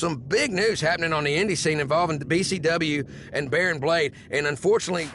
Some big news happening on the indie scene involving the BCW and Baron Blade, and unfortunately...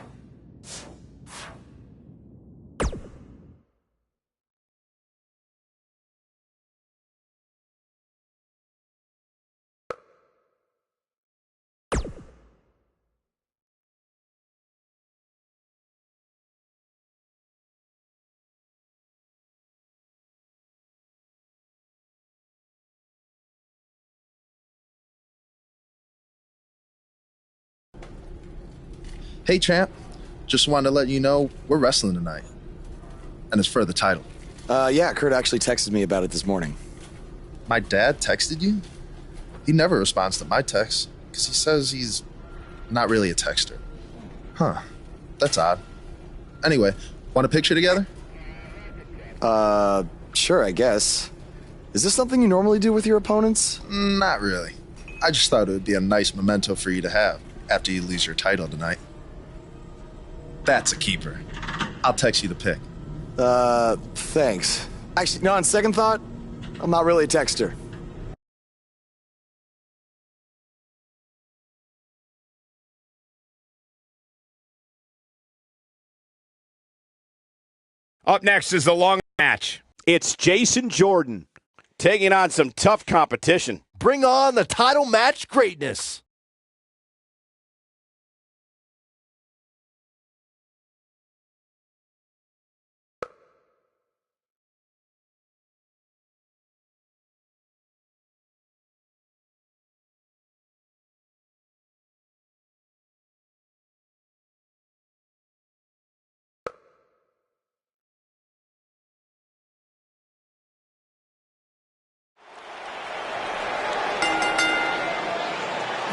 Hey, champ. Just wanted to let you know we're wrestling tonight. And it's for the title. Yeah, Kurt actually texted me about it this morning. My dad texted you? He never responds to my texts because he says he's not really a texter. Huh. That's odd. Anyway, want a picture together? Sure, I guess. Is this something you normally do with your opponents? Not really. I just thought it would be a nice memento for you to have after you lose your title tonight. That's a keeper. I'll text you the pic. Thanks. Actually, no, on second thought, I'm not really a texter. Up next is the long match. It's Jason Jordan taking on some tough competition. Bring on the title match greatness.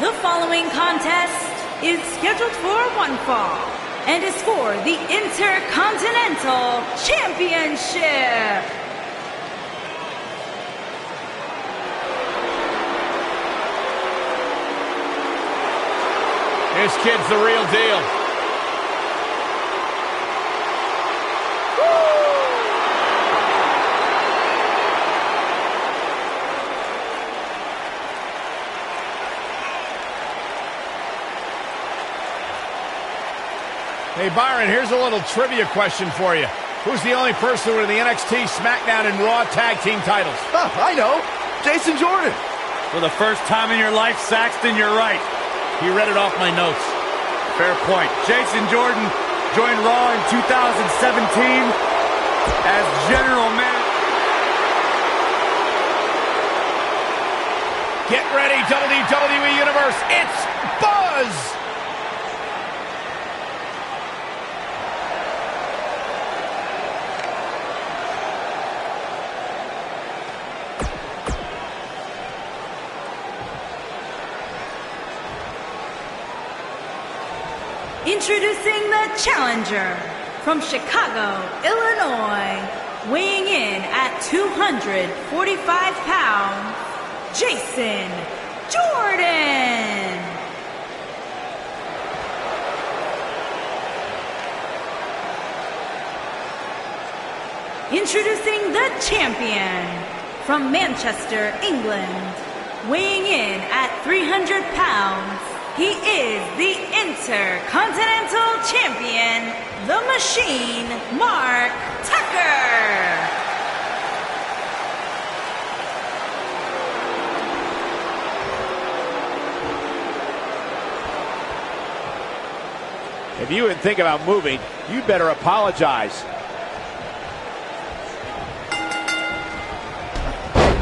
The following contest is scheduled for one fall and is for the Intercontinental Championship. This kid's the real deal. Hey, Byron, here's a little trivia question for you. Who's the only person with the NXT, SmackDown, and Raw Tag Team titles? Huh, I know. Jason Jordan. For the first time in your life, Saxton, you're right. He read it off my notes. Fair point. Jason Jordan joined Raw in 2017 as General Manager. Get ready, WWE Universe. It's Buzz! Introducing the challenger from Chicago, Illinois, weighing in at 245 pounds, Jason Jordan. Introducing the champion from Manchester, England, weighing in at 300 pounds, he is the Intercontinental Champion, the Machine, Mark Tucker. If you would think about moving, you'd better apologize.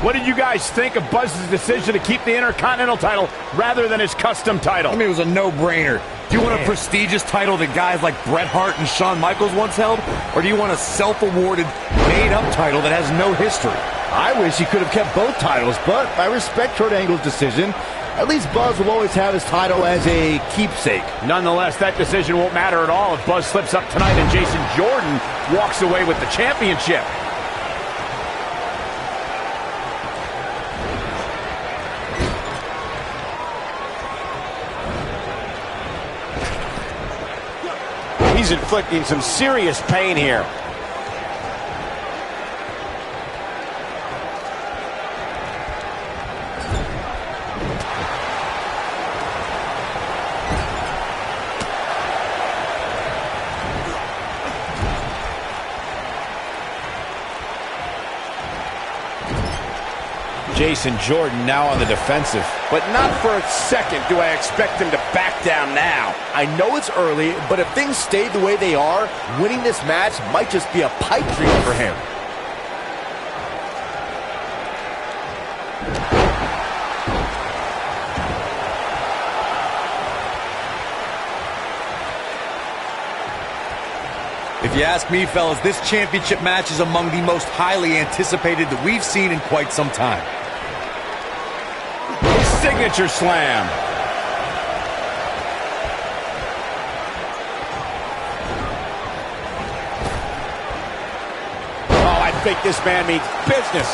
What did you guys think of Buzz's decision to keep the Intercontinental title rather than his custom title? I mean, it was a no-brainer. Do you want a prestigious title that guys like Bret Hart and Shawn Michaels once held? Or do you want a self-awarded, made-up title that has no history? I wish he could have kept both titles, but I respect Kurt Angle's decision. At least Buzz will always have his title as a keepsake. Nonetheless, that decision won't matter at all if Buzz slips up tonight and Jason Jordan walks away with the championship. He's inflicting some serious pain here. Jason Jordan now on the defensive. But not for a second do I expect him to back down now. I know it's early, but if things stay the way they are, winning this match might just be a pipe dream for him. If you ask me, fellas, this championship match is among the most highly anticipated that we've seen in quite some time. His signature slam. Oh, I think this man means business.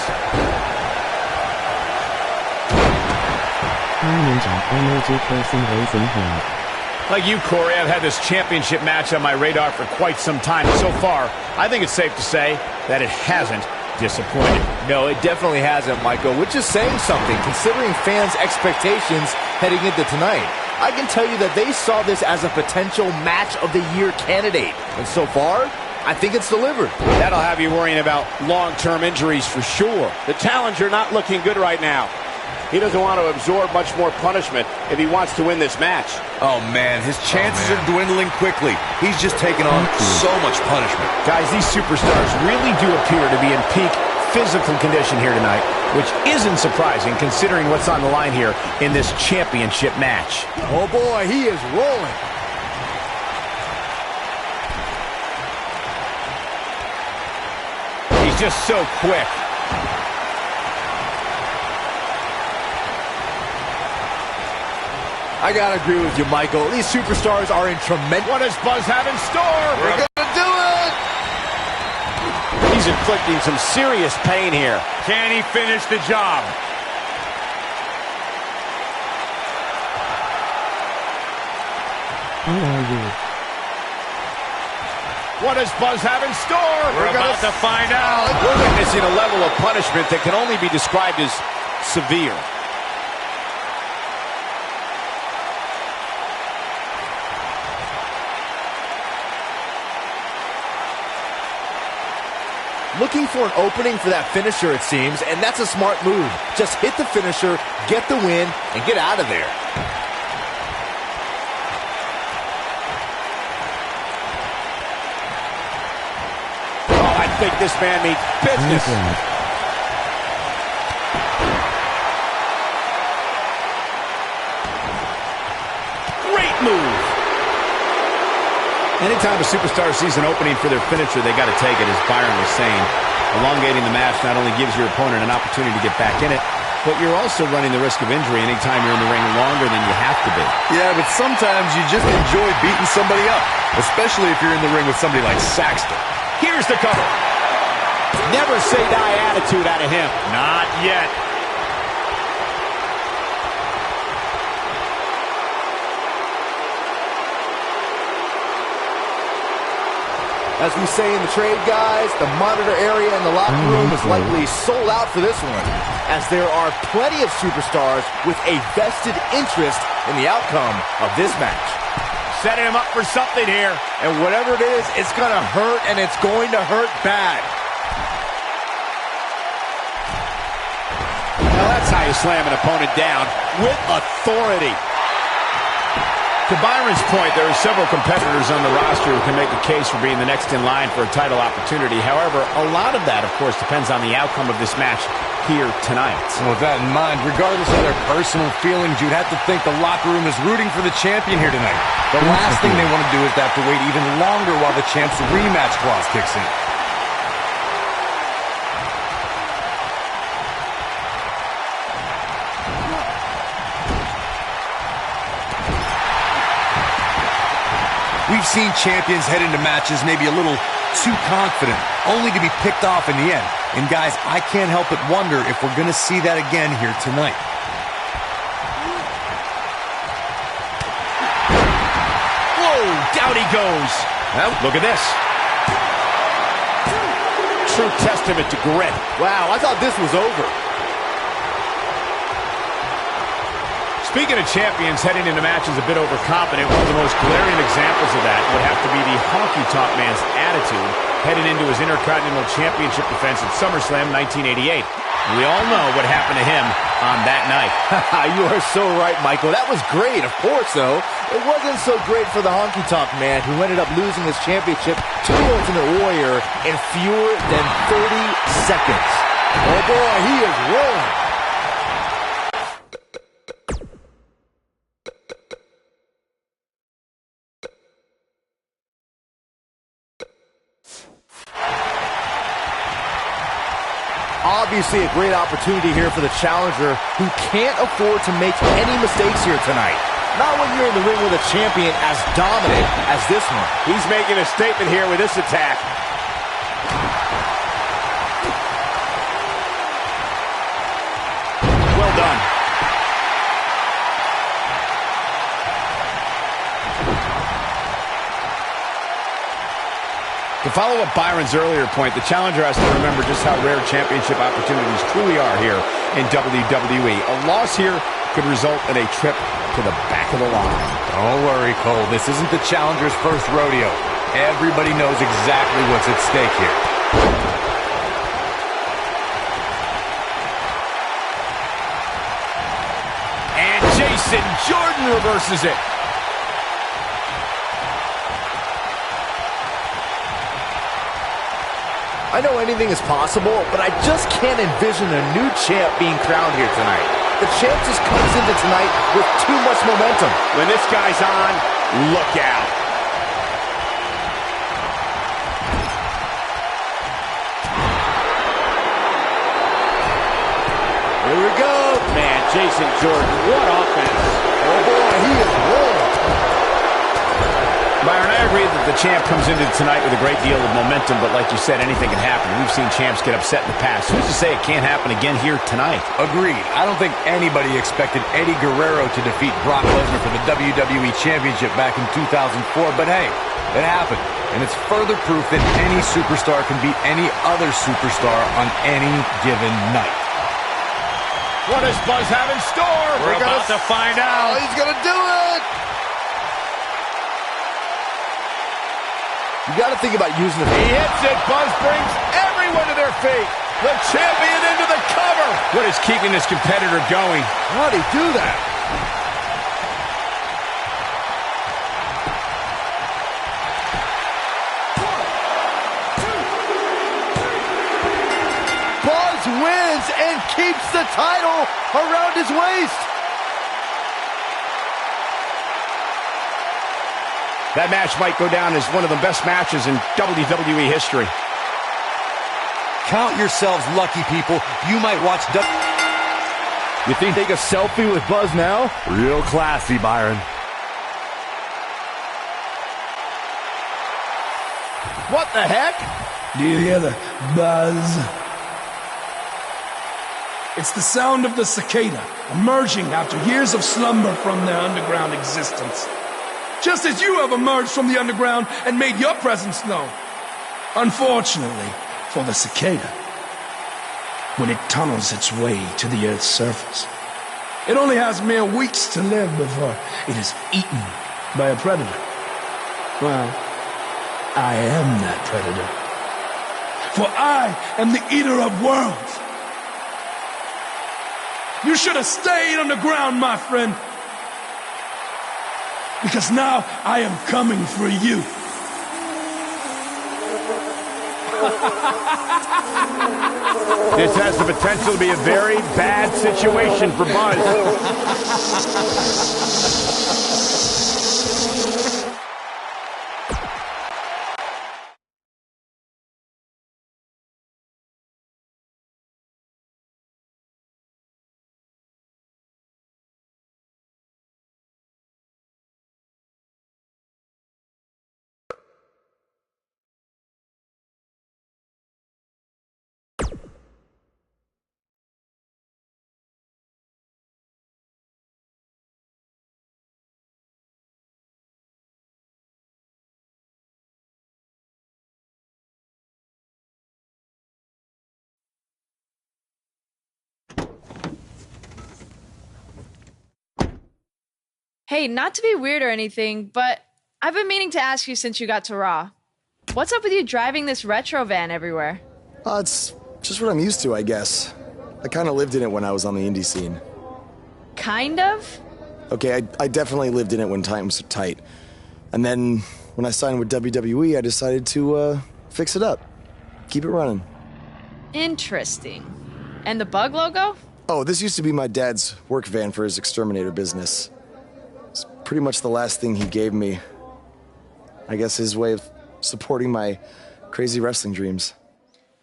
Like you, Corey, I've had this championship match on my radar for quite some time. So far, I think it's safe to say that it hasn't disappointed. No, it definitely hasn't, Michael, which is saying something, considering fans' expectations heading into tonight. I can tell you that they saw this as a potential match of the year candidate. And so far, I think it's delivered. That'll have you worrying about long-term injuries for sure. The challenger not looking good right now. He doesn't want to absorb much more punishment if he wants to win this match. Oh, man, his chances are dwindling quickly. He's just taking on so much punishment. Guys, these superstars really do appear to be in peak physical condition here tonight, which isn't surprising considering what's on the line here in this championship match. Oh, boy, he is rolling. He's just so quick. I gotta agree with you, Michael. These superstars are in tremendous... What does Buzz have in store? We're gonna do it! He's inflicting some serious pain here. Can he finish the job? What does Buzz have in store? We're about to find out. We're witnessing a level of punishment that can only be described as severe. Looking for an opening for that finisher, it seems, and that's a smart move. Just hit the finisher, get the win, and get out of there. Oh, I think this man means business. Great move. Anytime a superstar sees an opening for their finisher, they got to take it, as Byron was saying. Elongating the match not only gives your opponent an opportunity to get back in it, but you're also running the risk of injury anytime you're in the ring longer than you have to be. Yeah, but sometimes you just enjoy beating somebody up, especially if you're in the ring with somebody like Saxton. Here's the cover. Never say die attitude out of him. Not yet. As we say in the trade, guys, the monitor area in the locker room is likely sold out for this one, as there are plenty of superstars with a vested interest in the outcome of this match. Setting him up for something here. And whatever it is, it's going to hurt, and it's going to hurt bad. Now that's how you slam an opponent down with authority. To Byron's point, there are several competitors on the roster who can make a case for being the next in line for a title opportunity. However, a lot of that, of course, depends on the outcome of this match here tonight. And with that in mind, regardless of their personal feelings, you'd have to think the locker room is rooting for the champion here tonight. The last thing they want to do is have to wait even longer while the champ's rematch clause kicks in. We've seen champions head into matches maybe a little too confident, only to be picked off in the end. And guys, I can't help but wonder if we're going to see that again here tonight. Whoa, down he goes. Well, look at this. True testament to grit. Wow, I thought this was over. Speaking of champions heading into matches a bit overconfident, one of the most glaring examples of that would have to be the honky-tonk man's attitude heading into his Intercontinental Championship defense at SummerSlam 1988. We all know what happened to him on that night. You are so right, Michael. That was great, of course, though. It wasn't so great for the honky-tonk man, who ended up losing his championship to the Ultimate Warrior in fewer than 30 seconds. Oh boy, he is rolling. Obviously a great opportunity here for the challenger, who can't afford to make any mistakes here tonight. Not when you're in the ring with a champion as dominant as this one. He's making a statement here with this attack. Well done. To follow up Byron's earlier point, the challenger has to remember just how rare championship opportunities truly are here in WWE. A loss here could result in a trip to the back of the line. Don't worry, Cole. This isn't the challenger's first rodeo. Everybody knows exactly what's at stake here. And Jason Jordan reverses it. I know anything is possible, but I just can't envision a new champ being crowned here tonight. The champ just comes into tonight with too much momentum. When this guy's on, look out. Here we go. Man, Jason Jordan, what offense. Oh boy, he is rolling. Byron, I agree that the champ comes into tonight with a great deal of momentum, but like you said, anything can happen. We've seen champs get upset in the past. Who's to say it can't happen again here tonight? Agreed. I don't think anybody expected Eddie Guerrero to defeat Brock Lesnar for the WWE Championship back in 2004, but hey, it happened. And it's further proof that any superstar can beat any other superstar on any given night. What does Buzz have in store? We're about to find out. Oh, he's going to do it. You got to think about using the... He hits it. Buzz brings everyone to their feet. The champion into the cover. What is keeping this competitor going? How did he do that? Buzz wins and keeps the title around his waist. That match might go down as one of the best matches in WWE history. Count yourselves lucky, people. You might watch... You think take a selfie with Buzz now? Real classy, Byron. What the heck? Do you hear the buzz? It's the sound of the cicada emerging after years of slumber from their underground existence. Just as you have emerged from the underground and made your presence known. Unfortunately for the cicada, when it tunnels its way to the Earth's surface, it only has mere weeks to live before it is eaten by a predator. Well, I am that predator. For I am the eater of worlds. You should have stayed underground, my friend. Because now I am coming for you. This has the potential to be a very bad situation for Buzz. Hey, not to be weird or anything, but I've been meaning to ask you since you got to Raw. What's up with you driving this retro van everywhere? It's just what I'm used to, I guess. I kind of lived in it when I was on the indie scene. Kind of? Okay, I definitely lived in it when times were tight. And then when I signed with WWE, I decided to fix it up. Keep it running. Interesting. And the bug logo? Oh, this used to be my dad's work van for his exterminator business. It's pretty much the last thing he gave me. I guess his way of supporting my crazy wrestling dreams.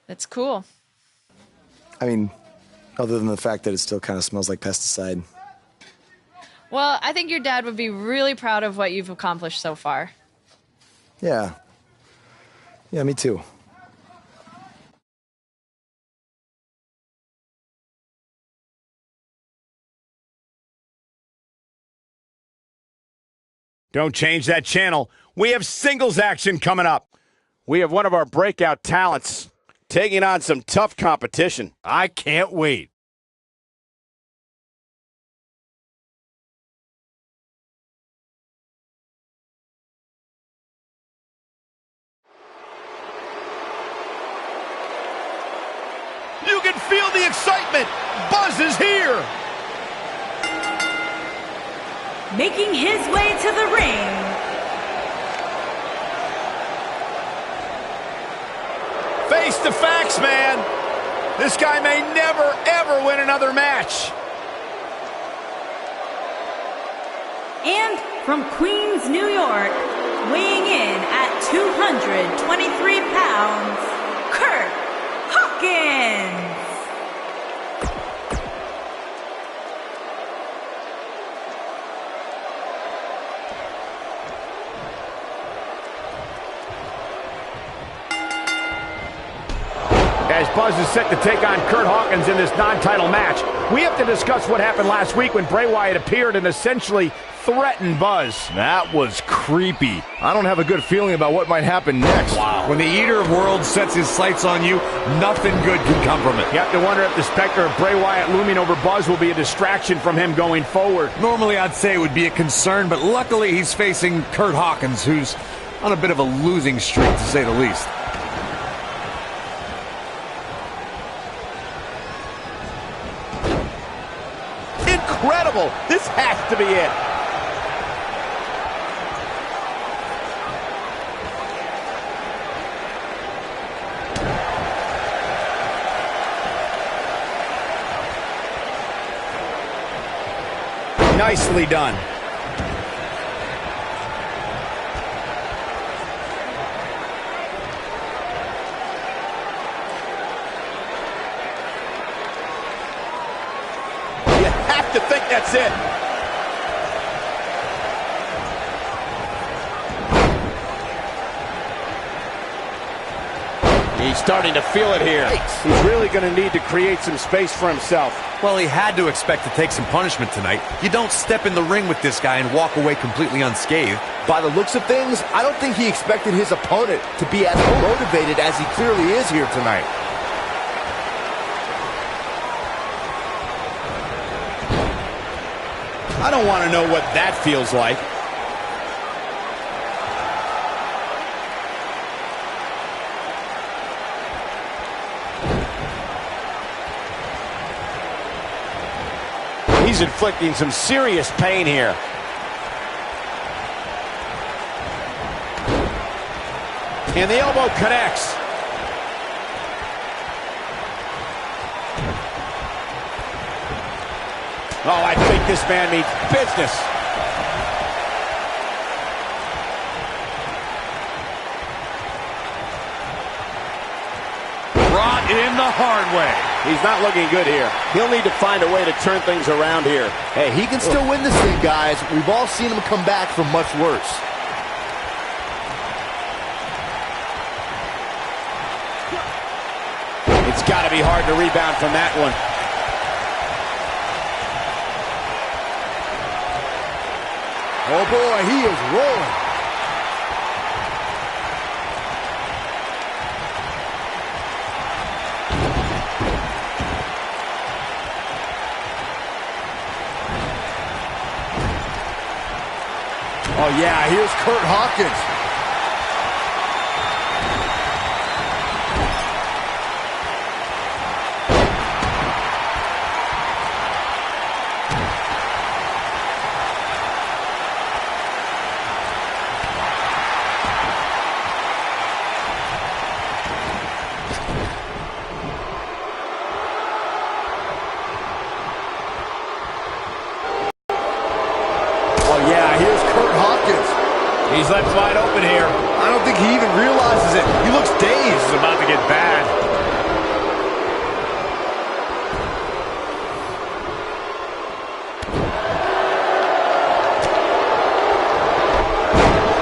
That's cool. I mean, other than the fact that it still kind of smells like pesticide. Well, I think your dad would be really proud of what you've accomplished so far. Yeah. Yeah, me too. Don't change that channel. We have singles action coming up. We have one of our breakout talents taking on some tough competition. I can't wait. You can feel the excitement. Buzz is here. Making his way to the ring, Face the facts, man. This guy may never, ever win another match. and from Queens, New York, weighing in at 223 pounds, Kurt Hawkins. As Buzz is set to take on Kurt Hawkins in this non-title match, we have to discuss what happened last week when Bray Wyatt appeared and essentially threatened Buzz. That was creepy. I don't have a good feeling about what might happen next. Wow. When the Eater of Worlds sets his sights on you, nothing good can come from it. You have to wonder if the specter of Bray Wyatt looming over Buzz will be a distraction from him going forward. Normally I'd say it would be a concern, but luckily he's facing Kurt Hawkins, who's on a bit of a losing streak, to say the least. Incredible! This has to be it. Nicely done. To think that's it. He's starting to feel it here. He's really going to need to create some space for himself. Well, he had to expect to take some punishment tonight. You don't step in the ring with this guy and walk away completely unscathed. By the looks of things, I don't think he expected his opponent to be as motivated as he clearly is here tonight. I don't want to know what that feels like. He's inflicting some serious pain here. And the elbow connects. Oh, I think this man means business. Brought in the hard way. He's not looking good here. He'll need to find a way to turn things around here. Hey, he can still win this thing, guys. We've all seen him come back from much worse. It's got to be hard to rebound from that one. Oh boy, he is rolling. Oh, yeah, here's Curt Hawkins. He's left wide open here. I don't think he even realizes it. He looks dazed. This is about to get bad.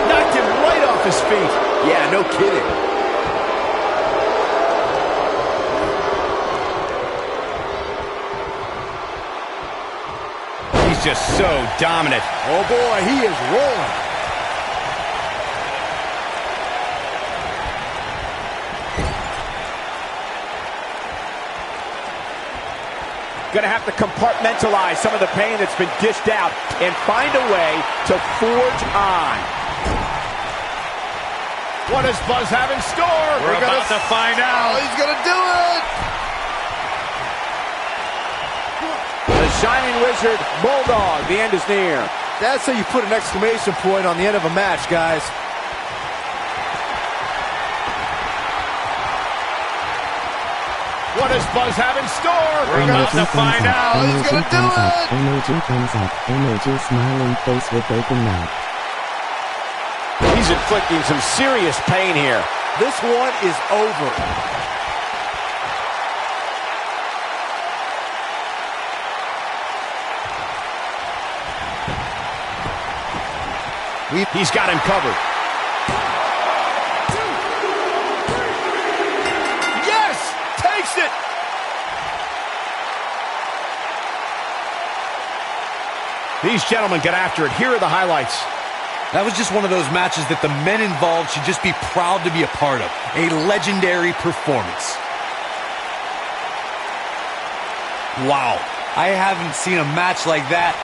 Knocked him right off his feet. Yeah, no kidding. He's just so dominant. Oh, boy, he is rolling. Going to have to compartmentalize some of the pain that's been dished out and find a way to forge on. What does Buzz have in store? We're about to find out. Oh, he's going to do it. The Shining Wizard Bulldog. The end is near. That's how you put an exclamation point on the end of a match, guys. What does Buzz have in store? We're about to find out. Oh, he's going to do it. Emoji thumbs up. Emoji smiling face with open mouth. He's inflicting some serious pain here. This one is over. He's got him covered. Yes! Takes it! These gentlemen get after it. Here are the highlights. That was just one of those matches that the men involved should just be proud to be a part of. A legendary performance. Wow. I haven't seen a match like that.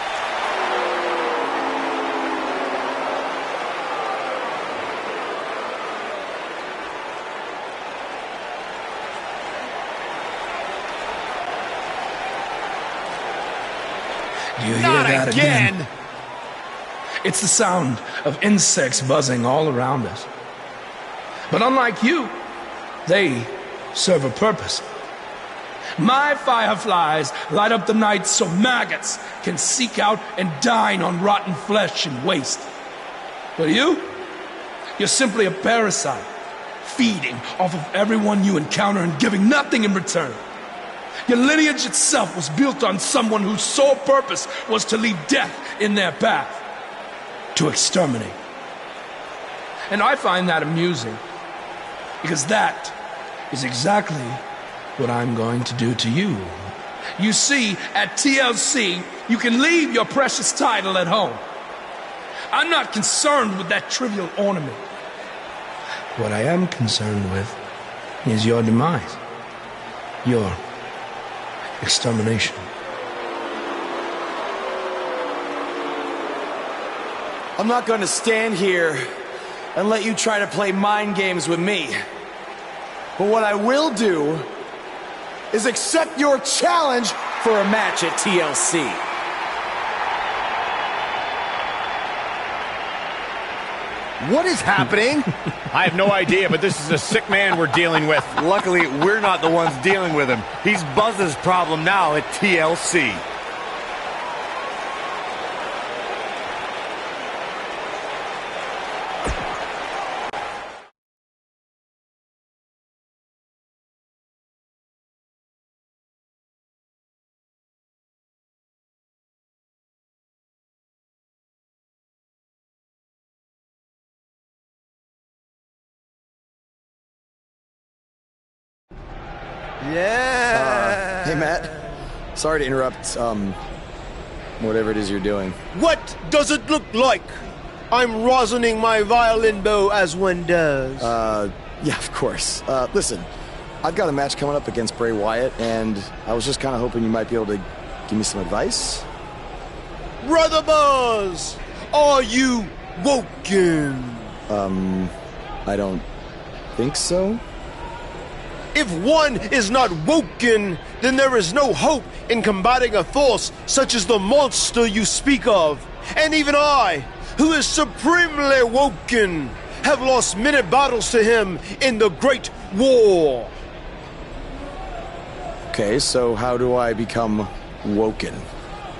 Do you hear Not that again. It's the sound of insects buzzing all around us. But unlike you, they serve a purpose. My fireflies light up the night so maggots can seek out and dine on rotten flesh and waste. But you're simply a parasite, feeding off of everyone you encounter and giving nothing in return. Your lineage itself was built on someone whose sole purpose was to leave death in their path, to exterminate. And I find that amusing, because that is exactly what I'm going to do to you. You see, at TLC, you can leave your precious title at home. I'm not concerned with that trivial ornament. What I am concerned with is your demise, your extermination. I'm not going to stand here and let you try to play mind games with me. But what I will do is accept your challenge for a match at TLC. What is happening? I have no idea, but this is a sick man we're dealing with. Luckily, we're not the ones dealing with him. He's Buzz's problem now at TLC. Yeah. Hey, Matt. Sorry to interrupt, whatever it is you're doing. What does it look like? I'm rosining my violin bow as one does. Yeah, of course. Listen, I've got a match coming up against Bray Wyatt, and I was just kind of hoping you might be able to give me some advice. Brother Buzz, are you Woken? I don't think so. If one is not woken, then there is no hope in combating a force such as the monster you speak of. And even I, who is supremely woken, have lost many battles to him in the Great War. Okay, so how do I become woken?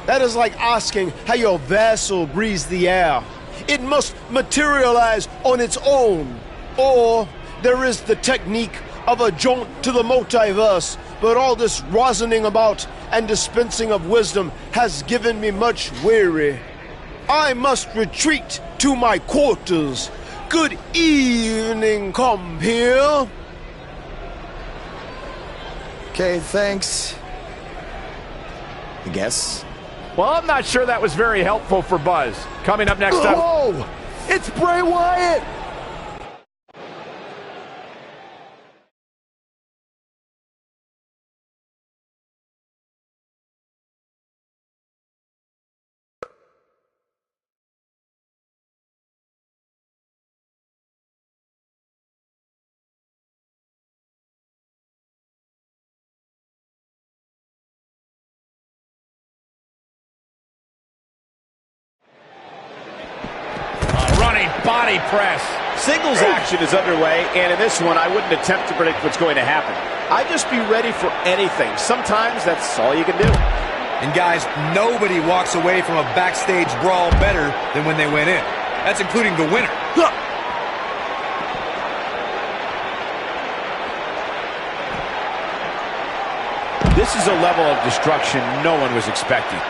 That is like asking how your vessel breathes the air. It must materialize on its own. Or there is the technique of a jaunt to the multiverse, but all this rosining about and dispensing of wisdom has given me much weary. I must retreat to my quarters. Good evening, compeer. Okay, thanks. I guess. Well, I'm not sure that was very helpful for Buzz. Coming up next up... Oh! It's Bray Wyatt! Running body press. Singles action is underway, and in this one, I wouldn't attempt to predict what's going to happen. I'd just be ready for anything. Sometimes that's all you can do. And guys, nobody walks away from a backstage brawl better than when they went in. That's including the winner. This is a level of destruction no one was expecting.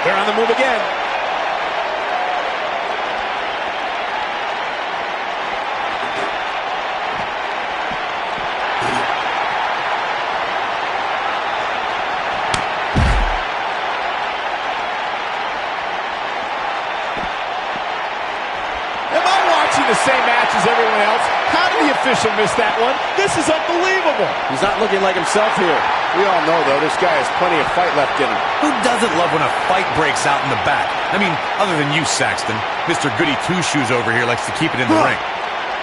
They're on the move again. Am I watching the same match as everyone else? How did the official miss that one? This is unbelievable. He's not looking like himself here. We all know, though, this guy has plenty of fight left in him. Who doesn't love when a fight breaks out in the back? I mean, other than you, Saxton. Mr. Goody Two-Shoes over here likes to keep it in the ring.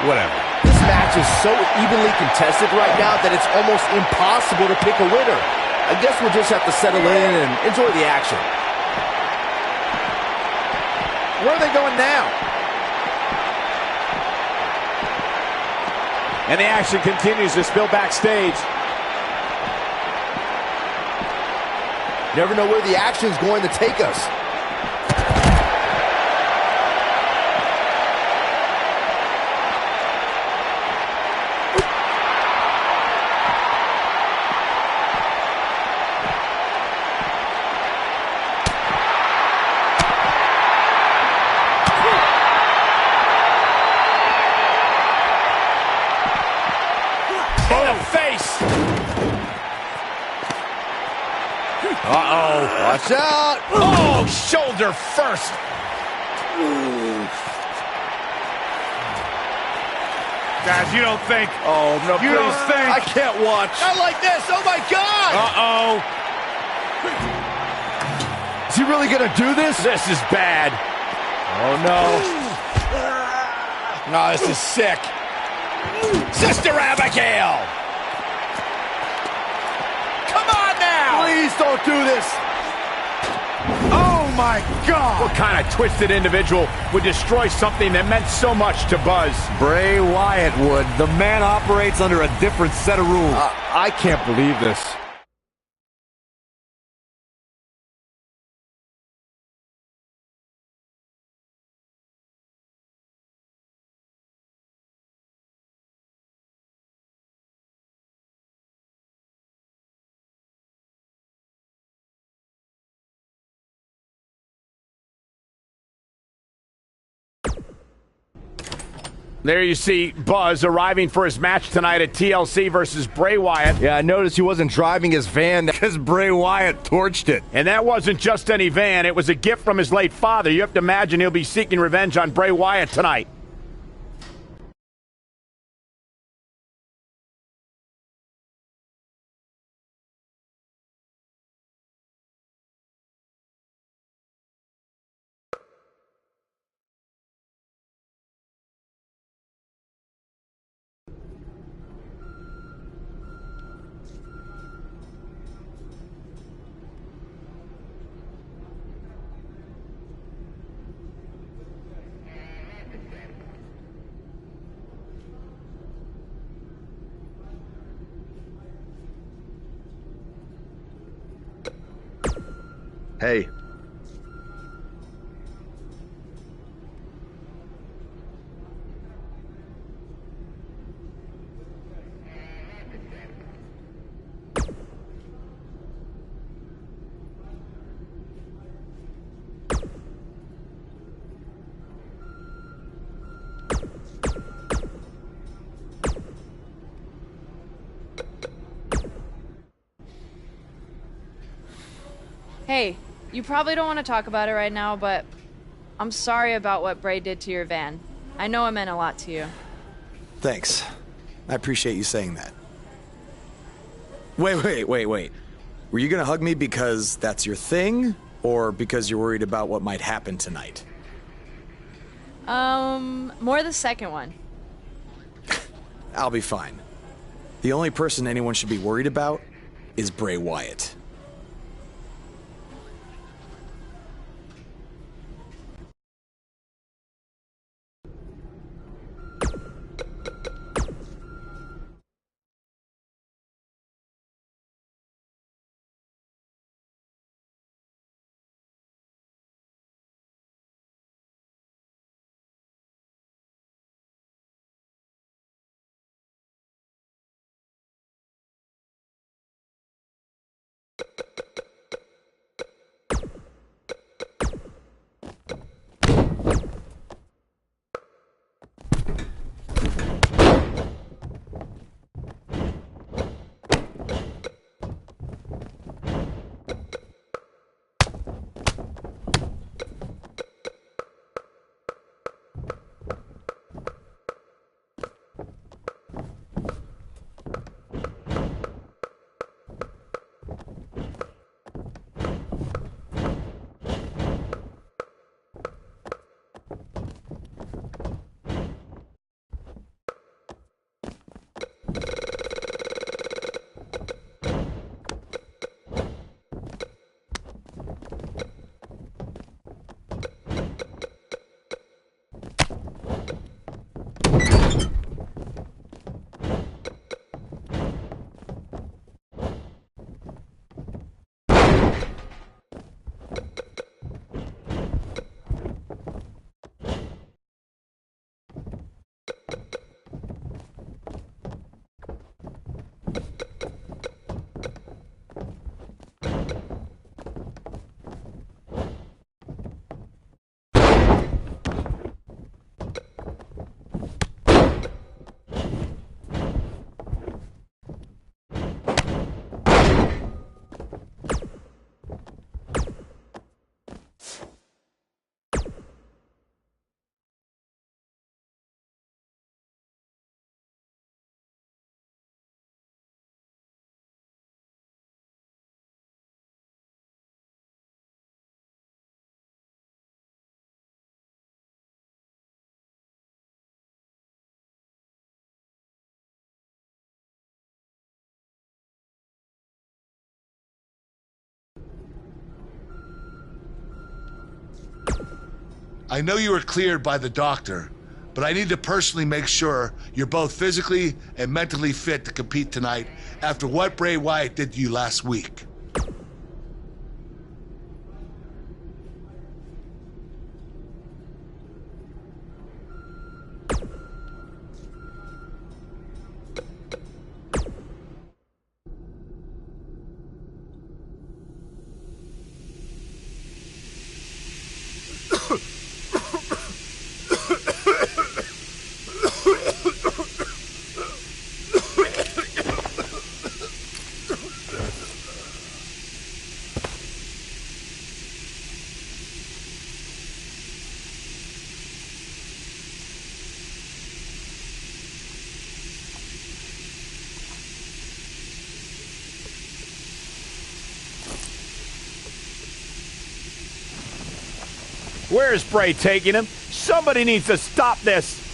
Whatever. This match is so evenly contested right now that it's almost impossible to pick a winner. I guess we'll just have to settle in and enjoy the action. Where are they going now? And the action continues to spill backstage. Never know where the action's going to take us. Uh-oh. Watch out. Oh, shoulder first. Guys, you don't think... Oh, no, you don't think... I can't watch. Not like this. Oh, my God. Uh-oh. Is he really going to do this? This is bad. Oh, no. No, this is sick. Sister Abigail. Come on now. Please don't do this. Oh, my God! What kind of twisted individual would destroy something that meant so much to Buzz? Bray Wyatt would. The man operates under a different set of rules. I can't believe this. There you see Buzz arriving for his match tonight at TLC versus Bray Wyatt. Yeah, I noticed he wasn't driving his van because Bray Wyatt torched it. And that wasn't just any van, it was a gift from his late father. You have to imagine he'll be seeking revenge on Bray Wyatt tonight. Hey. Hey, you probably don't want to talk about it right now, but I'm sorry about what Bray did to your van. I know it meant a lot to you. Thanks. I appreciate you saying that. Wait. Were you gonna hug me because that's your thing, or because you're worried about what might happen tonight? More the second one. I'll be fine. The only person anyone should be worried about is Bray Wyatt. I know you were cleared by the doctor, but I need to personally make sure you're both physically and mentally fit to compete tonight after what Bray Wyatt did to you last week. Where is Bray taking him? Somebody needs to stop this.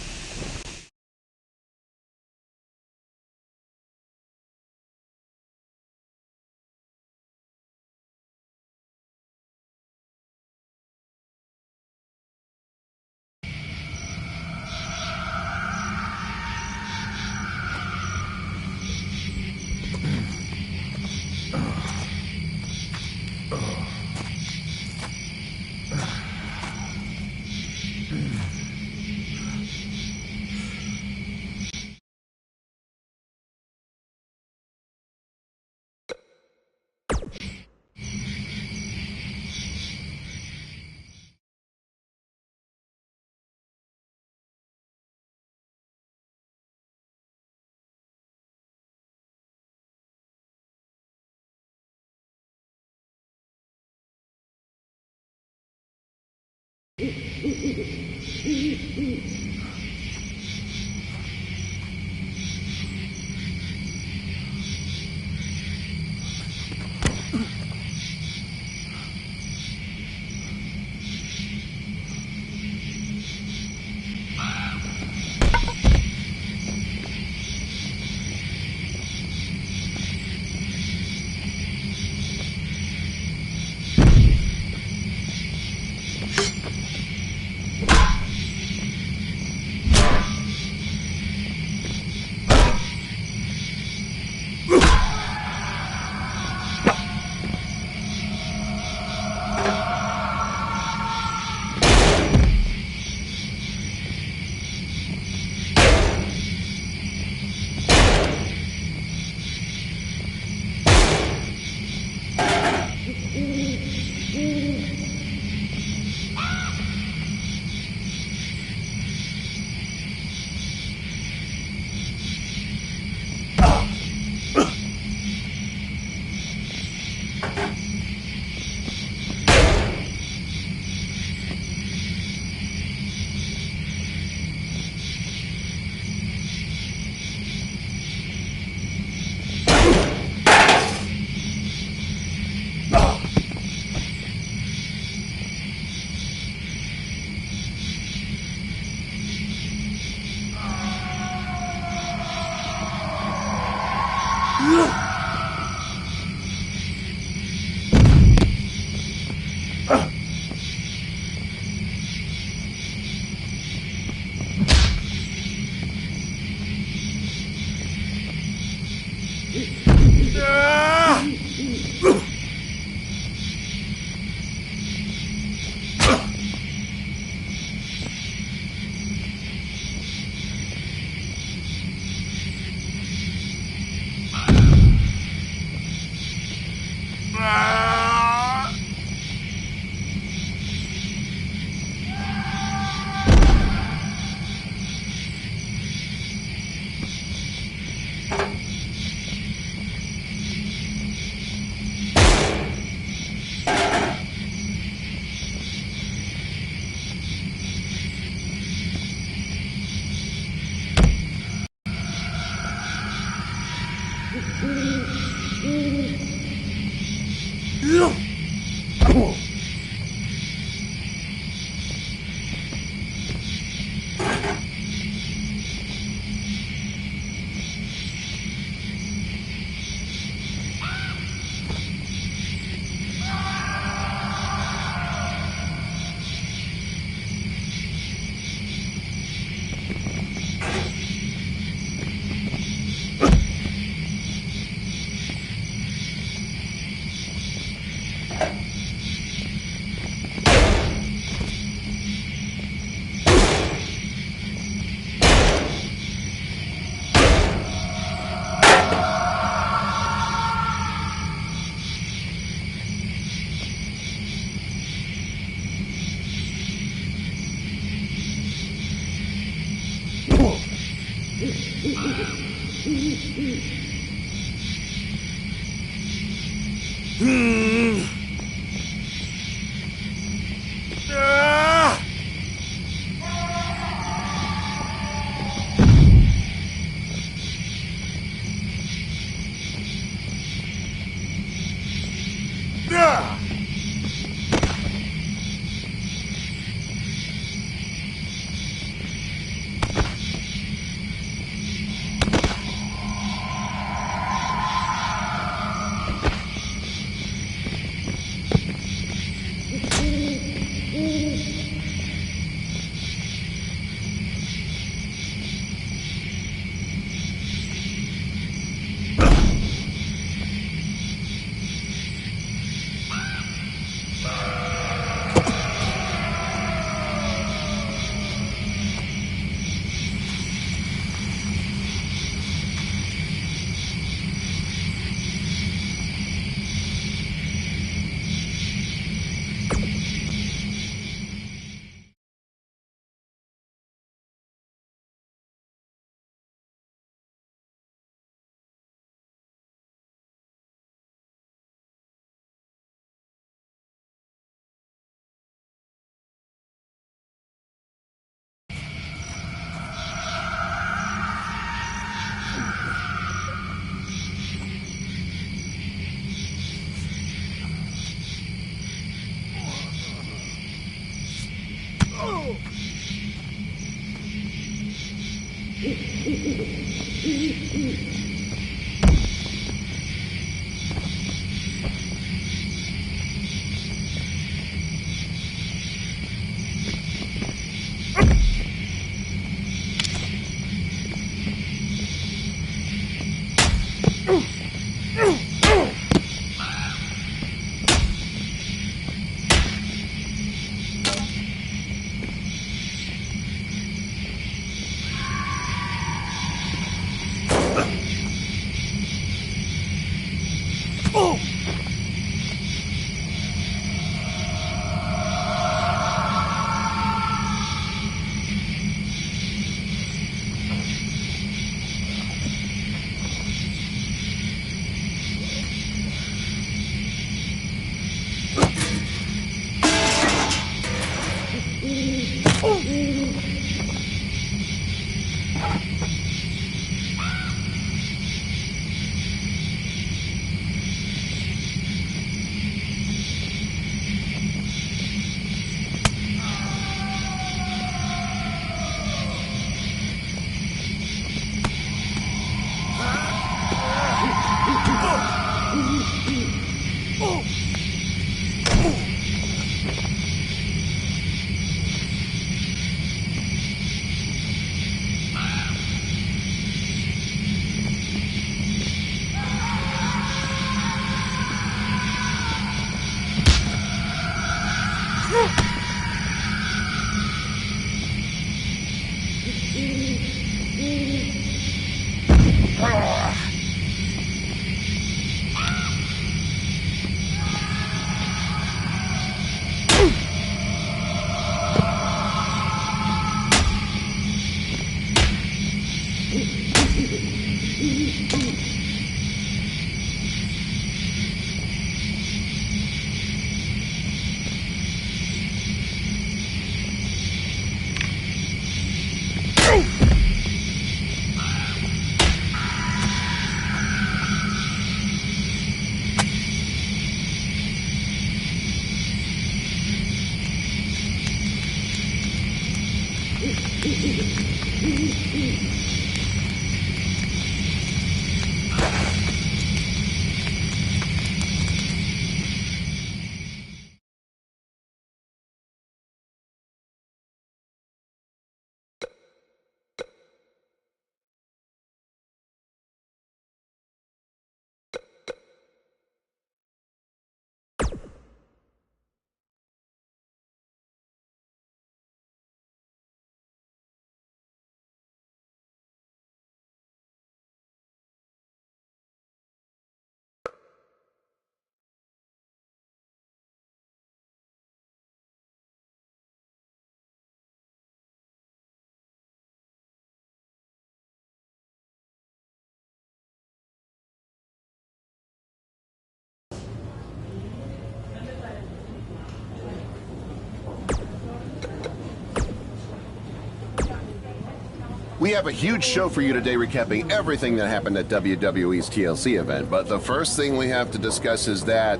We have a huge show for you today recapping everything that happened at WWE's TLC event, but the first thing we have to discuss is that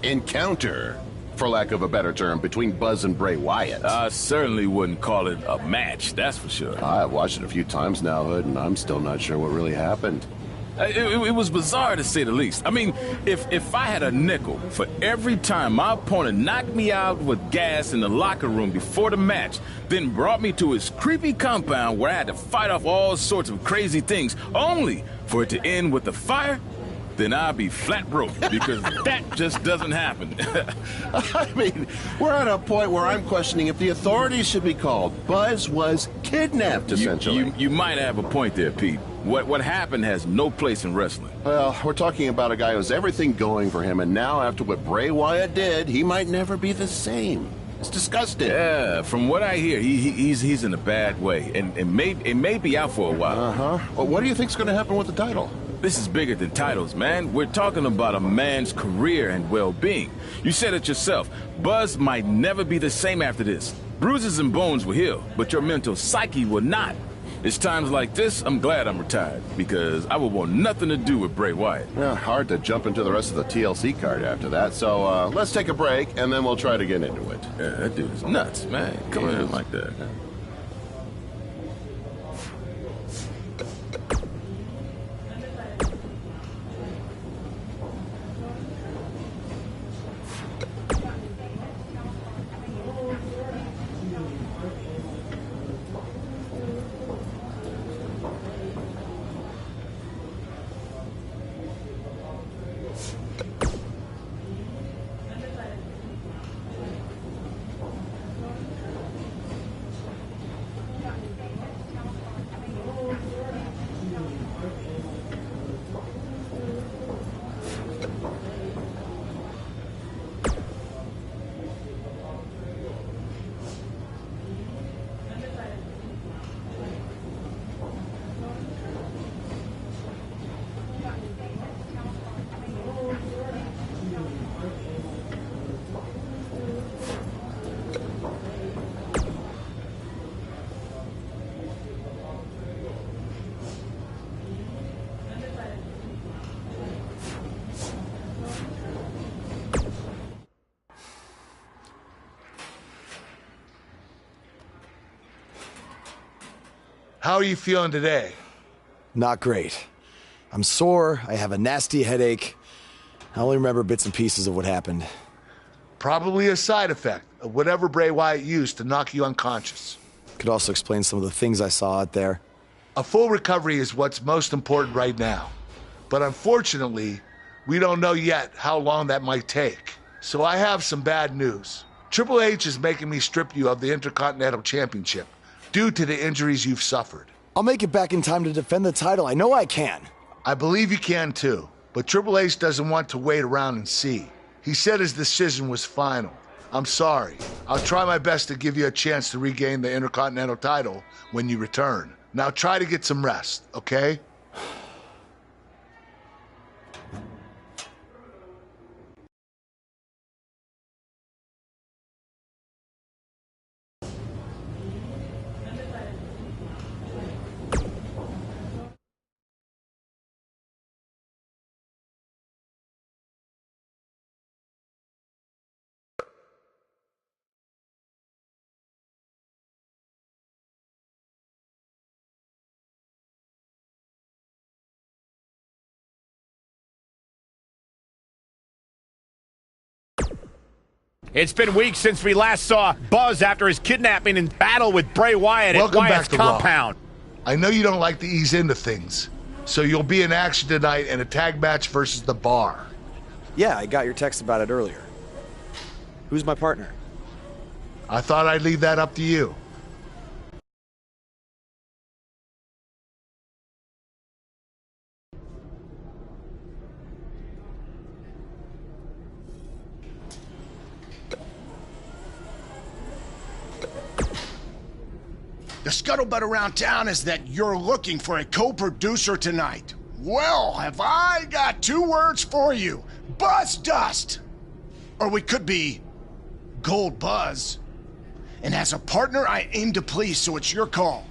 encounter, for lack of a better term, between Buzz and Bray Wyatt. I certainly wouldn't call it a match, that's for sure. I've watched it a few times now, Hood, and I'm still not sure what really happened. It was bizarre, to say the least. I mean, if I had a nickel for every time my opponent knocked me out with gas in the locker room before the match, then brought me to his creepy compound where I had to fight off all sorts of crazy things, only for it to end with a fire, then I'd be flat broke, because that just doesn't happen. I mean, we're at a point where I'm questioning if the authorities should be called. Buzz was kidnapped, essentially. You might have a point there, Pete. What happened has no place in wrestling. Well, we're talking about a guy who has everything going for him, and now after what Bray Wyatt did, he might never be the same. It's disgusting. Yeah, from what I hear, he's in a bad way, and it may be out for a while. Uh-huh. Well, what do you think's going to happen with the title? This is bigger than titles, man. We're talking about a man's career and well-being. You said it yourself. Buzz might never be the same after this. Bruises and bones will heal, but your mental psyche will not. It's times like this, I'm glad I'm retired, because I would want nothing to do with Bray Wyatt. Yeah, hard to jump into the rest of the TLC card after that, so let's take a break, and then we'll try to get into it. Yeah, that dude is nuts, man. Come in like that. How are you feeling today? Not great. I'm sore, I have a nasty headache. I only remember bits and pieces of what happened. Probably a side effect of whatever Bray Wyatt used to knock you unconscious. Could also explain some of the things I saw out there. A full recovery is what's most important right now. But unfortunately, we don't know yet how long that might take. So I have some bad news. Triple H is making me strip you of the Intercontinental Championship due to the injuries you've suffered. I'll make it back in time to defend the title. I know I can. I believe you can too, but Triple H doesn't want to wait around and see. He said his decision was final. I'm sorry. I'll try my best to give you a chance to regain the Intercontinental title when you return. Now try to get some rest, okay? It's been weeks since we last saw Buzz after his kidnapping and battle with Bray Wyatt at Wyatt's compound. I know you don't like to ease into things, so you'll be in action tonight in a tag match versus The Bar. Yeah, I got your text about it earlier. Who's my partner? I thought I'd leave that up to you. The scuttlebutt around town is that you're looking for a co-producer tonight. Well, have I got two words for you. Buzz Dust! Or we could be Gold Buzz. And as a partner, I aim to please, so it's your call.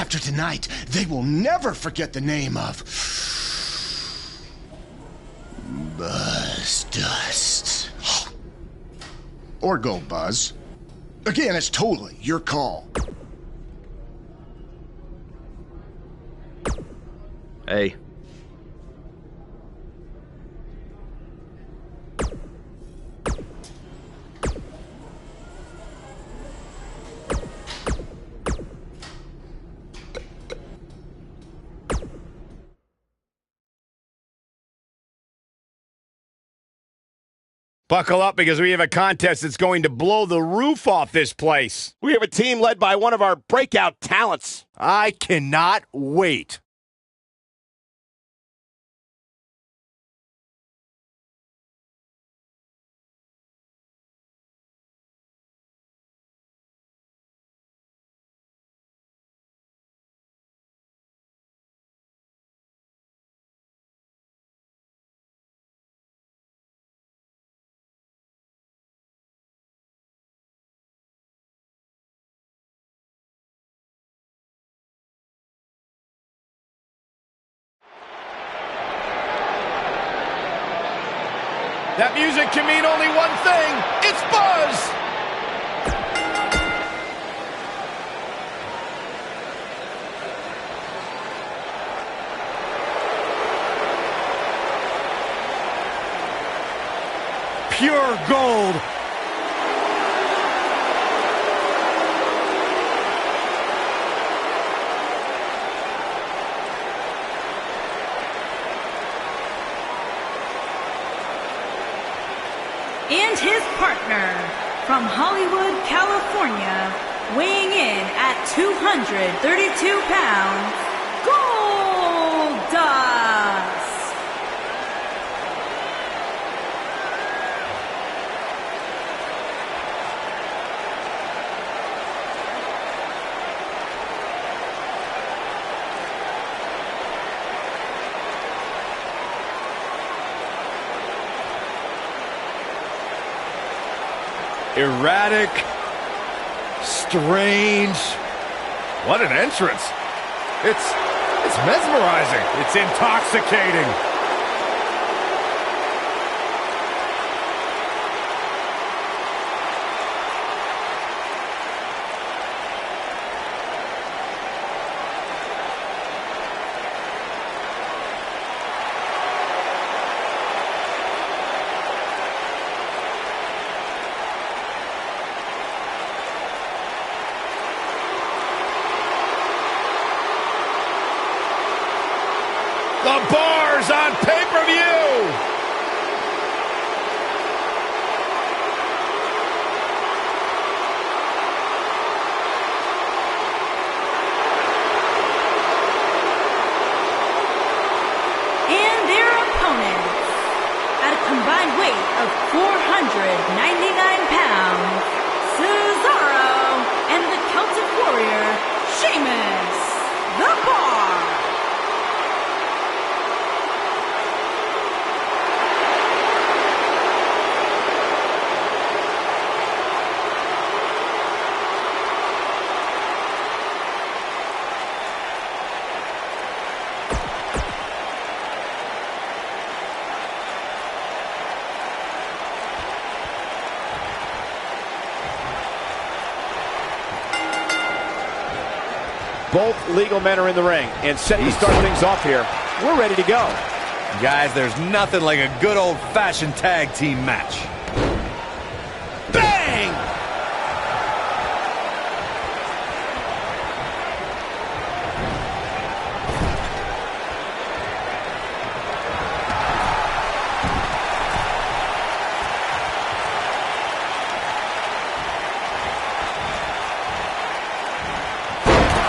After tonight, they will never forget the name of Buzz Dust. Or go Buzz. Again, it's totally your call. Hey. Buckle up because we have a contest that's going to blow the roof off this place. We have a team led by one of our breakout talents. I cannot wait. That music can mean only one thing. It's Buzz! Pure gold. And his partner from Hollywood, California, weighing in at 232 pounds, Goldust. Erratic, strange. What an entrance. It's mesmerizing. It's intoxicating. The Bars on pay-per-view. And their opponents, at a combined weight of 499 pounds, Cesaro and the Celtic Warrior, Sheamus, the Bar. Both legal men are in the ring, and set to start things off here. We're ready to go. Guys, there's nothing like a good old-fashioned tag team match. Bang!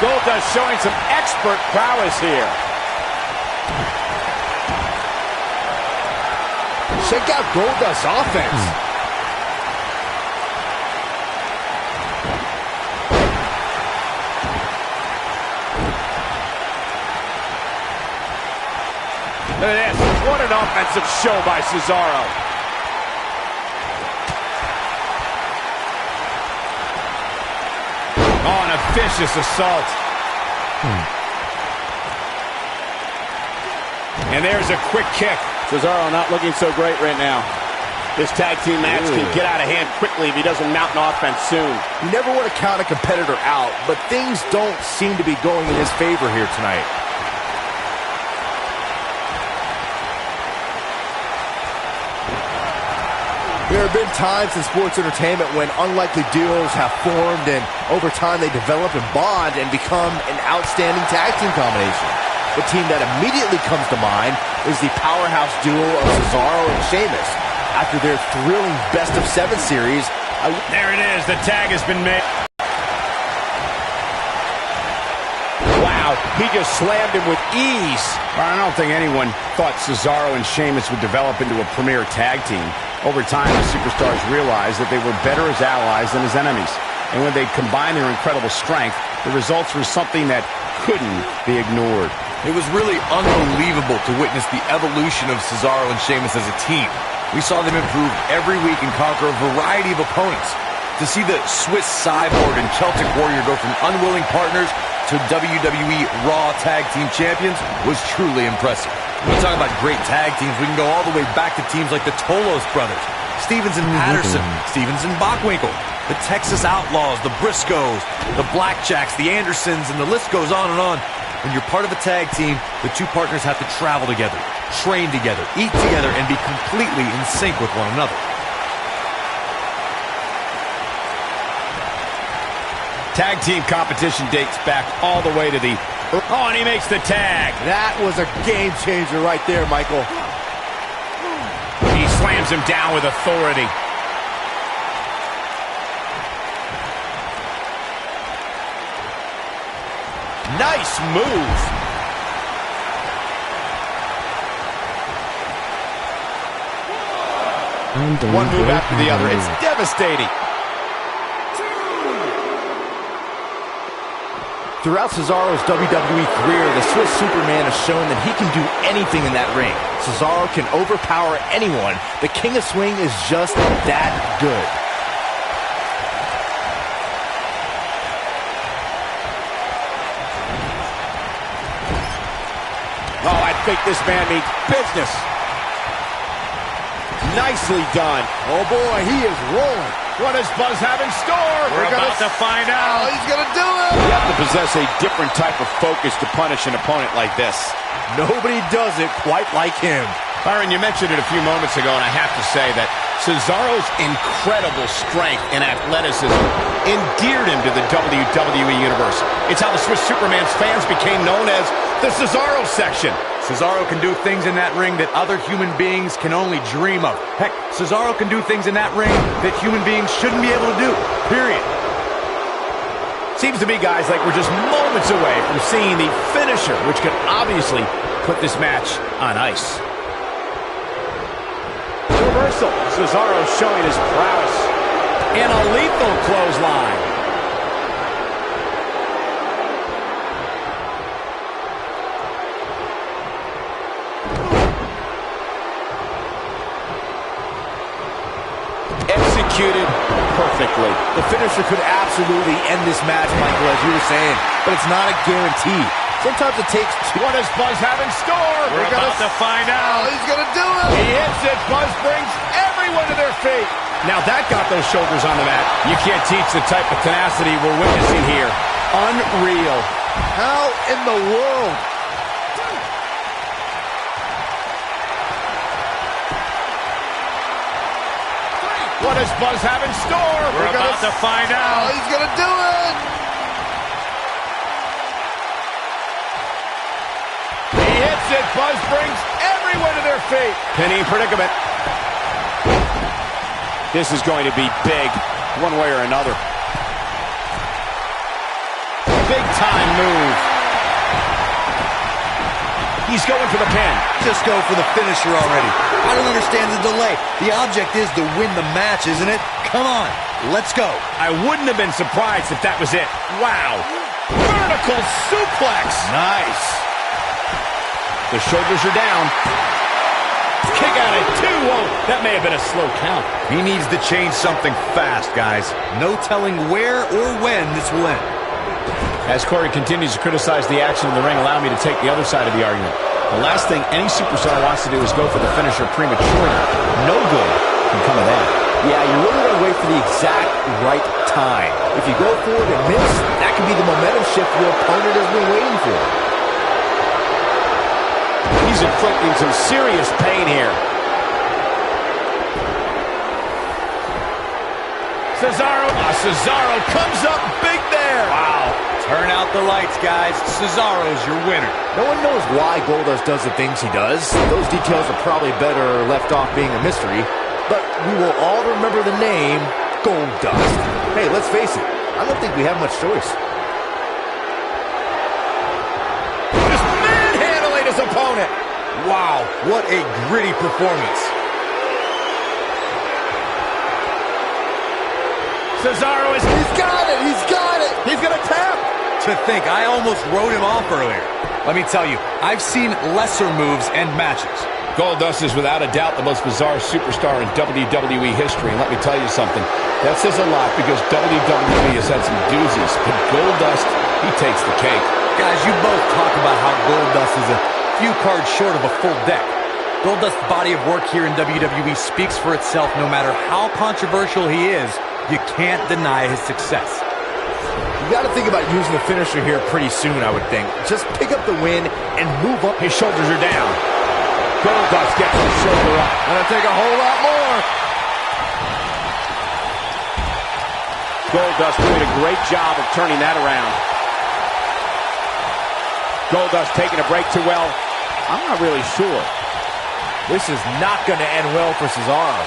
Goldust showing some expert prowess here. Check out Goldust's offense. Look at this. What an offensive show by Cesaro. Oh, an vicious assault. And there's a quick kick. Cesaro not looking so great right now. This tag team match can get out of hand quickly if he doesn't mount an offense soon. You never want to count a competitor out, but things don't seem to be going in his favor here tonight. There have been times in sports entertainment when unlikely duos have formed, and over time they develop and bond and become an outstanding tag team combination. The team that immediately comes to mind is the powerhouse duo of Cesaro and Sheamus. After their thrilling best-of-7 series, there it is. The tag has been made. Wow, he just slammed him with ease. I don't think anyone thought Cesaro and Sheamus would develop into a premier tag team. Over time, the superstars realized that they were better as allies than as enemies. And when they combined their incredible strength, the results were something that couldn't be ignored. It was really unbelievable to witness the evolution of Cesaro and Sheamus as a team. We saw them improve every week and conquer a variety of opponents. To see the Swiss Cyborg and Celtic Warrior go from unwilling partners to WWE Raw Tag Team Champions was truly impressive. When we talk about great tag teams, we can go all the way back to teams like the Tolos brothers, Stevens and Patterson, Stevens and Bockwinkel, the Texas Outlaws, the Briscoes, the Blackjacks, the Andersons, and the list goes on and on. When you're part of a tag team, the two partners have to travel together, train together, eat together, and be completely in sync with one another. Tag team competition dates back all the way to the... Oh, and he makes the tag. That was a game changer right there, Michael. He slams him down with authority. Nice move. One move after the other. It's devastating. Throughout Cesaro's WWE career, the Swiss Superman has shown that he can do anything in that ring. Cesaro can overpower anyone. The King of Swing is just that good. Oh, I think this man means business. Nicely done. Oh boy, he is rolling. What does Buzz have in store? We're about to find out. Oh, he's gonna do it. You have to possess a different type of focus to punish an opponent like this. Nobody does it quite like him. Byron, you mentioned it a few moments ago, and I have to say that Cesaro's incredible strength and athleticism endeared him to the WWE Universe. It's how the Swiss Superman's fans became known as the Cesaro section. Cesaro can do things in that ring that other human beings can only dream of. Heck, Cesaro can do things in that ring that human beings shouldn't be able to do, period. Seems to me, guys, like we're just moments away from seeing the finisher, which could obviously put this match on ice. Reversal. Cesaro showing his prowess. And a lethal clothesline. Executed perfectly. The finisher could absolutely end this match, Michael, as you were saying, but it's not a guarantee. Sometimes it takes two. What does Buzz have in store? We're about to find out. Oh, he's gonna do it. He hits it. Buzz brings everyone to their feet. Now that got those shoulders on the mat. You can't teach the type of tenacity we're witnessing here. Unreal. How in the world? What does Buzz have in store? We're about to find out. Oh, he's gonna do it. He hits it. Buzz brings everyone to their feet. Pinning predicament. This is going to be big, one way or another. Big time move. He's going for the pin. Just go for the finisher already. I don't understand the delay. The object is to win the match, isn't it? Come on, let's go. I wouldn't have been surprised if that was it. Wow. Vertical suplex. Nice. The shoulders are down. Kick out at 2. Whoa, that may have been a slow count. He needs to change something fast, guys. No telling where or when this will end. As Corey continues to criticize the action in the ring, allow me to take the other side of the argument. The last thing any superstar wants to do is go for the finisher prematurely. No good can come of that. Yeah, you really want to wait for the exact right time. If you go for it and miss, that could be the momentum shift your opponent has been waiting for. He's inflicting some serious pain here. Cesaro comes up big there. Wow. Turn out the lights, guys. Cesaro's your winner. No one knows why Goldust does the things he does. Those details are probably better left off being a mystery. But we will all remember the name Goldust. Hey, let's face it. I don't think we have much choice. Just manhandling his opponent. Wow, what a gritty performance. Cesaro is... He's got it! He's got it! He's gonna tap! To think, I almost wrote him off earlier. Let me tell you, I've seen lesser moves and matches. Goldust is without a doubt the most bizarre superstar in WWE history. And let me tell you something, that says a lot because WWE has had some doozies. But Goldust, he takes the cake. Guys, you both talk about how Goldust is a few cards short of a full deck. Goldust's body of work here in WWE speaks for itself. No matter how controversial he is, you can't deny his success. You got to think about using the finisher here pretty soon, I would think. Just pick up the win and move up. His shoulders are down. Goldust gets his shoulder up. Gonna take a whole lot more. Goldust doing a great job of turning that around. Goldust taking a break too well. I'm not really sure. This is not going to end well for Cesaro.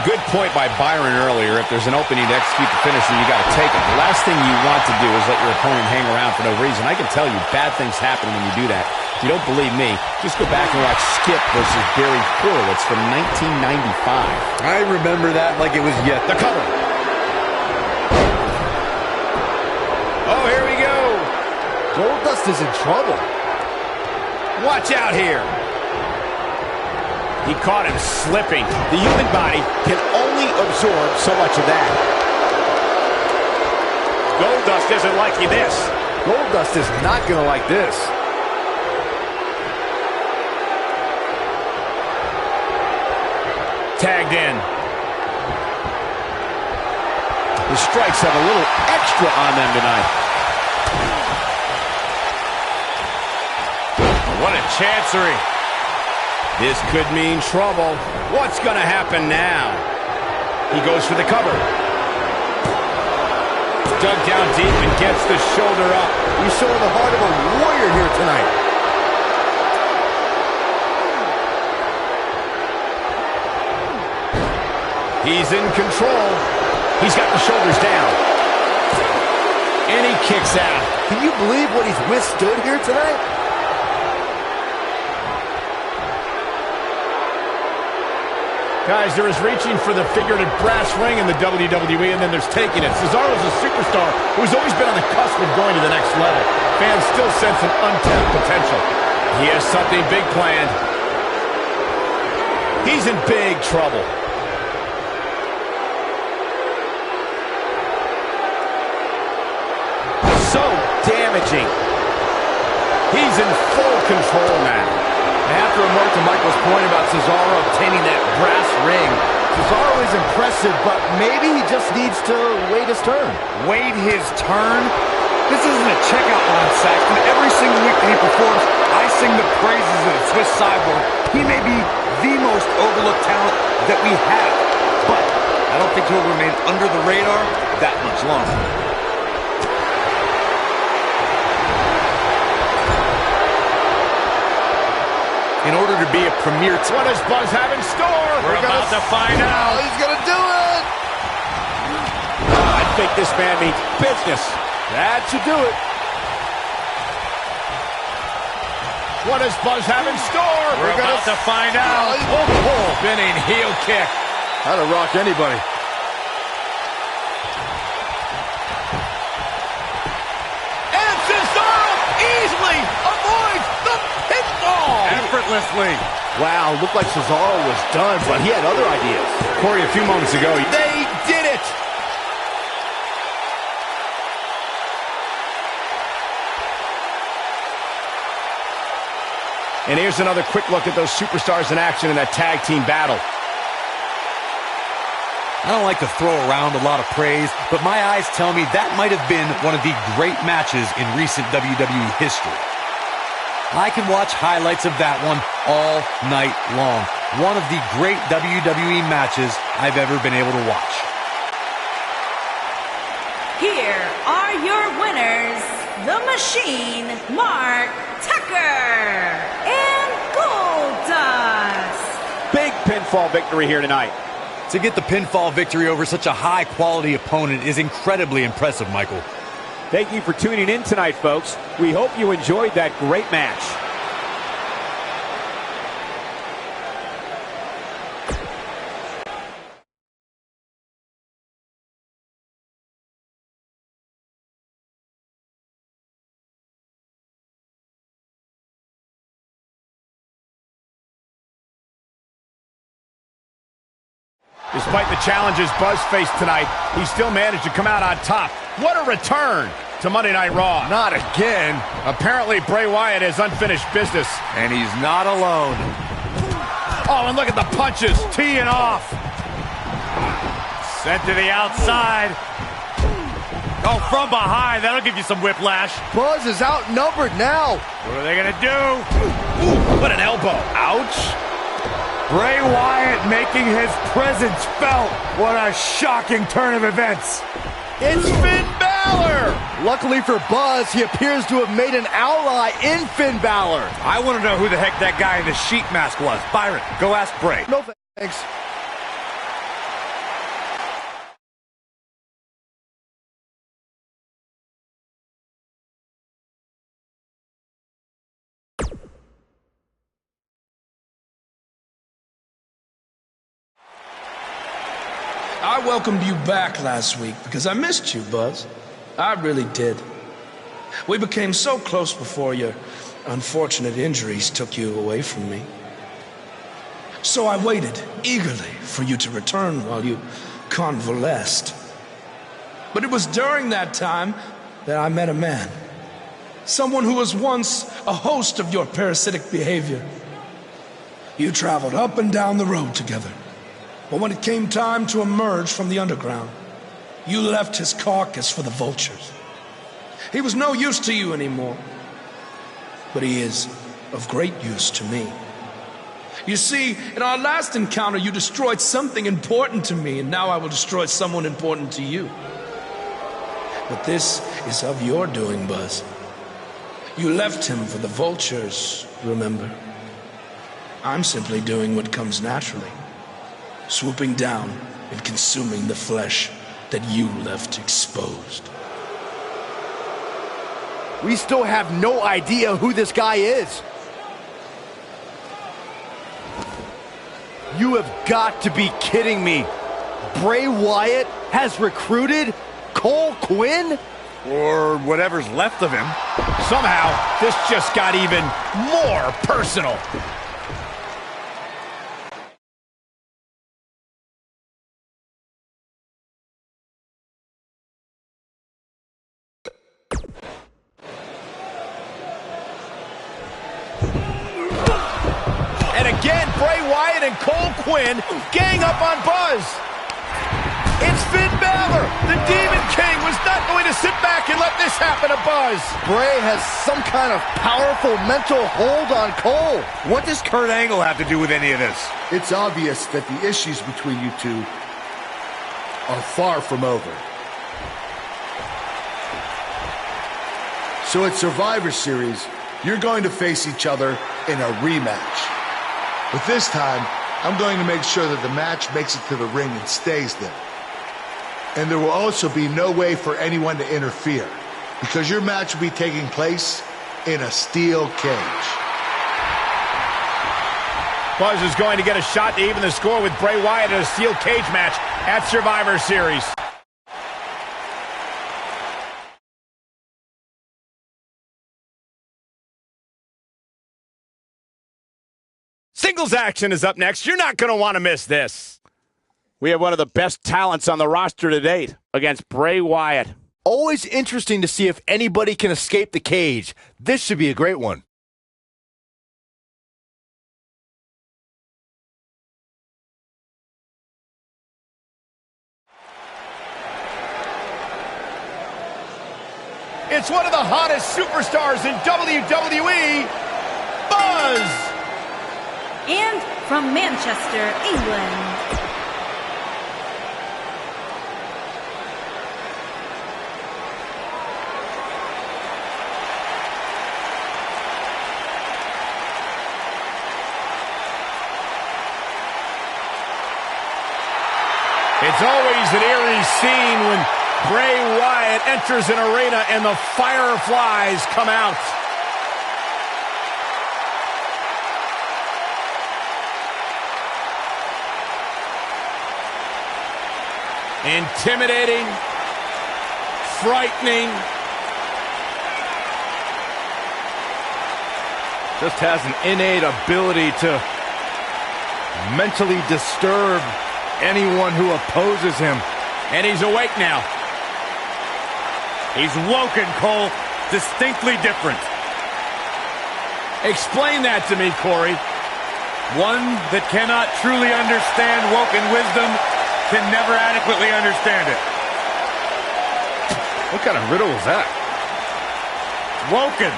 Good point by Byron earlier. If there's an opening to execute the finisher, you got to take it. The last thing you want to do is let your opponent hang around for no reason. I can tell you bad things happen when you do that. If you don't believe me, just go back and watch Skip versus Barry Horowitz from 1995. I remember that like it was yet. The cover. Oh, here we go. Goldust is in trouble. Watch out here. He caught him slipping. The human body can only absorb so much of that. Goldust isn't liking this. Goldust is not going to like this. Tagged in. The strikes have a little extra on them tonight. What a chancery. This could mean trouble. What's going to happen now? He goes for the cover. Dug down deep and gets the shoulder up. He's showing the heart of a warrior here tonight. He's in control. He's got the shoulders down. And he kicks out. Can you believe what he's withstood here tonight? Guys, there is reaching for the figurative brass ring in the WWE, and then there's taking it. Cesaro's a superstar who's always been on the cusp of going to the next level. Fans still sense an untapped potential. He has something big planned. He's in big trouble. So damaging. He's in full control now. I have to remark to Michael's point about Cesaro obtaining that brass ring. Cesaro is impressive, but maybe he just needs to wait his turn. Wait his turn? This isn't a checkout line, Saxton. Every single week that he performs, I sing the praises of the Swiss Cyborg. He may be the most overlooked talent that we have, but I don't think he'll remain under the radar that much longer. In order to be a premier... What does Buzz have in store? We're about to find out. He's going to do it. I think this man means business. That should do it. What does Buzz have in store? We're about to find out. Oh, spinning heel kick. That'll rock anybody. And Cesaro easily avoids the pinfall. Effortlessly. Wow, looked like Cesaro was done, but he had other ideas. Corey, a few moments ago, they did it. And here's another quick look at those superstars in action in that tag team battle. I don't like to throw around a lot of praise, but my eyes tell me that might have been one of the great matches in recent WWE history. I can watch highlights of that one all night long. One of the great WWE matches I've ever been able to watch. Here are your winners, The Machine, Mark Tucker, and Goldust. Big pinfall victory here tonight. To get the pinfall victory over such a high-quality opponent is incredibly impressive, Michael. Thank you for tuning in tonight, folks. We hope you enjoyed that great match. Despite the challenges Buzz faced tonight, he still managed to come out on top. What a return to Monday Night Raw. Not again. Apparently, Bray Wyatt has unfinished business. And he's not alone. Oh, and look at the punches, teeing off. Sent to the outside. Oh, from behind. That'll give you some whiplash. Buzz is outnumbered now. What are they going to do? Ooh, what an elbow. Ouch. Bray Wyatt making his presence felt. What a shocking turn of events. It's Finn Balor. Luckily for Buzz, he appears to have made an ally in Finn Balor. I want to know who the heck that guy in the sheep mask was. Byron, go ask Bray. No thanks. I welcomed you back last week because I missed you, Buzz. I really did. We became so close before your unfortunate injuries took you away from me. So I waited eagerly for you to return while you convalesced. But it was during that time that I met a man. Someone who was once a host of your parasitic behavior. You traveled up and down the road together. But when it came time to emerge from the underground, you left his carcass for the vultures. He was no use to you anymore, but he is of great use to me. You see, in our last encounter, you destroyed something important to me, and now I will destroy someone important to you. But this is of your doing, Buzz. You left him for the vultures, remember? I'm simply doing what comes naturally. Swooping down and consuming the flesh that you left exposed. We still have no idea who this guy is. You have got to be kidding me. Bray Wyatt has recruited Cole Quinn? Or whatever's left of him. Somehow, this just got even more personal. Again, Bray Wyatt and Cole Quinn gang up on Buzz. It's Finn Balor. The Demon King was not going to sit back and let this happen to Buzz. Bray has some kind of powerful mental hold on Cole. What does Kurt Angle have to do with any of this? It's obvious that the issues between you two are far from over. So at Survivor Series, you're going to face each other in a rematch. But this time, I'm going to make sure that the match makes it to the ring and stays there. And there will also be no way for anyone to interfere, because your match will be taking place in a steel cage. Buzz is going to get a shot to even the score with Bray Wyatt in a steel cage match at Survivor Series. Singles action is up next. You're not going to want to miss this. We have one of the best talents on the roster to date against Bray Wyatt. Always interesting to see if anybody can escape the cage. This should be a great one. It's one of the hottest superstars in WWE, Buzz! And from Manchester, England, it's always an eerie scene when Bray Wyatt enters an arena and the fireflies come out. Intimidating, frightening. Just has an innate ability to mentally disturb anyone who opposes him. And he's awake now. He's woken, Cole. Distinctly different. Explain that to me, Corey. One that cannot truly understand woken wisdom can never adequately understand it. What kind of riddle was that? Woken.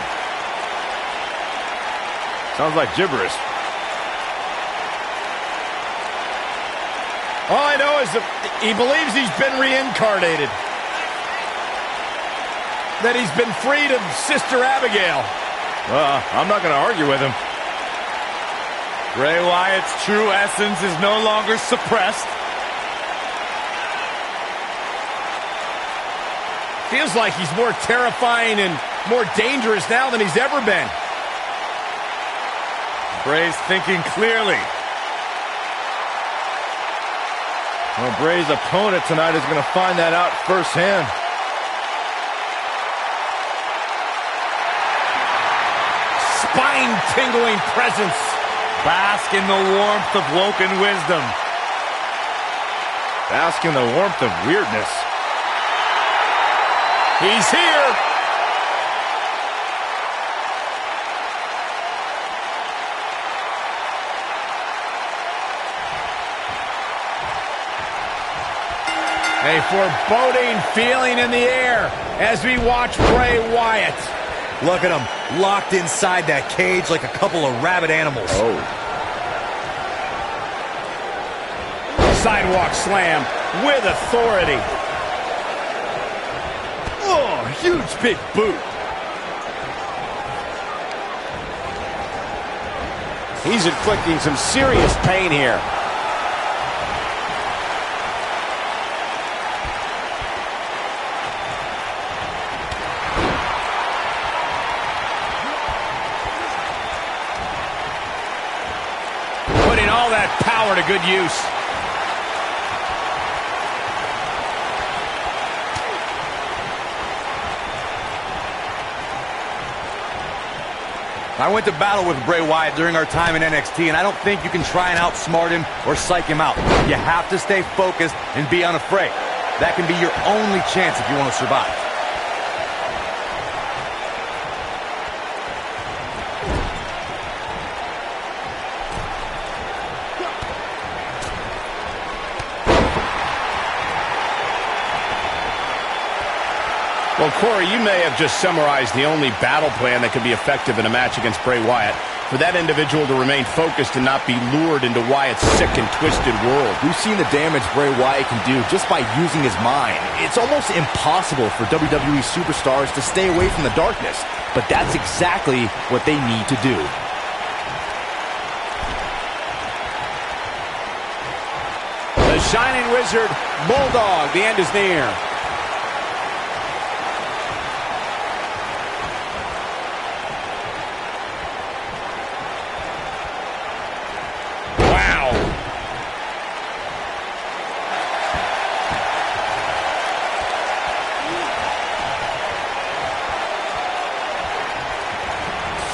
Sounds like gibberish. All I know is that he believes he's been reincarnated. That he's been freed of Sister Abigail. I'm not going to argue with him. Bray Wyatt's true essence is no longer suppressed. Feels like he's more terrifying and more dangerous now than he's ever been. Bray's thinking clearly. Well, Bray's opponent tonight is going to find that out firsthand. Spine-tingling presence. Bask in the warmth of woken wisdom. Bask in the warmth of weirdness. He's here. A foreboding feeling in the air as we watch Bray Wyatt. Look at him, locked inside that cage like a couple of rabid animals. Oh. Sidewalk slam with authority. Oh, huge big boot. He's inflicting some serious pain here. Putting all that power to good use. I went to battle with Bray Wyatt during our time in NXT, and I don't think you can try and outsmart him or psych him out. You have to stay focused and be unafraid. That can be your only chance if you want to survive. Well, Corey, you may have just summarized the only battle plan that could be effective in a match against Bray Wyatt. For that individual to remain focused and not be lured into Wyatt's sick and twisted world. We've seen the damage Bray Wyatt can do just by using his mind. It's almost impossible for WWE superstars to stay away from the darkness, but that's exactly what they need to do. The Shining Wizard, Bulldog, the end is near.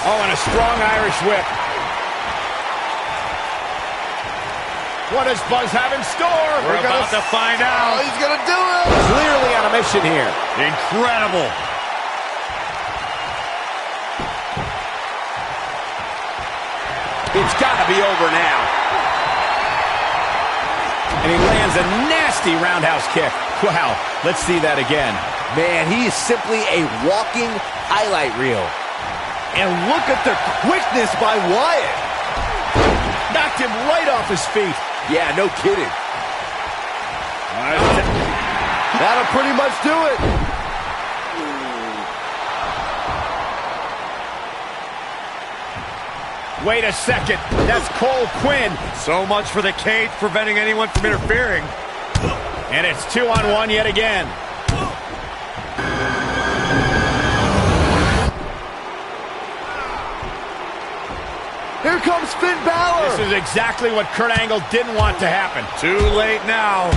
Oh, and a strong Irish whip. What does Buzz have in store? We're about to find out. Oh, he's going to do it. Clearly on a mission here. Incredible. It's got to be over now. And he lands a nasty roundhouse kick. Wow, let's see that again. Man, he is simply a walking highlight reel. And look at the quickness by Wyatt. Knocked him right off his feet. Yeah, no kidding. That'll pretty much do it. Wait a second. That's Cole Quinn. So much for the cage preventing anyone from interfering. And it's 2-on-1 yet again. Here comes Finn Balor. This is exactly what Kurt Angle didn't want to happen. Too late now.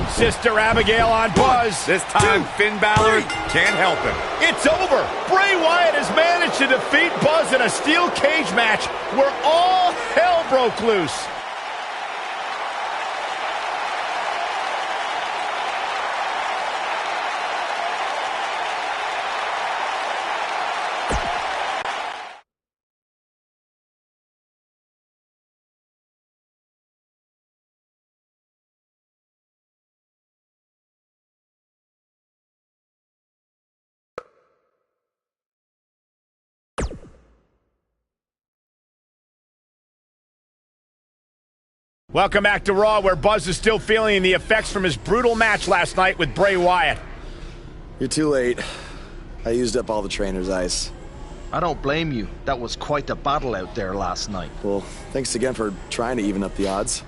Sister Abigail on Buzz. This time, Finn Balor can't help him. It's over. Bray Wyatt has managed to defeat Buzz in a steel cage match where all hell broke loose. Welcome back to Raw, where Buzz is still feeling the effects from his brutal match last night with Bray Wyatt. You're too late. I used up all the trainer's ice. I don't blame you. That was quite a battle out there last night. Well, thanks again for trying to even up the odds.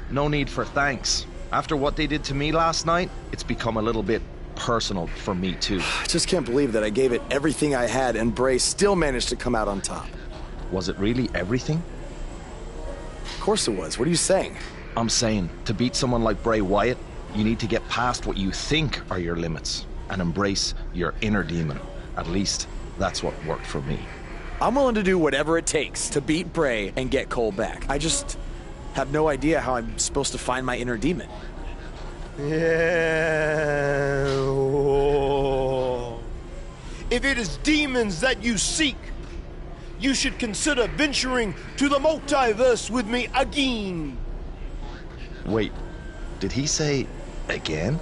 No need for thanks. After what they did to me last night, it's become a little bit personal for me too. I just can't believe that I gave it everything I had and Bray still managed to come out on top. Was it really everything? Of course it was. What are you saying? I'm saying, to beat someone like Bray Wyatt, you need to get past what you think are your limits and embrace your inner demon. At least, that's what worked for me. I'm willing to do whatever it takes to beat Bray and get Cole back. I just have no idea how I'm supposed to find my inner demon. Yeah. If it is demons that you seek, you should consider venturing to the multiverse with me again. Wait, did he say again?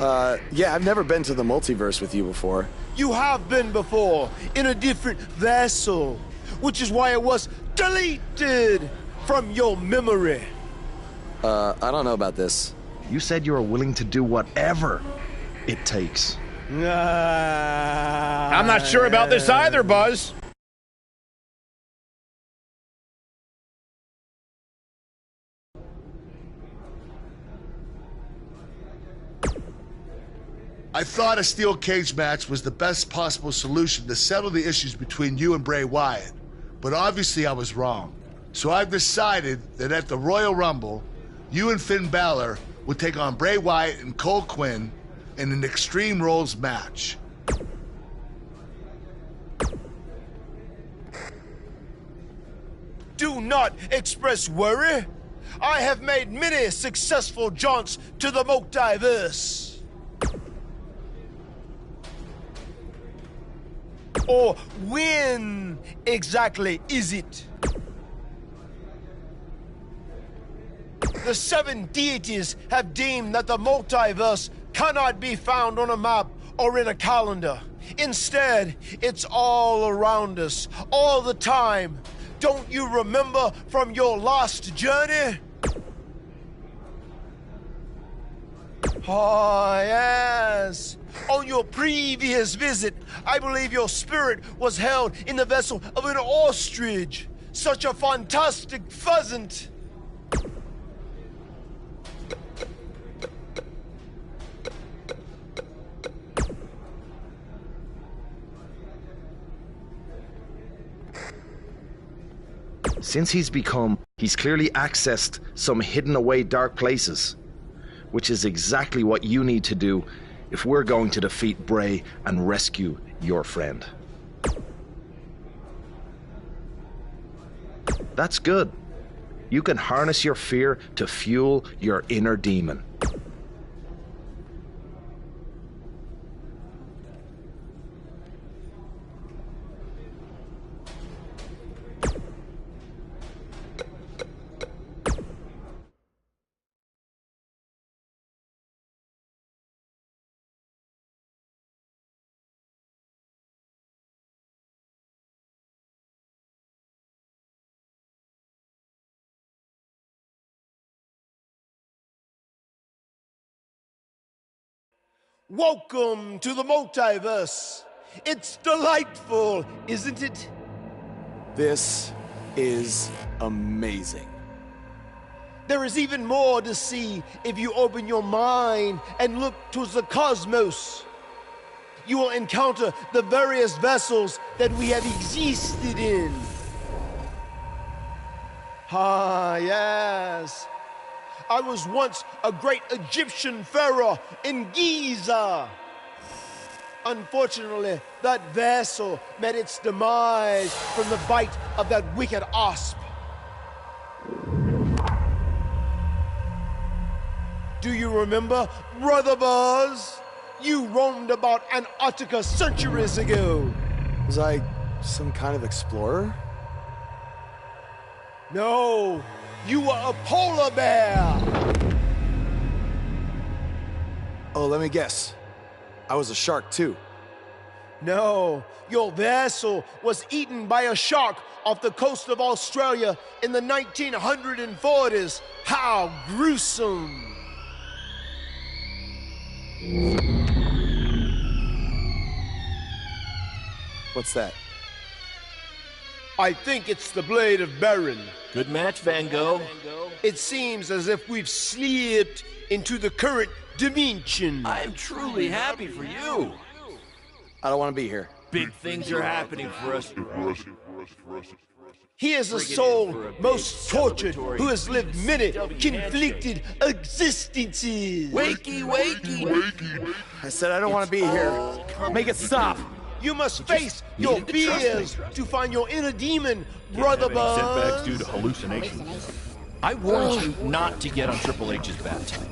Yeah, I've never been to the multiverse with you before. You have been before, in a different vessel, which is why it was deleted from your memory. I don't know about this. You said you were willing to do whatever it takes. I'm not sure about this either, Buzz. I thought a steel cage match was the best possible solution to settle the issues between you and Bray Wyatt, but obviously I was wrong. So I've decided that at the Royal Rumble, you and Finn Balor would take on Bray Wyatt and Cole Quinn in an Extreme Rules match. Do not express worry. I have made many successful jaunts to the multiverse. Or when exactly is it? The 7 deities have deemed that the multiverse cannot be found on a map or in a calendar. Instead, it's all around us, all the time. Don't you remember from your last journey? Oh, yes. On your previous visit, I believe your spirit was held in the vessel of an ostrich. Such a fantastic pheasant. Since he's clearly accessed some hidden away dark places, which is exactly what you need to do if we're going to defeat Bray and rescue your friend. That's good. You can harness your fear to fuel your inner demon. Welcome to the multiverse. It's delightful, isn't it? This is amazing. There is even more to see if you open your mind and look towards the cosmos. You will encounter the various vessels that we have existed in. Ah, yes. I was once a great Egyptian pharaoh in Giza. Unfortunately, that vessel met its demise from the bite of that wicked asp. Do you remember, Brother Buzz? You roamed about Antarctica centuries ago. Was I some kind of explorer? No, you were a polar bear. Oh, let me guess. I was a shark too. No, your vessel was eaten by a shark off the coast of Australia in the 1940s. How gruesome! What's that? I think it's the blade of Baron. Good match, Van Gogh. It seems as if we've slipped into the current dimension. I'm truly happy for you. I don't want to be here. Big things are happening for us. He is a soul most tortured who has lived many conflicted existences. Wakey, wakey. I said I don't want to be here. Make it stop. You must face your fears to find your inner demon, Brother Buzz. Setbacks due to hallucinations. I warned you not to get on Triple H's bad time.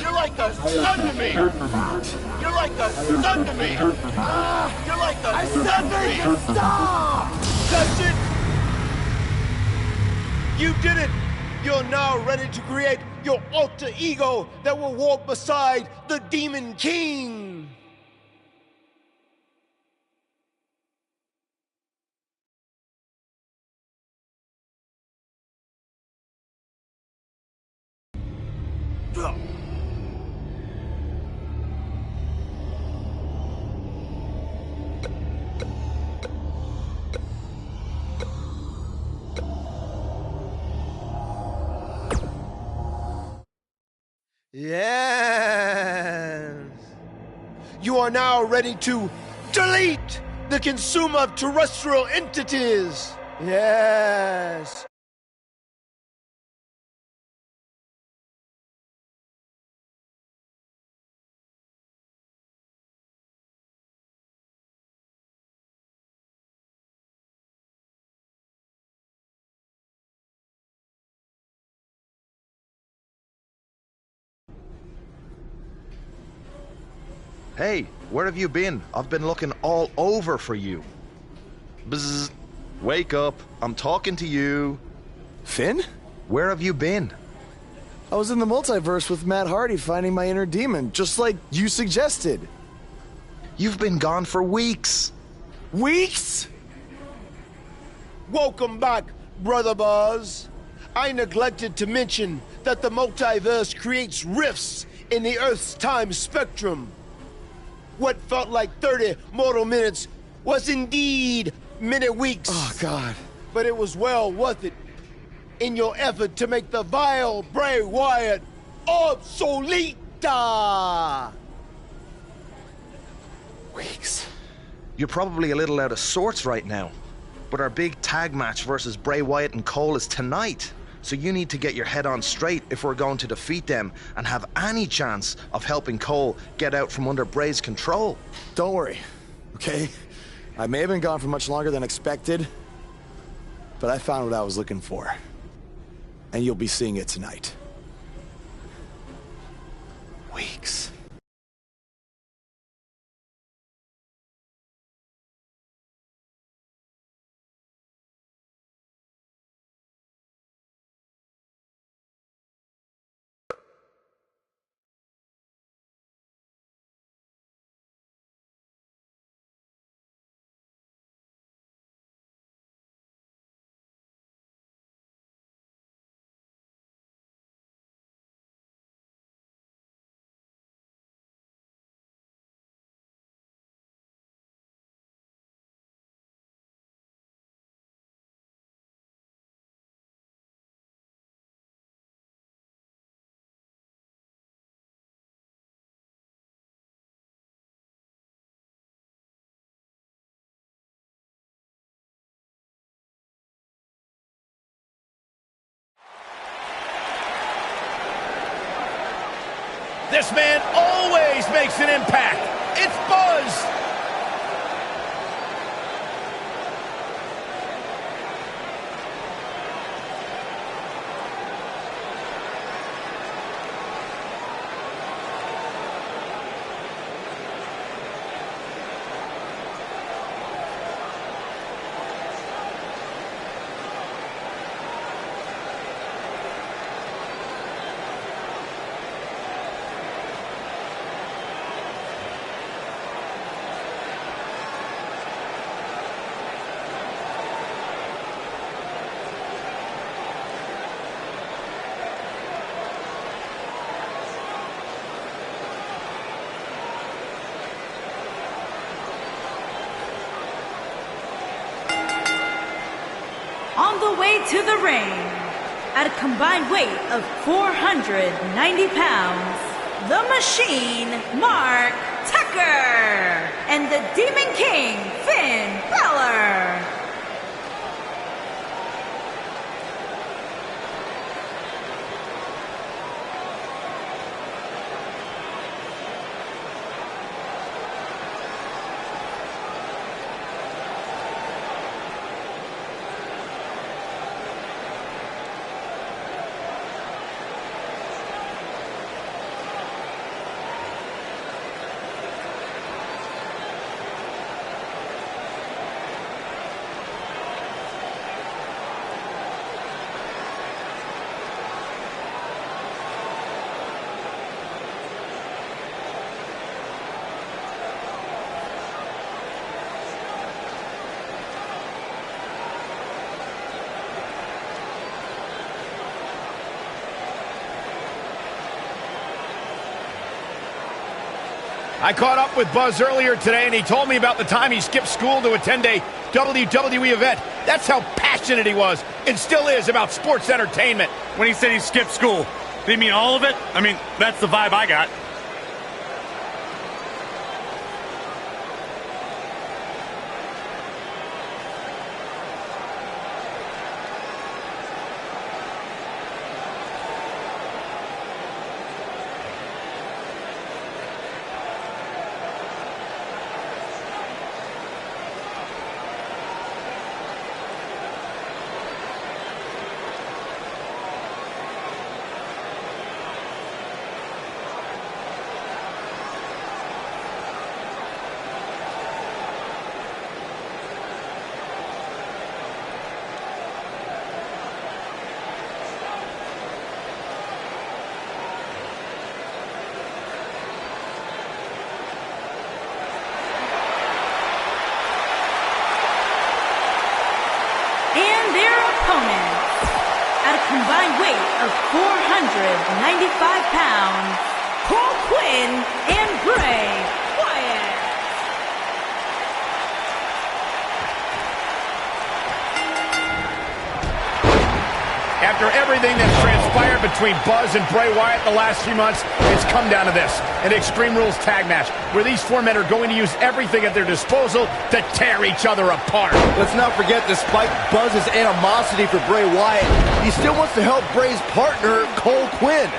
You're like a son to me! You're like a son to me! You're like a son to me! Stop! That's it! You did it! You're now ready to create your alter ego that will walk beside the Demon King! Yes. You are now ready to delete the consumer of terrestrial entities. Yes. Hey, where have you been? I've been looking all over for you. Bzzz. Wake up. I'm talking to you. Finn? Where have you been? I was in the multiverse with Matt Hardy finding my inner demon, just like you suggested. You've been gone for weeks. Weeks? Welcome back, Brother Buzz. I neglected to mention that the multiverse creates rifts in the Earth's time spectrum. What felt like 30 mortal minutes was indeed many weeks. Oh, God. But it was well worth it in your effort to make the vile Bray Wyatt obsoleta. Weeks. You're probably a little out of sorts right now, but our big tag match versus Bray Wyatt and Cole is tonight. So you need to get your head on straight if we're going to defeat them and have any chance of helping Cole get out from under Bray's control. Don't worry, okay? I may have been gone for much longer than expected, but I found what I was looking for. And you'll be seeing it tonight. Weeks. This man always makes an impact. It's Buzz. On the way to the ring, at a combined weight of 490 pounds, the Machine, Mark Tucker, and the Demon King, Finn Balor. I caught up with Buzz earlier today, and he told me about the time he skipped school to attend a WWE event. That's how passionate he was, and still is, about sports entertainment. When he said he skipped school, did he mean all of it? I mean, that's the vibe I got. At a combined weight of 495 pounds, Cole Quinn and Bray Wyatt. After everything that's transpired between Buzz and Bray Wyatt in the last few months, it's come down to this, an Extreme Rules tag match, where these four men are going to use everything at their disposal to tear each other apart. Let's not forget, despite Buzz's animosity for Bray Wyatt, he still wants to help Bray's partner, Cole Quinn.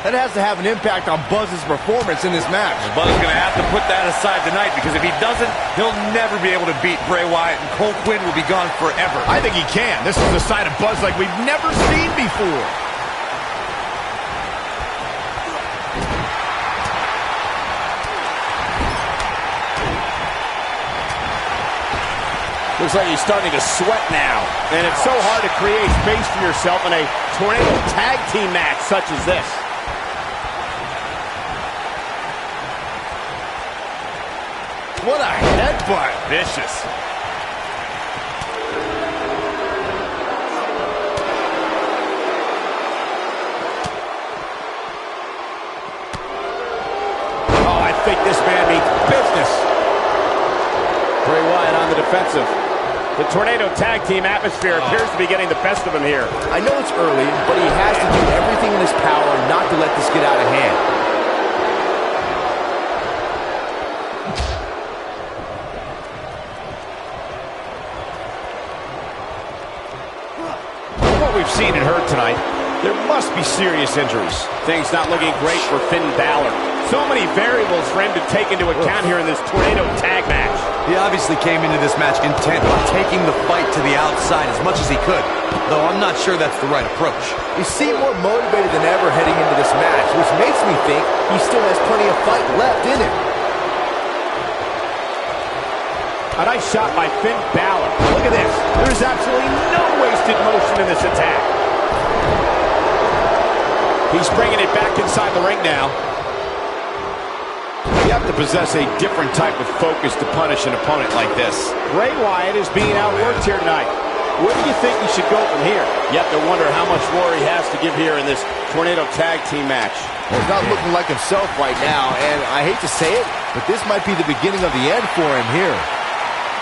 That has to have an impact on Buzz's performance in this match. Buzz is going to have to put that aside tonight, because if he doesn't, he'll never be able to beat Bray Wyatt, and Cole Quinn will be gone forever. I think he can. This is a side of Buzz like we've never seen before. Looks like he's starting to sweat now. And it's so hard to create space for yourself in a tornado tag team match such as this. What a headbutt. Vicious. Oh, I think this man means business. Bray Wyatt on the defensive. The Tornado Tag Team atmosphere appears to be getting the best of him here. I know it's early, but he has to do everything in his power not to let this get out of hand. What we've seen and heard tonight There must be serious injuries. Things not looking great for Finn Balor. So many variables for him to take into account here in this tornado tag match. He obviously came into this match intent on taking the fight to the outside as much as he could, though I'm not sure that's the right approach. He seemed more motivated than ever heading into this match, which makes me think he still has plenty of fight left in him. A nice shot by Finn Balor. Look at this. There's absolutely no wasted motion in this attack. He's bringing it back inside the ring now. You have to possess a different type of focus to punish an opponent like this. Bray Wyatt is being outworked here tonight. Where do you think he should go from here? You have to wonder how much more he has to give here in this tornado tag team match. Well, he's not looking like himself right now, and I hate to say it, but this might be the beginning of the end for him here.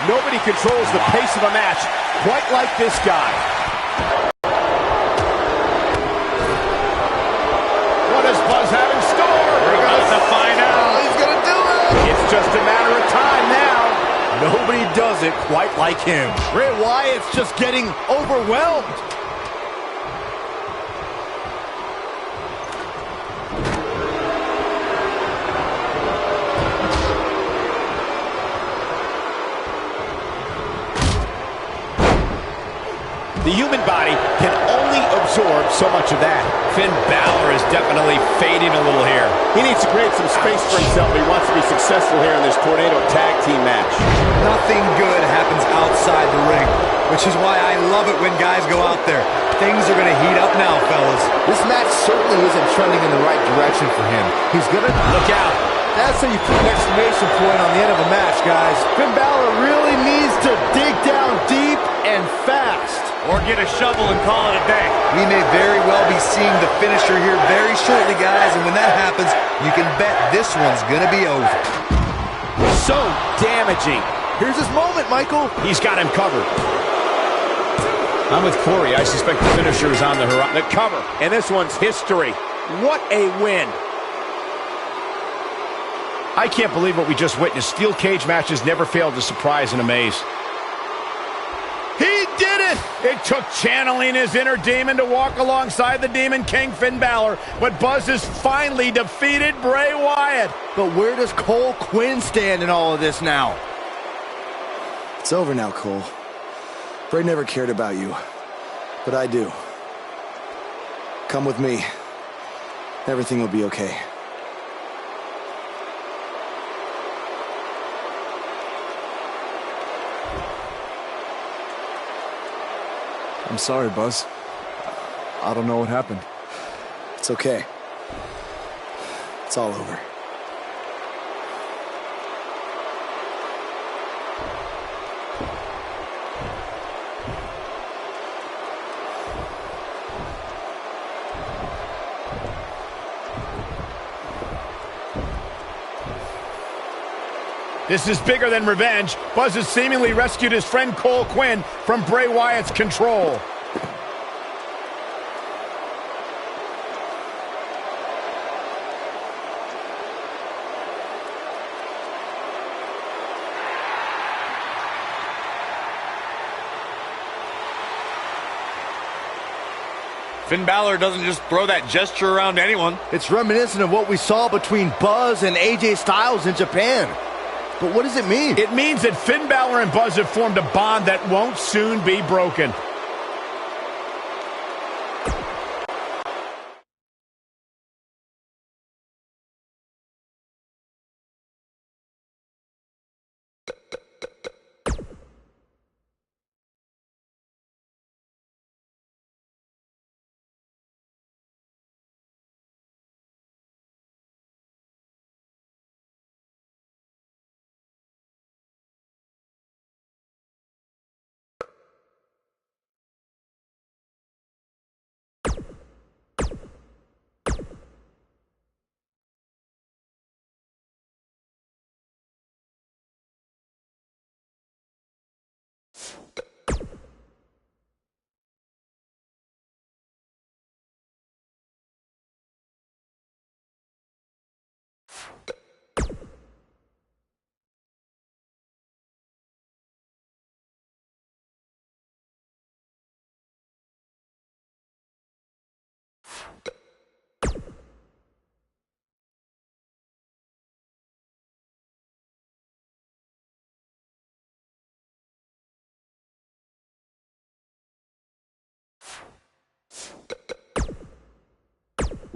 Nobody controls the pace of a match quite like this guy. What does Buzz have in store? We're about to find out. He's gonna do it! It's just a matter of time now. Nobody does it quite like him. Bray Wyatt's just getting overwhelmed. The human body can only absorb so much of that. Finn Balor is definitely fading a little here. He needs to create some space for himself if he wants to be successful here in this tornado tag team match. Nothing good happens outside the ring, which is why I love it when guys go out there. Things are going to heat up now, fellas. This match certainly isn't trending in the right direction for him. He's gonna Look out. That's how you put an exclamation point on the end of a match, guys. Finn Balor really needs to dig down deep and fast. Or get a shovel and call it a day. We may very well be seeing the finisher here very shortly, guys, and when that happens, you can bet this one's going to be over. So damaging. Here's his moment, Michael. He's got him covered. I'm with Corey. I suspect the finisher is on the horizon. The cover, and this one's history. What a win. I can't believe what we just witnessed. Steel cage matches never fail to surprise and amaze. He did it! It took channeling his inner demon to walk alongside the Demon King Finn Balor, but Buzz has finally defeated Bray Wyatt. But where does Cole Quinn stand in all of this now? It's over now, Cole. Bray never cared about you, but I do. Come with me. Everything will be okay. I'm sorry, Buzz. I don't know what happened. It's okay. It's all over. This is bigger than revenge. Buzz has seemingly rescued his friend Cole Quinn from Bray Wyatt's control. Finn Balor doesn't just throw that gesture around to anyone. It's reminiscent of what we saw between Buzz and AJ Styles in Japan. But what does it mean? It means that Finn Balor and Buzz have formed a bond that won't soon be broken.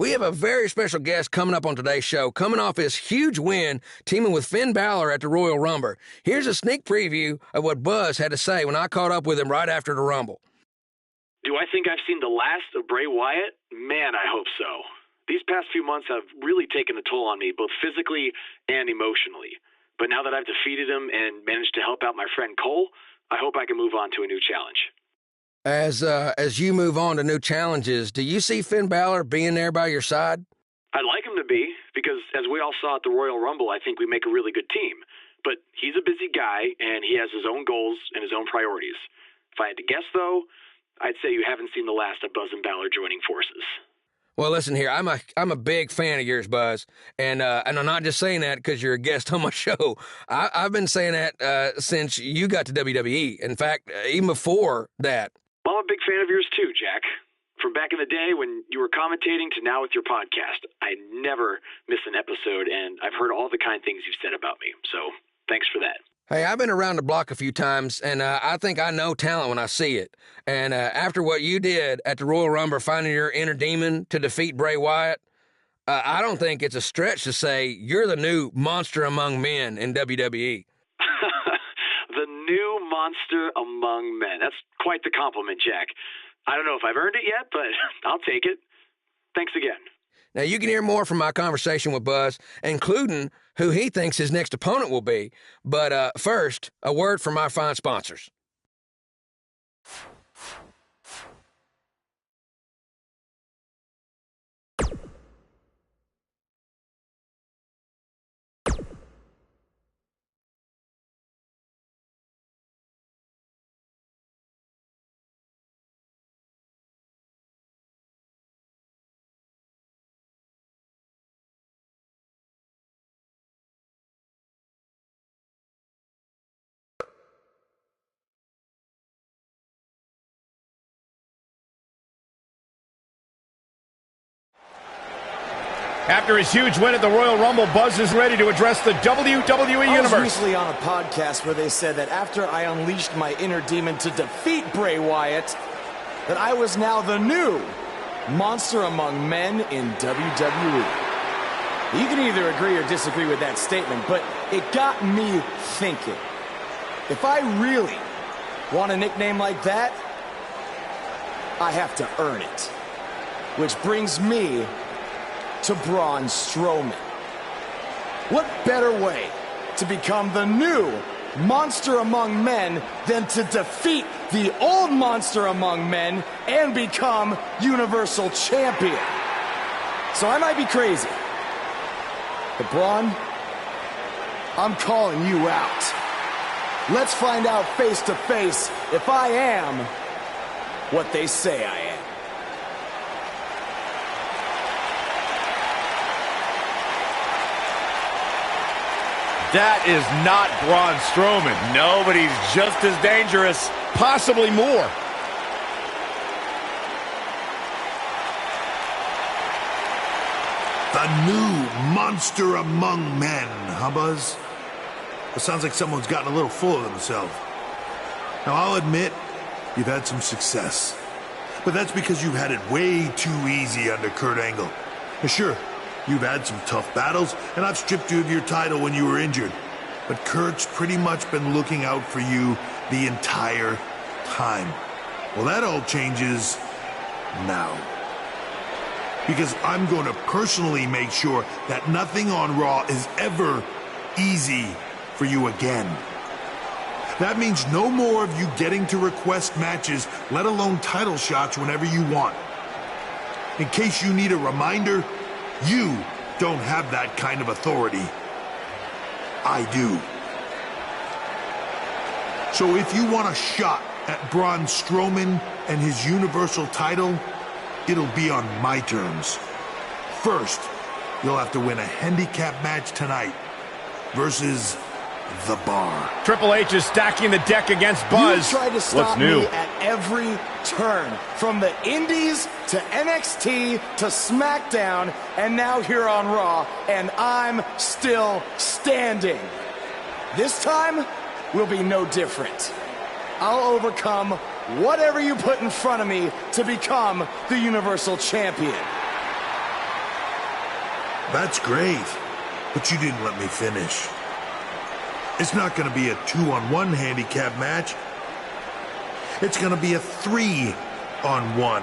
We have a very special guest coming up on today's show, coming off his huge win, teaming with Finn Balor at the Royal Rumble. Here's a sneak preview of what Buzz had to say when I caught up with him right after the Rumble. Do I think I've seen the last of Bray Wyatt? Man, I hope so. These past few months have really taken a toll on me, both physically and emotionally. But now that I've defeated him and managed to help out my friend Cole, I hope I can move on to a new challenge. As you move on to new challenges, do you see Finn Balor being there by your side? I'd like him to be, because as we all saw at the Royal Rumble, I think we make a really good team. But he's a busy guy, and he has his own goals and his own priorities. If I had to guess, though, I'd say you haven't seen the last of Buzz and Balor joining forces. Well, listen here, I'm a big fan of yours, Buzz, and I'm not just saying that because you're a guest on my show. I've been saying that since you got to WWE. In fact, even before that. Well, I'm a big fan of yours too, Jack. From back in the day when you were commentating to now with your podcast, I never miss an episode, and I've heard all the kind things you've said about me. So thanks for that. Hey, I've been around the block a few times, and I think I know talent when I see it. And after what you did at the Royal Rumble, finding your inner demon to defeat Bray Wyatt, I don't think it's a stretch to say you're the new monster among men in WWE. The new monster among men. That's quite the compliment, Jack. I don't know if I've earned it yet, but I'll take it. Thanks again. Now, you can hear more from my conversation with Buzz, including who he thinks his next opponent will be. But first, a word from our fine sponsors. After his huge win at the Royal Rumble, Buzz is ready to address the WWE Universe. I was recently on a podcast where they said that after I unleashed my inner demon to defeat Bray Wyatt, that I was now the new monster among men in WWE. You can either agree or disagree with that statement, but it got me thinking. If I really want a nickname like that, I have to earn it. Which brings me to Braun Strowman. What better way to become the new monster among men than to defeat the old monster among men and become Universal Champion? So I might be crazy, but Braun, I'm calling you out. Let's find out face to face if I am what they say I am. That is not Braun Strowman. No, but he's just as dangerous, possibly more. The new monster among men, huh, Buzz? It sounds like someone's gotten a little full of themselves. Now, I'll admit, you've had some success. But that's because you've had it way too easy under Kurt Angle. Now, sure, you've had some tough battles, and I've stripped you of your title when you were injured. But Kurt's pretty much been looking out for you the entire time. Well, that all changes now. Because I'm going to personally make sure that nothing on Raw is ever easy for you again. That means no more of you getting to request matches, let alone title shots whenever you want. In case you need a reminder, you don't have that kind of authority. I do. So if you want a shot at Braun Strowman and his Universal title, it'll be on my terms. First, you'll have to win a handicap match tonight versus The Bar. Triple H is stacking the deck against Buzz. You tried to stop What's new? me at every turn, from the Indies to NXT to SmackDown, and now here on Raw, and I'm still standing. This time will be no different. I'll overcome whatever you put in front of me to become the Universal Champion. That's great, but you didn't let me finish. It's not going to be a 2-on-1 handicap match. It's going to be a 3-on-1.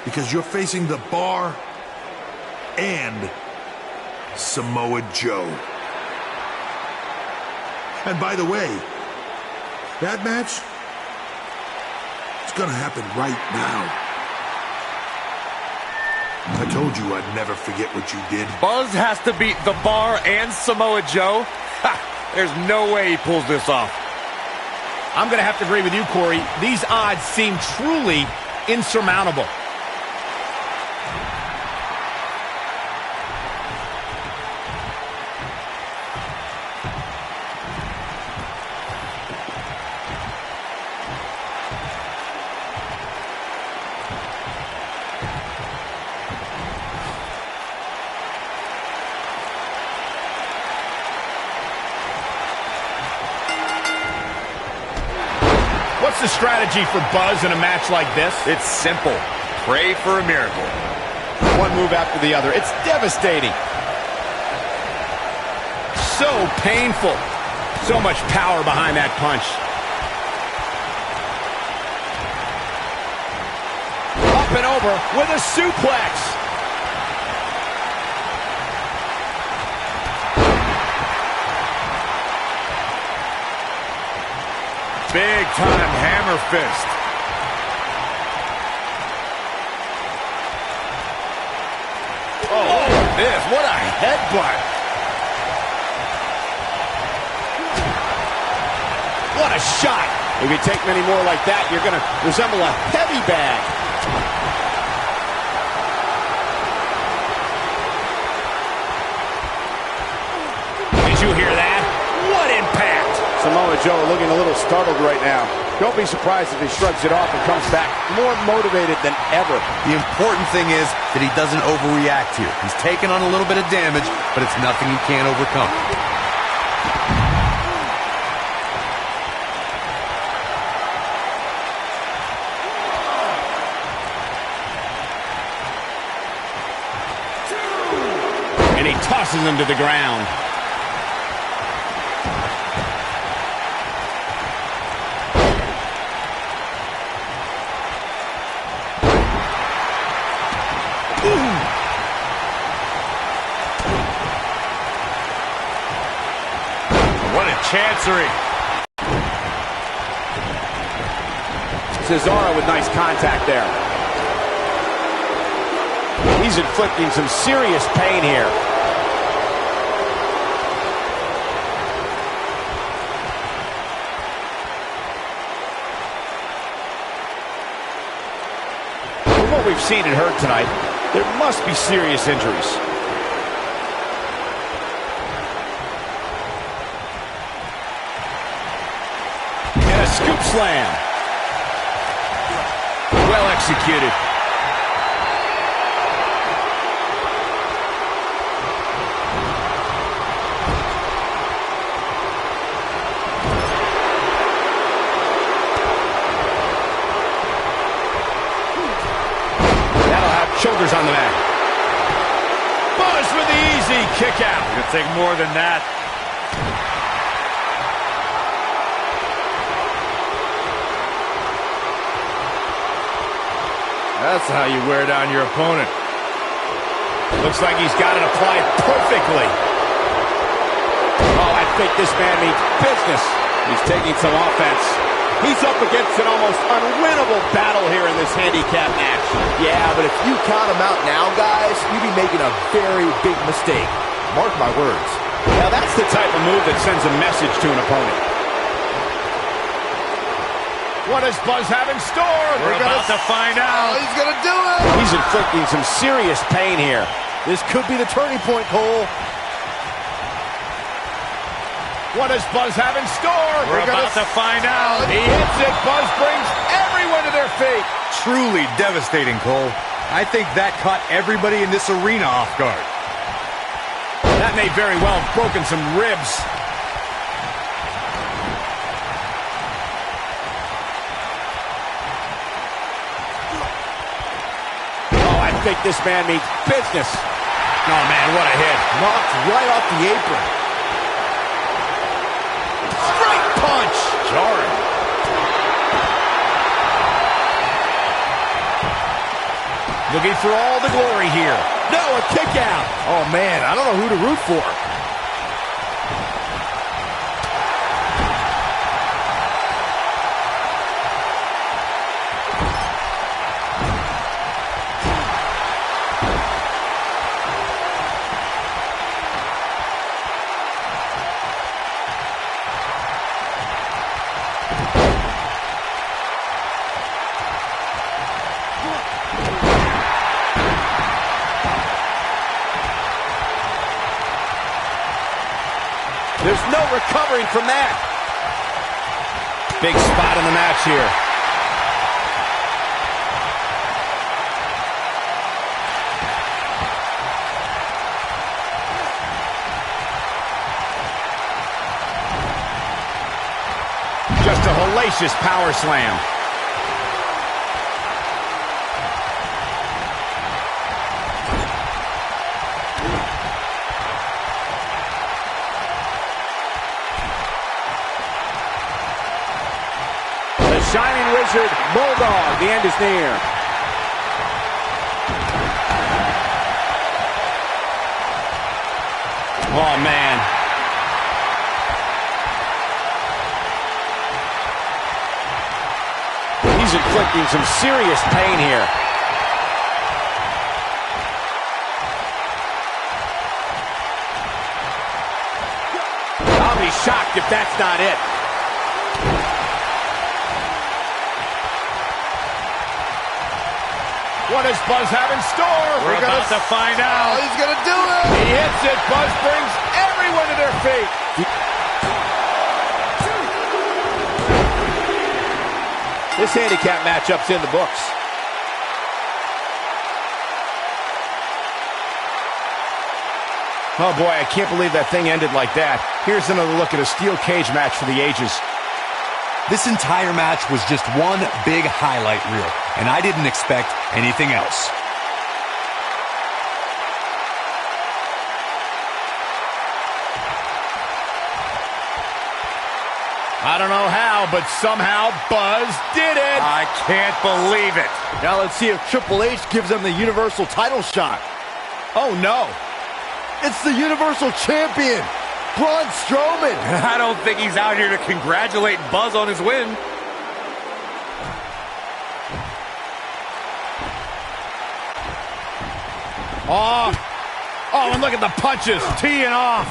Because you're facing the Bar and Samoa Joe. And by the way, that match is going to happen right now. I told you I'd never forget what you did. Buzz has to beat the Bar and Samoa Joe? Ha! There's no way he pulls this off. I'm going to have to agree with you, Corey. These odds seem truly insurmountable. What's the strategy for Buzz in a match like this? It's simple. Pray for a miracle. One move after the other. It's devastating. So painful. So much power behind that punch. Up and over with a suplex. Big time hammer fist. Oh, look at this. What a headbutt. What a shot. If you take many more like that, you're going to resemble a heavy bag. Did you hear that? What impact? Samoa Joe looking a little startled right now. Don't be surprised if he shrugs it off and comes back more motivated than ever. The important thing is that he doesn't overreact here. He's taken on a little bit of damage, but it's nothing he can't overcome. And he tosses him to the ground. Chancery. Cesaro with nice contact there. He's inflicting some serious pain here. From what we've seen and heard tonight, there must be serious injuries. Scoop slam. Well executed. That'll have shoulders on the mat. Buzz with the easy kick out. It'll take more than that. That's how you wear down your opponent. Looks like he's got it applied perfectly. Oh, I think this man means business. He's taking some offense. He's up against an almost unwinnable battle here in this handicap match. Yeah, but if you count him out now, guys, you'd be making a very big mistake. Mark my words. Now that's the type of move that sends a message to an opponent. What does Buzz have in store? We're about to find out. He's going to do it. He's inflicting some serious pain here. This could be the turning point, Cole. What does Buzz have in store? We're about to find out. He hits it. Buzz brings everyone to their feet. Truly devastating, Cole. I think that caught everybody in this arena off guard. That may very well have broken some ribs. I think this man means business. Oh, man, what a hit. Knocked right off the apron. Straight punch. Jarring. Looking for all the glory here. No, a kick out. Oh, man, I don't know who to root for. There's no recovering from that. Big spot in the match here. Just a hellacious power slam. Shining Wizard, Bulldog, the end is near. Oh, man. He's inflicting some serious pain here. I'll be shocked if that's not it. What does Buzz have in store? We're about to find out. Oh, he's going to do it. He hits it. Buzz brings everyone to their feet. This handicap matchup's in the books. Oh, boy, I can't believe that thing ended like that. Here's another look at a steel cage match for the ages. This entire match was just one big highlight reel, and I didn't expect anything else. I don't know how, but somehow Buzz did it. I can't believe it. Now let's see if Triple H gives them the Universal title shot. Oh, no. It's the Universal Champion, Braun Strowman. I don't think he's out here to congratulate Buzz on his win. Oh, and look at the punches, teeing off.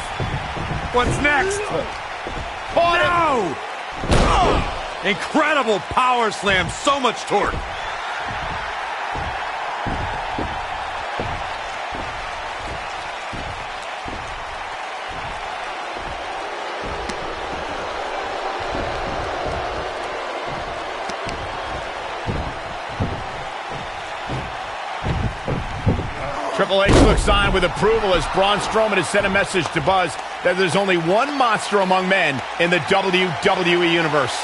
What's next? No! Incredible power slam, so much torque. Triple H looks on with approval as Braun Strowman has sent a message to Buzz that there's only one monster among men in the WWE Universe.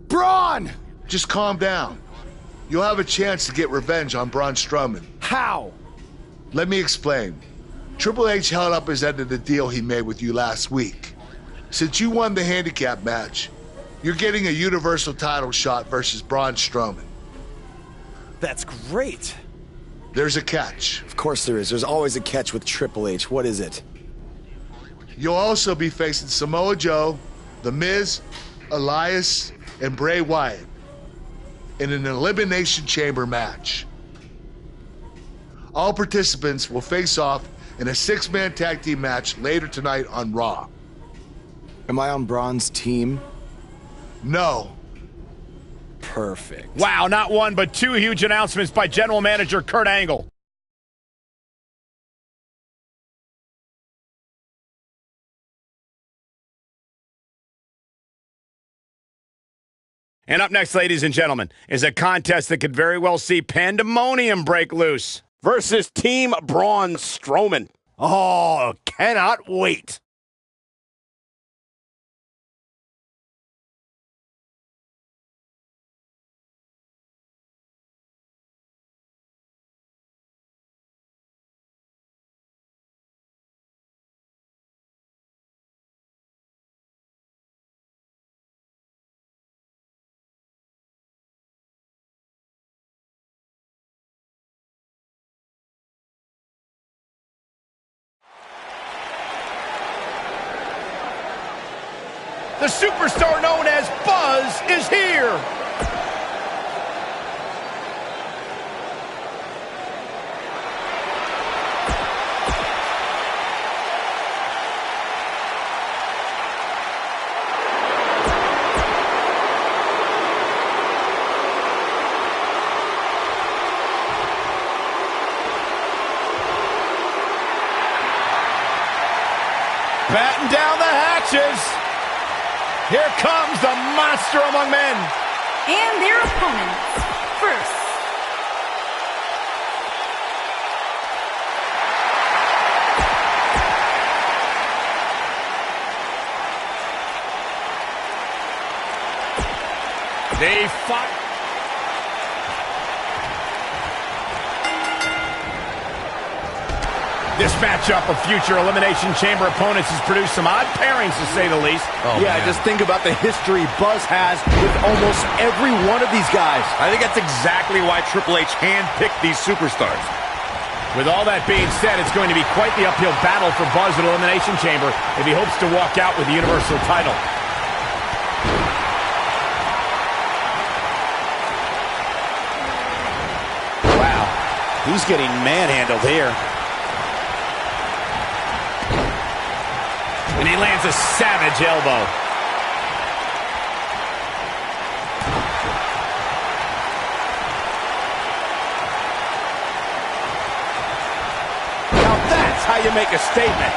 Braun! Just calm down. You'll have a chance to get revenge on Braun Strowman. How? Let me explain. Triple H held up his end of the deal he made with you last week. Since you won the handicap match, you're getting a Universal title shot versus Braun Strowman. That's great. There's a catch. Of course there is. There's always a catch with Triple H. What is it? You'll also be facing Samoa Joe, The Miz, Elias, and Bray Wyatt in an Elimination Chamber match. All participants will face off in a six-man tag team match later tonight on Raw. Am I on Braun's team? No. Perfect. Wow, not one, but two huge announcements by General Manager Kurt Angle. And up next, ladies and gentlemen, is a contest that could very well see pandemonium break loose. Versus Team Braun Strowman. Oh, cannot wait. The superstar known as Buzz is here. Batten down the hatches. Here comes the monster among men. And their opponents. First, they fought. This matchup of future Elimination Chamber opponents has produced some odd pairings, to say the least. Just think about the history Buzz has with almost every one of these guys. I think that's exactly why Triple H handpicked these superstars. With all that being said, it's going to be quite the uphill battle for Buzz at Elimination Chamber if he hopes to walk out with the Universal title. Wow, he's getting manhandled here. And he lands a savage elbow. Now that's how you make a statement.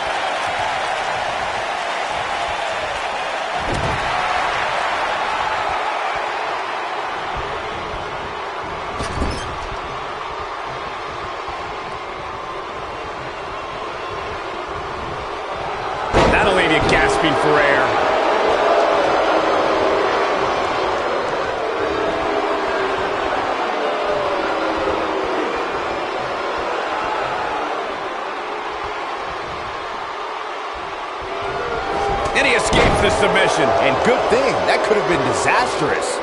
That'll leave you gasping for air. And he escapes the submission. And good thing. That could have been disastrous.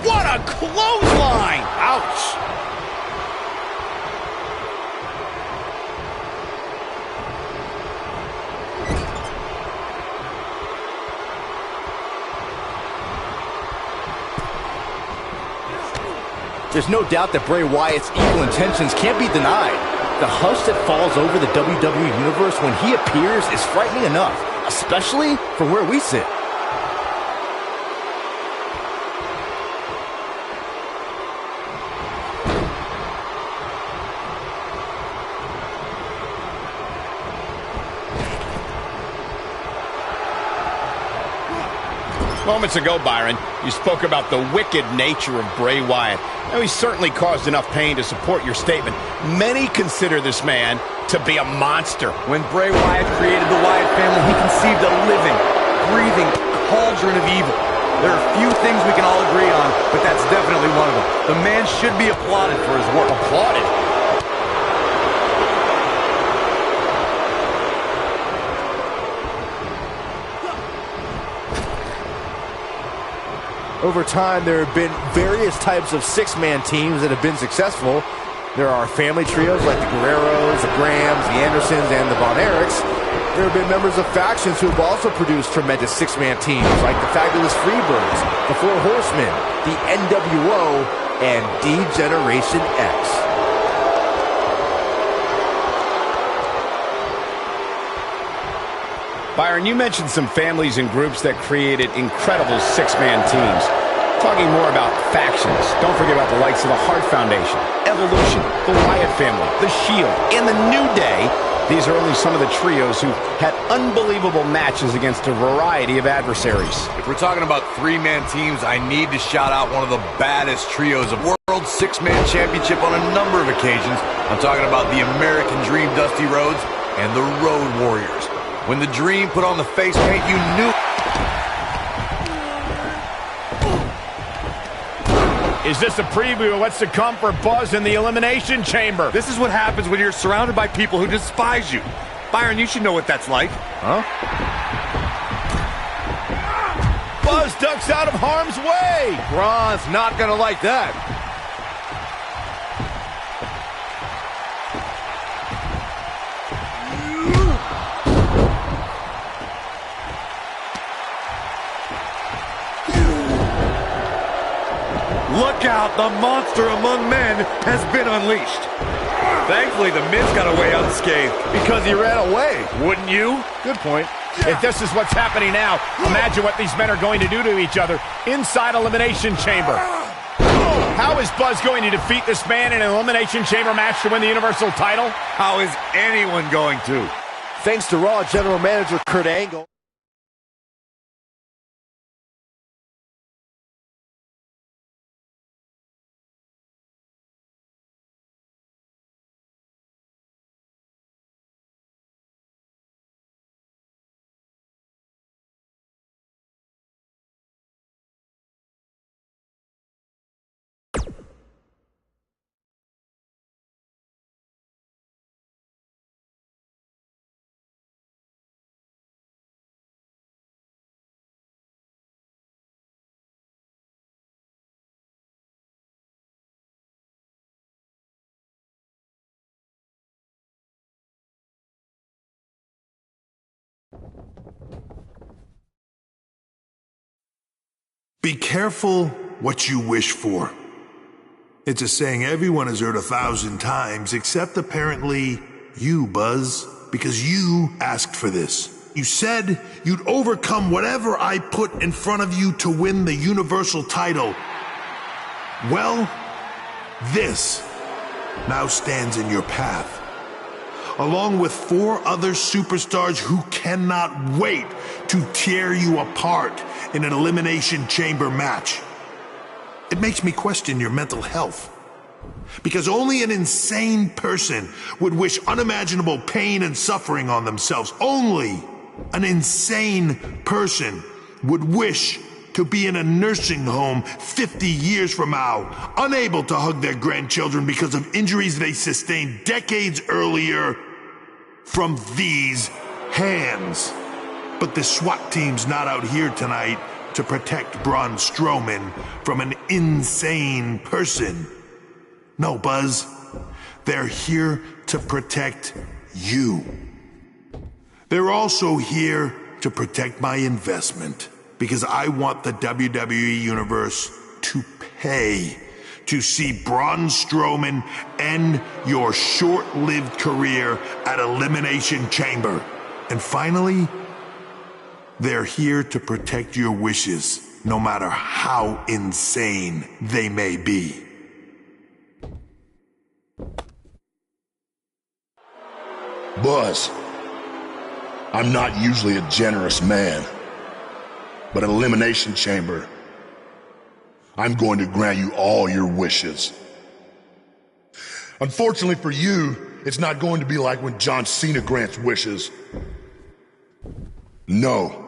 What a clothesline! Ouch! There's no doubt that Bray Wyatt's evil intentions can't be denied. The hush that falls over the WWE Universe when he appears is frightening enough, especially from where we sit. Moments ago, Byron, you spoke about the wicked nature of Bray Wyatt. Now, he's certainly caused enough pain to support your statement. Many consider this man to be a monster. When Bray Wyatt created the Wyatt family, he conceived a living, breathing cauldron of evil. There are few things we can all agree on, but that's definitely one of them. The man should be applauded for his work. Applauded? Over time, there have been various types of six-man teams that have been successful. There are family trios like the Guerreros, the Grahams, the Andersons, and the Von Erichs. There have been members of factions who have also produced tremendous six-man teams like the Fabulous Freebirds, the Four Horsemen, the NWO, and D-Generation X. Byron, you mentioned some families and groups that created incredible six-man teams. Talking more about factions, don't forget about the likes of the Hart Foundation, Evolution, the Wyatt family, the Shield, and the New Day. These are only some of the trios who had unbelievable matches against a variety of adversaries. If we're talking about three-man teams, I need to shout out one of the baddest trios of World Six-Man Championship on a number of occasions. I'm talking about the American Dream, Dusty Rhodes, and the Road Warriors. When the Dream put on the face paint, you knew... Is this a preview of what's to come for Buzz in the Elimination Chamber? This is what happens when you're surrounded by people who despise you. Byron, you should know what that's like. Huh? Buzz ducks out of harm's way. Braun's not gonna like that. Look out, the monster among men has been unleashed. Thankfully, the Miz got away unscathed. Because he ran away. Wouldn't you? Good point. If this is what's happening now, imagine what these men are going to do to each other inside Elimination Chamber. How is Buzz going to defeat this man in an Elimination Chamber match to win the Universal title? How is anyone going to? Thanks to Raw General Manager Kurt Angle. Be careful what you wish for. It's a saying everyone has heard 1,000 times, except apparently you, Buzz, because you asked for this. You said you'd overcome whatever I put in front of you to win the Universal title. Well, this now stands in your path, along with 4 other superstars who cannot wait to tear you apart in an Elimination Chamber match. It makes me question your mental health, because only an insane person would wish unimaginable pain and suffering on themselves. Only an insane person would wish to be in a nursing home 50 years from now, unable to hug their grandchildren because of injuries they sustained decades earlier from these hands. But the SWAT team's not out here tonight to protect Braun Strowman from an insane person. No, Buzz. They're here to protect you. They're also here to protect my investment, because I want the WWE Universe to pay to see Braun Strowman end your short-lived career at Elimination Chamber. And finally, they're here to protect your wishes, no matter how insane they may be. Buzz, I'm not usually a generous man, but at Elimination Chamber, I'm going to grant you all your wishes. Unfortunately for you, it's not going to be like when John Cena grants wishes. No.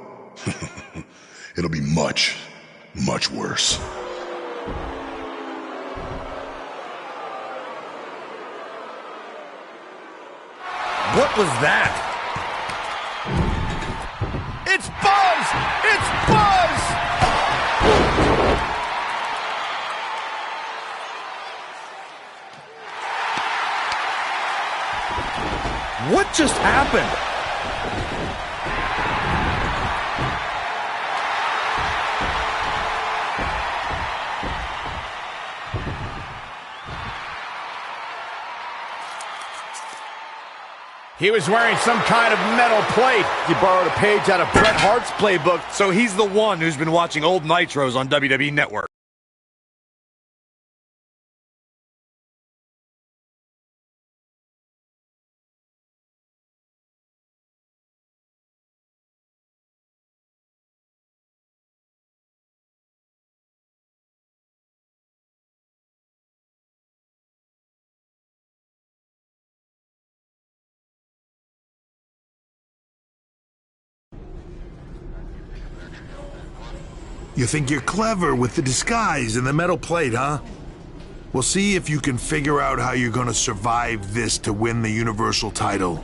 It'll be much, much worse. What was that? It's Buzz! It's Buzz! What just happened? He was wearing some kind of metal plate. He borrowed a page out of Bret Hart's playbook. So he's the one who's been watching old Nitros on WWE Network. You think you're clever with the disguise and the metal plate, huh? We'll see if you can figure out how you're gonna survive this to win the Universal title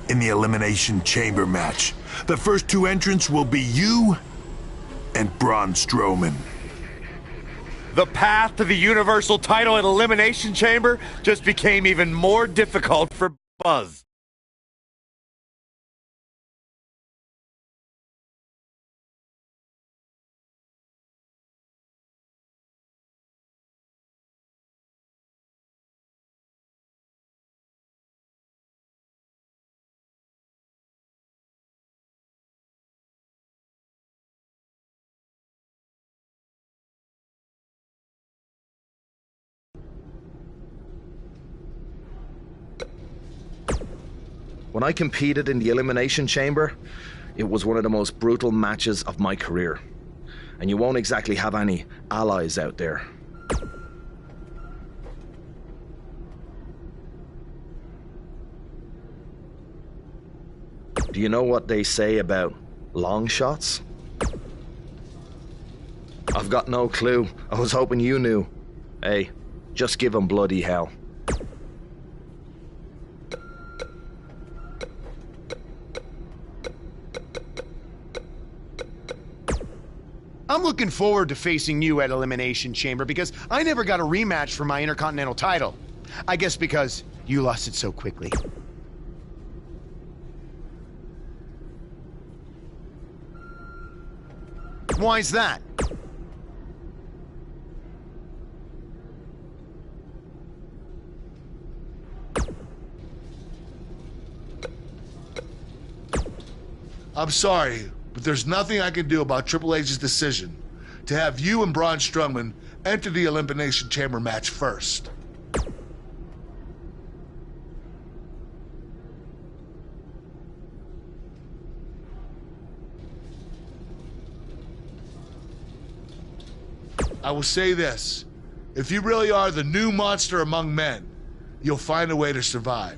in the Elimination Chamber match. The first two entrants will be you and Braun Strowman. The path to the Universal title at Elimination Chamber just became even more difficult for Buzz. When I competed in the Elimination Chamber, it was one of the most brutal matches of my career. And you won't exactly have any allies out there. Do you know what they say about long shots? I've got no clue. I was hoping you knew. Hey, just give 'em bloody hell. I'm looking forward to facing you at Elimination Chamber because I never got a rematch for my Intercontinental title. I guess because you lost it so quickly. Why's that? I'm sorry, but there's nothing I can do about Triple H's decision to have you and Braun Strowman enter the Elimination Chamber match first. I will say this, if you really are the new monster among men, you'll find a way to survive.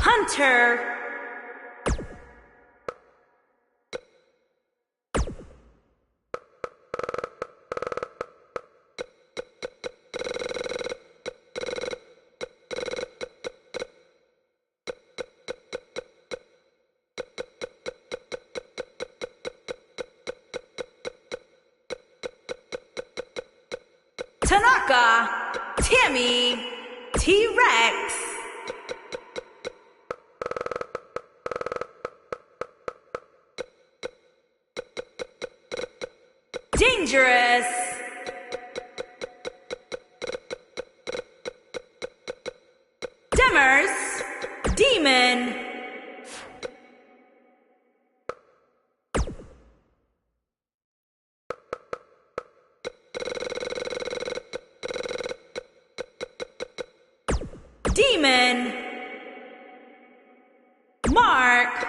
Hunter. Tanaka, Tammy, T-Rex. Dangerous. Demers, Demon. Demon. Mark.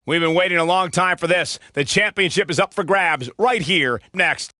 We've been waiting a long time for this. The championship is up for grabs right here, next.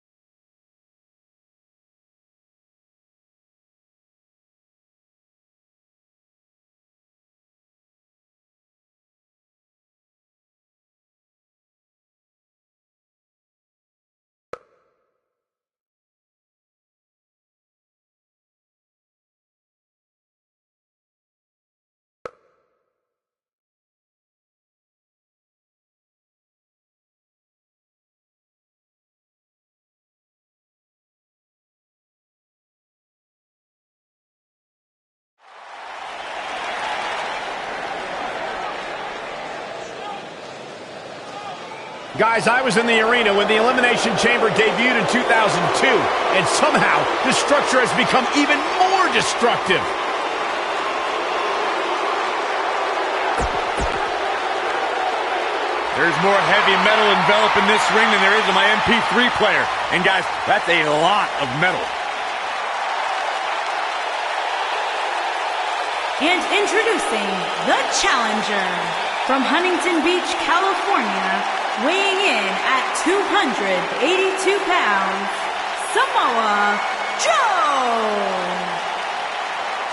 Guys, I was in the arena when the Elimination Chamber debuted in 2002, and somehow the structure has become even more destructive. There's more heavy metal enveloping this ring than there is in my MP3 player. And guys, that's a lot of metal. And introducing the challenger from Huntington Beach, California, weighing in at 282 pounds, Samoa Joe.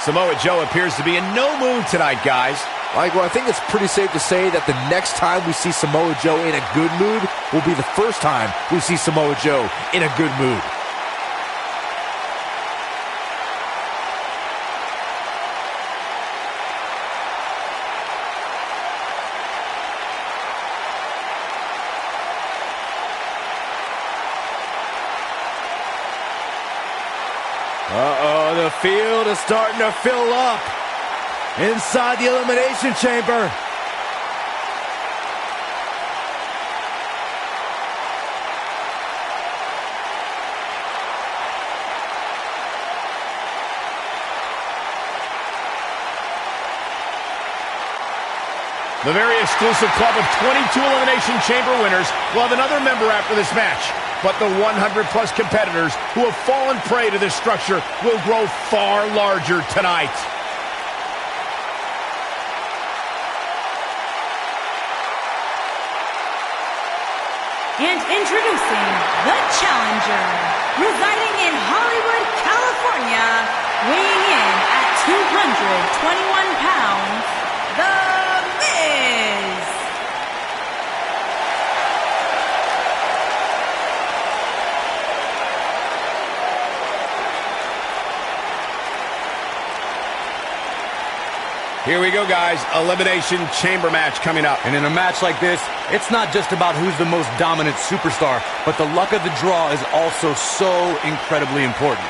Samoa Joe appears to be in no mood tonight, guys. Michael, I think it's pretty safe to say that the next time we see Samoa Joe in a good mood will be the first time we see Samoa Joe in a good mood. Uh-oh, the field is starting to fill up inside the Elimination Chamber. The very exclusive club of 22 Elimination Chamber winners will have another member after this match. But the 100-plus competitors who have fallen prey to this structure will grow far larger tonight. And introducing the challenger, residing in Hollywood, California, weighing in at 221 pounds, The Miz. Here we go, guys. Elimination Chamber match coming up. And in a match like this, it's not just about who's the most dominant superstar, but the luck of the draw is also so incredibly important.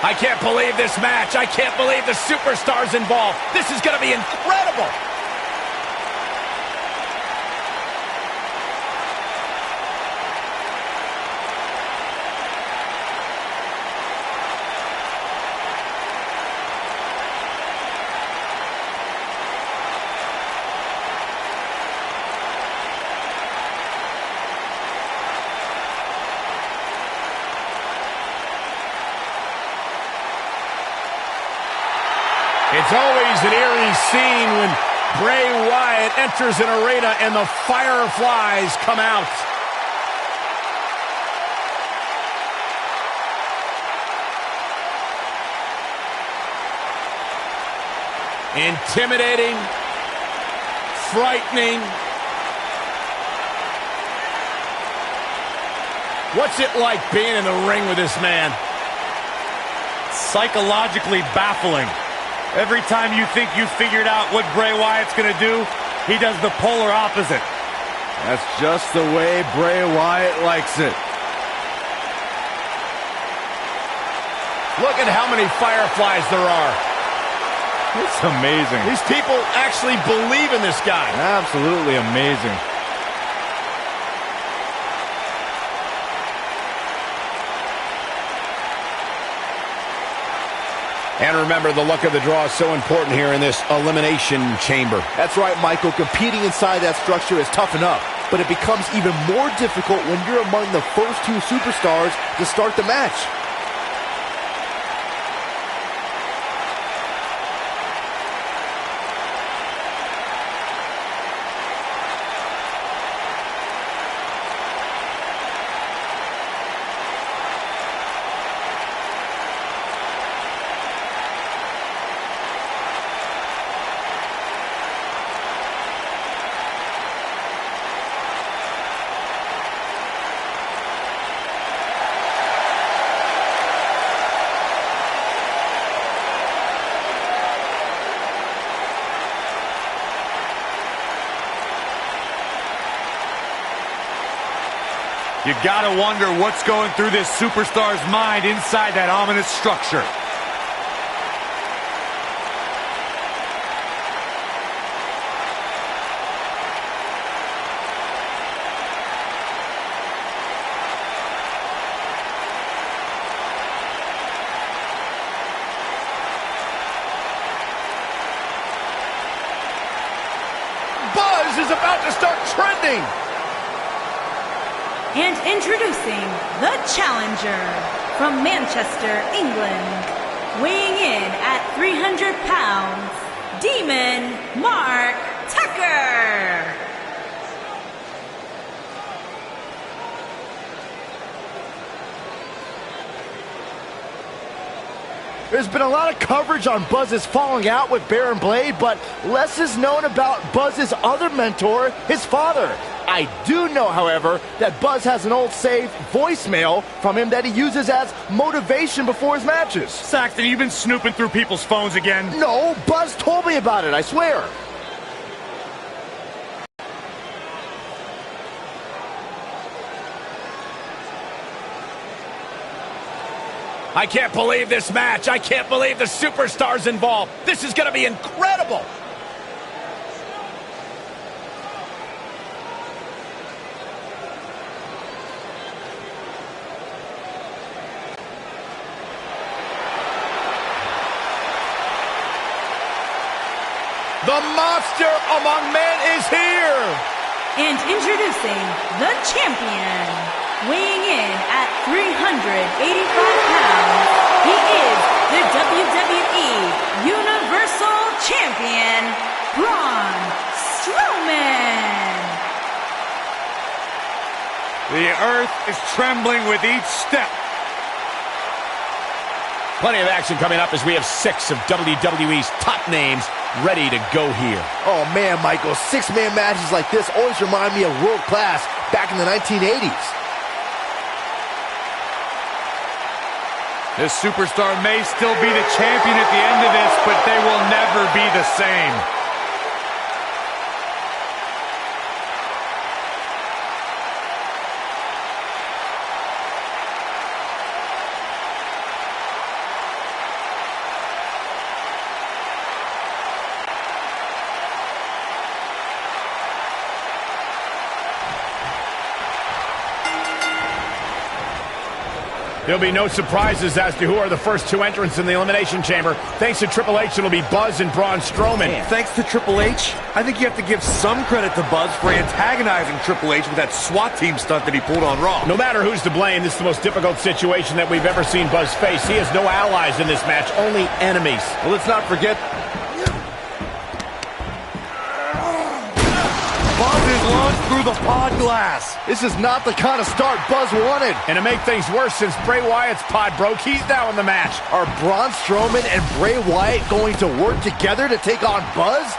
I can't believe this match. I can't believe the superstars involved. This is going to be incredible. It's always an eerie scene when Bray Wyatt enters an arena and the fireflies come out. Intimidating, frightening. What's it like being in the ring with this man? Psychologically baffling. Every time you think you figured out what Bray Wyatt's going to do, he does the polar opposite. That's just the way Bray Wyatt likes it. Look at how many fireflies there are. It's amazing. These people actually believe in this guy. Absolutely amazing. And remember, the luck of the draw is so important here in this Elimination Chamber. That's right, Michael. Competing inside that structure is tough enough, but it becomes even more difficult when you're among the first two superstars to start the match. You gotta wonder what's going through this superstar's mind inside that ominous structure. Buzz is about to start trending. And introducing the challenger from Manchester, England, weighing in at 300 pounds, Demon Mark Tucker. There's been a lot of coverage on Buzz's falling out with Baron Blade, but less is known about Buzz's other mentor, his father. I do know, however, that Buzz has an old saved voicemail from him that he uses as motivation before his matches. Saxton, you've been snooping through people's phones again? No, Buzz told me about it, I swear. I can't believe this match. I can't believe the superstars involved. This is going to be incredible. The monster among men is here. And introducing the champion, weighing in at 385 pounds, he is the WWE Universal Champion, Braun Strowman. The earth is trembling with each step. Plenty of action coming up as we have 6 of WWE's top names ready to go here. Oh man, Michael, 6-man matches like this always remind me of world class back in the 1980s. This superstar may still be the champion at the end of this, but they will never be the same. There'll be no surprises as to who are the first 2 entrants in the Elimination Chamber. Thanks to Triple H, it'll be Buzz and Braun Strowman. Thanks to Triple H, I think you have to give some credit to Buzz for antagonizing Triple H with that SWAT team stunt that he pulled on Raw. No matter who's to blame, this is the most difficult situation that we've ever seen Buzz face. He has no allies in this match, only enemies. Well, let's not forget Buzz is launched through the pod glass. this is not the kind of start Buzz wanted. And to make things worse, since Bray Wyatt's pod broke, he's now in the match. Are Braun Strowman and Bray Wyatt going to work together to take on Buzz?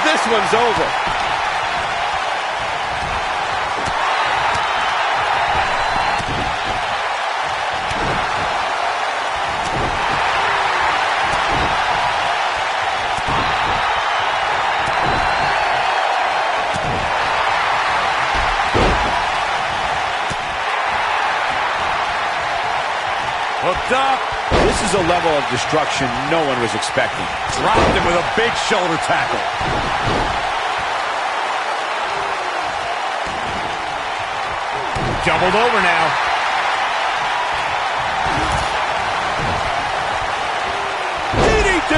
This one's over. Hooked up. This is a level of destruction no one was expecting. Dropped him with a big shoulder tackle. Doubled over now. DDT!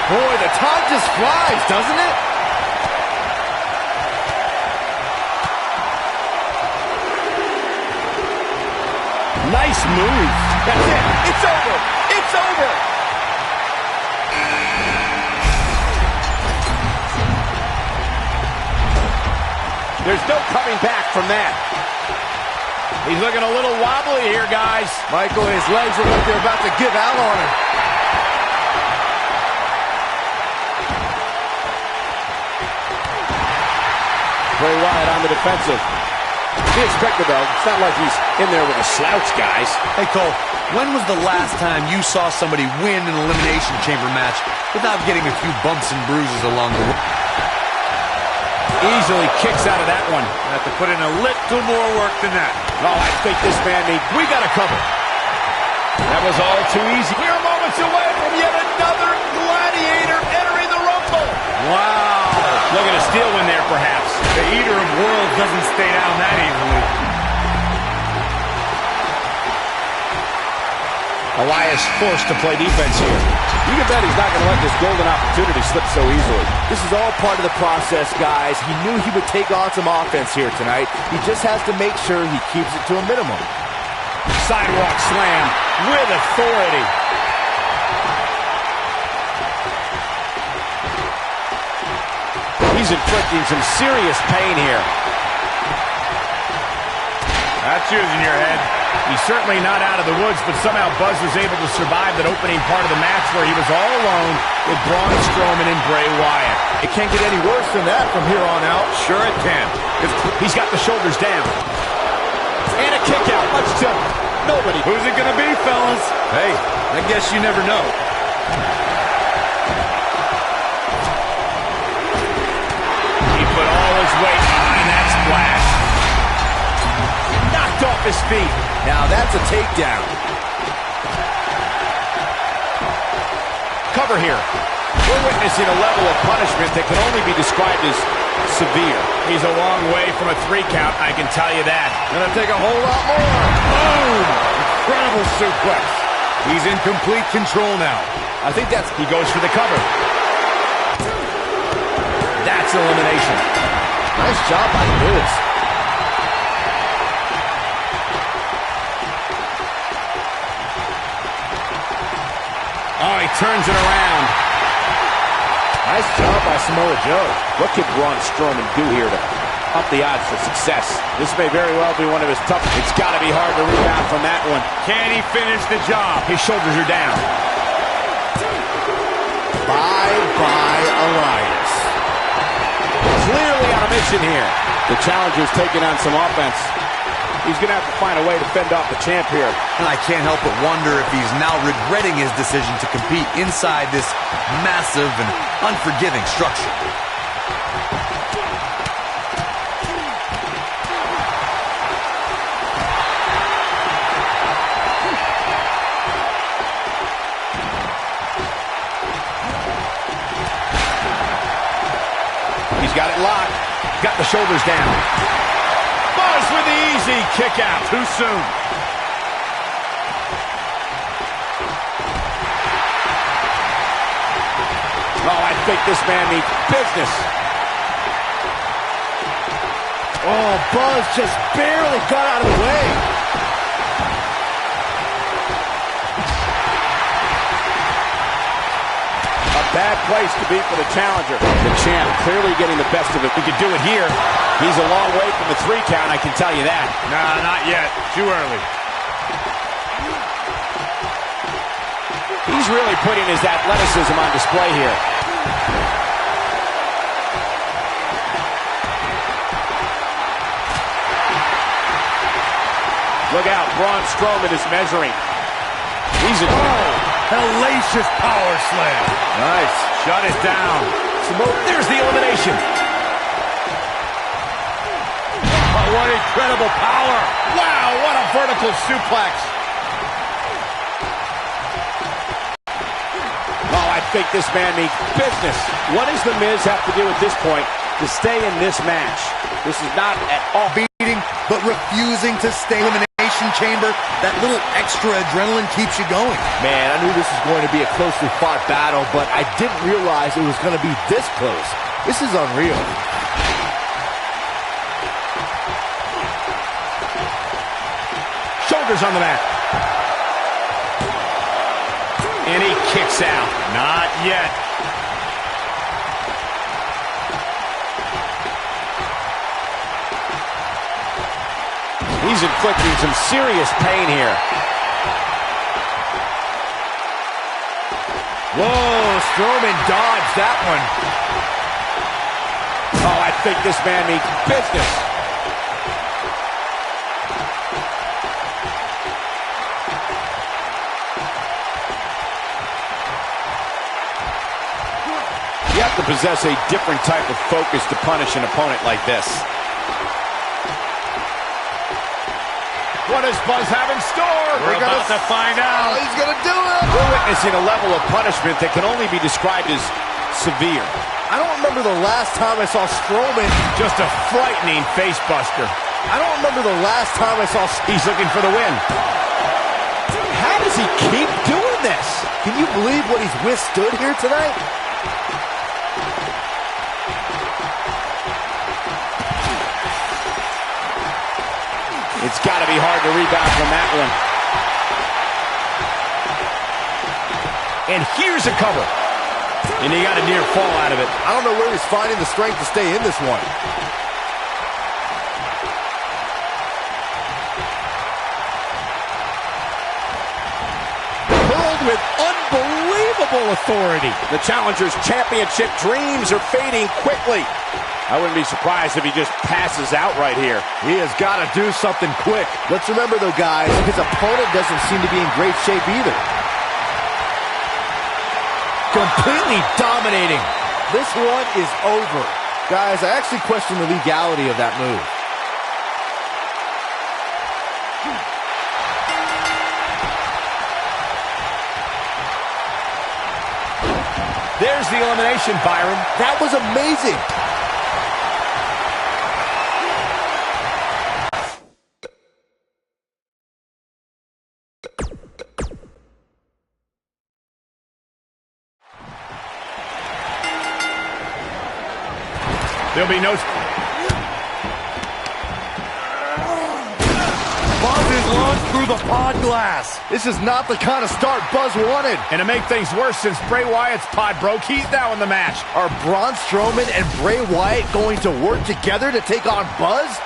Boy, the time just flies, doesn't it? Nice move. That's it. It's over. It's over. There's no coming back from that. He's looking a little wobbly here, guys. Michael, his legs look like they're about to give out on him. Bray Wyatt on the defensive. Be expected, though. It's not like he's in there with a slouch, guys. Hey, Cole, when was the last time you saw somebody win an Elimination Chamber match without getting a few bumps and bruises along the way? Easily kicks out of that one. Have to put in a little more work than that. Oh, I think this man needs... We got to cover. That was all too easy. We're moments away from yet another gladiator entering the Rumble. Wow. Looking to steal one there, perhaps. The Eater of Worlds doesn't stay down that easily. Elias forced to play defense here. You can bet he's not going to let this golden opportunity slip so easily. This is all part of the process, guys. He knew he would take on some offense here tonight. He just has to make sure he keeps it to a minimum. Sidewalk slam with authority. He's inflicting some serious pain here. That's using your head. He's certainly not out of the woods, but somehow Buzz was able to survive that opening part of the match where he was all alone with Braun Strowman and Bray Wyatt. It can't get any worse than that from here on out. Sure it can. He's got the shoulders down. And a kick out, much to nobody. Who's it going to be, fellas? Hey, I guess you never know. He put all his weight behind that splash. Knocked off his feet. Now that's a takedown. Cover here. We're witnessing a level of punishment that can only be described as severe. He's a long way from a 3 count, I can tell you that. Gonna take a whole lot more. Boom! Incredible suplex. He's in complete control now. I think he goes for the cover. That's elimination. Nice job by Miz. Oh, he turns it around. Nice job by Samoa Joe. What can Braun Strowman do here to up the odds for success? This may very well be one of his toughest. It's got to be hard to rebound from that one. Can he finish the job? His shoulders are down. Bye-bye, Alliance. Clearly on a mission here. The challenger's taking on some offense. He's going to have to find a way to fend off the champ here. And I can't help but wonder if he's now regretting his decision to compete inside this massive and unforgiving structure. He's got it locked. Got the shoulders down. Buzz with the easy kick out. Too soon. Oh, I think this man needs business. Oh, Buzz just barely got out of the way. A bad place to be for the challenger. The champ clearly getting the best of it. He could do it here. He's a long way from the 3 count, I can tell you that. Nah, not yet. Too early. He's really putting his athleticism on display here. Look out, Braun Strowman is measuring. He's a... Hellacious power slam. Nice. Shut it down. There's the elimination. Oh, what incredible power. Wow, what a vertical suplex. Oh, I think this man needs business. What does The Miz have to do at this point to stay in this match? This is not at all beating, but refusing to stay in Elimination Chamber. That little extra adrenaline keeps you going. Man, I knew this was going to be a closely fought battle, but I didn't realize it was going to be this close. This is unreal. Shoulders on the mat. And he kicks out. Not yet. He's inflicting some serious pain here. Whoa, Strowman dodged that one. Oh, I think this man means business. You have to possess a different type of focus to punish an opponent like this. What does Buzz have in store? We're about to find out. Oh, he's gonna do it! We're witnessing a level of punishment that can only be described as severe. I don't remember the last time I saw Strowman. Just a frightening face buster. I don't remember the last time I saw... He's looking for the win. How does he keep doing this? Can you believe what he's withstood here tonight? It's got to be hard to rebound from that one. And here's a cover. And he got a near fall out of it. I don't know where he's finding the strength to stay in this one. Hurled with unbelievable authority. The challenger's championship dreams are fading quickly. I wouldn't be surprised if he just passes out right here. He has got to do something quick. Let's remember, though, guys, his opponent doesn't seem to be in great shape either. Completely dominating. This one is over. Guys, I actually question the legality of that move. There's the elimination, Byron. That was amazing. There'll be no... Buzz is launched through the pod glass. This is not the kind of start Buzz wanted. And to make things worse, since Bray Wyatt's pod broke, he's now in the match. Are Braun Strowman and Bray Wyatt going to work together to take on Buzz?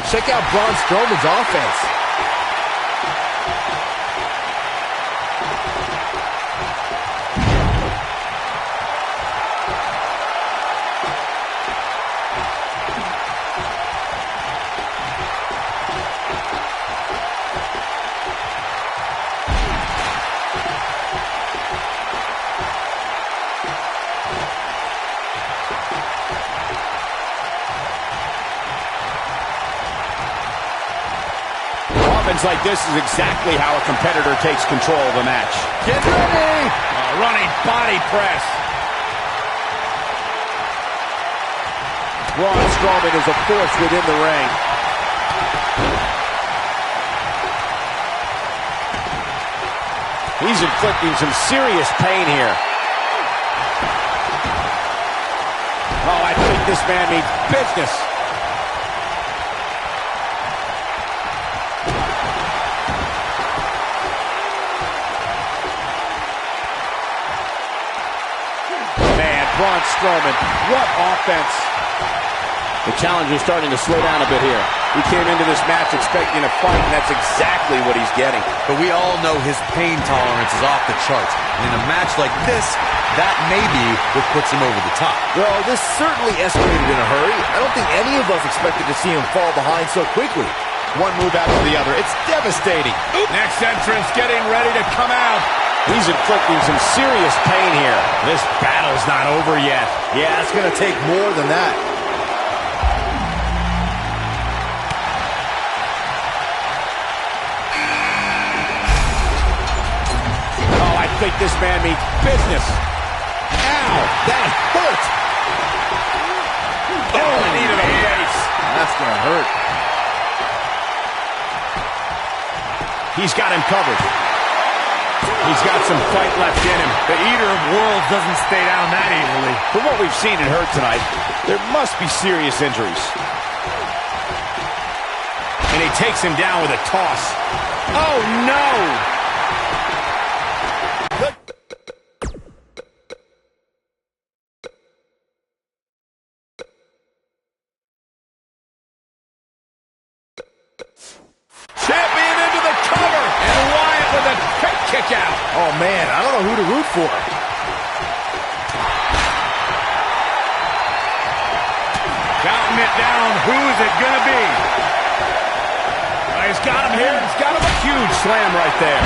Check out Braun Strowman's offense. Like this is exactly how a competitor takes control of a match. Get ready! Running body press. Braun Strowman is a force within the ring. He's inflicting some serious pain here. Oh, I think this man means business. Braun Strowman, what offense. The challenger's starting to slow down a bit here. He came into this match expecting a fight, and that's exactly what he's getting. But we all know his pain tolerance is off the charts. And in a match like this, that may be what puts him over the top. Well, this certainly escalated in a hurry. I don't think any of us expected to see him fall behind so quickly. One move after the other. It's devastating. Next entrance getting ready to come out. He's inflicting some serious pain here. This battle's not over yet. Yeah, it's going to take more than that. Oh, I think this man means business. Ow, that hurt. Oh, knee to the face. That's going to hurt. He's got him covered. He's got some fight left in him. The Eater of Worlds doesn't stay down that easily. From what we've seen and heard tonight, there must be serious injuries. And he takes him down with a toss. Oh, no! kick out. Oh, man, I don't know who to root for. Counting it down. Who is it going to be? He's got him here. He's got him a huge slam right there.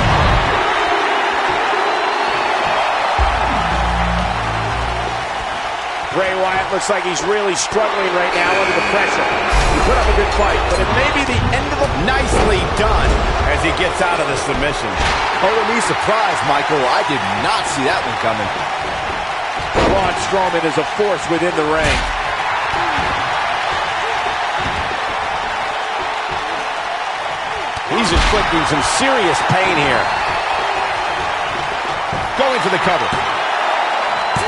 Bray Wyatt looks like he's really struggling right now under the pressure. He put up a good fight, but it may be the end of the... Nicely done as he gets out of the submission. Oh, to me, surprise, Michael. I did not see that one coming. Braun Strowman is a force within the ring. He's inflicting some serious pain here. Going for the cover.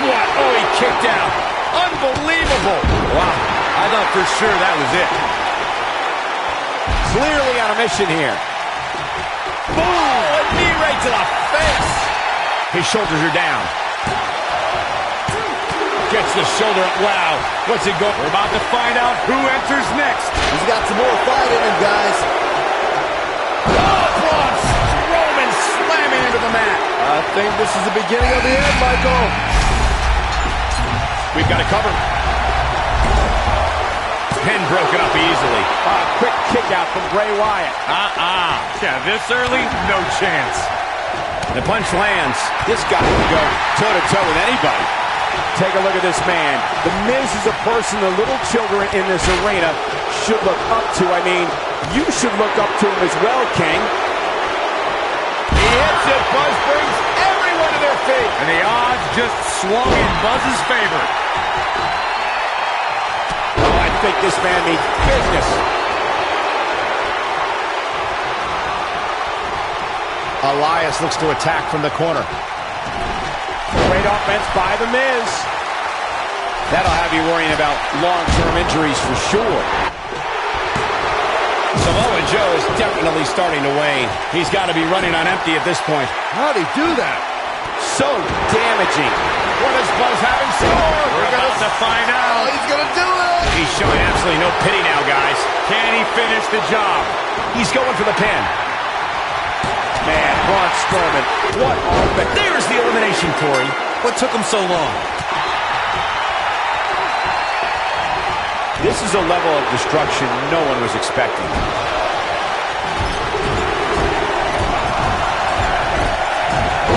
What? Oh, he kicked out. Unbelievable. Wow. I thought for sure that was it. Clearly on a mission here. Boom! A knee right to the face. His shoulders are down. Gets the shoulder up. Wow. What's it go? We're about to find out who enters next. He's got some more fight in him, guys. Oh, Braun Strowman slamming into the mat. I think this is the beginning of the end, Michael. We've got a cover. Pin broken up easily. Quick kick out from Bray Wyatt. Yeah, this early, no chance. The punch lands. This guy can go toe-to-toe with anybody. Take a look at this man. The Miz is a person the little children in this arena should look up to. I mean, you should look up to him as well, King. He hits it. Buzz brings everyone to their feet. And the odds just swung in Buzz's favor. Oh, I think this man means business. Elias looks to attack from the corner. Great offense by The Miz. That'll have you worrying about long-term injuries for sure. Samoa Joe is definitely starting to wane. He's got to be running on empty at this point. How'd he do that? So damaging. What does Buzz have in store? We're about to find out. Oh, he's gonna do it! He's showing absolutely no pity now, guys. Can he finish the job? He's going for the pin. Man, Braun Strowman, what offense. There's the elimination, Corey. What took him so long? This is a level of destruction no one was expecting.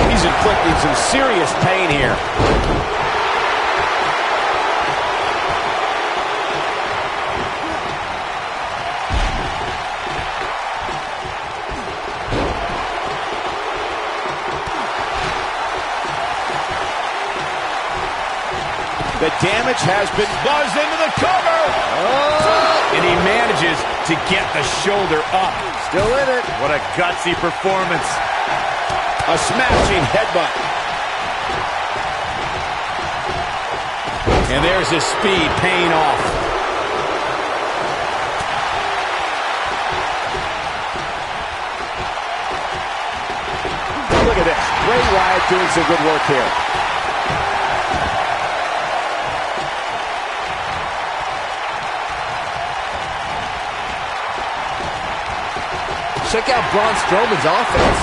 He's inflicting some serious pain here. The damage has been Buzzed into the cover. And he manages to get the shoulder up. Still in it. What a gutsy performance. a smashing headbutt. And there's his speed paying off. Look at this. Bray Wyatt doing some good work here. Check out Braun Strowman's offense.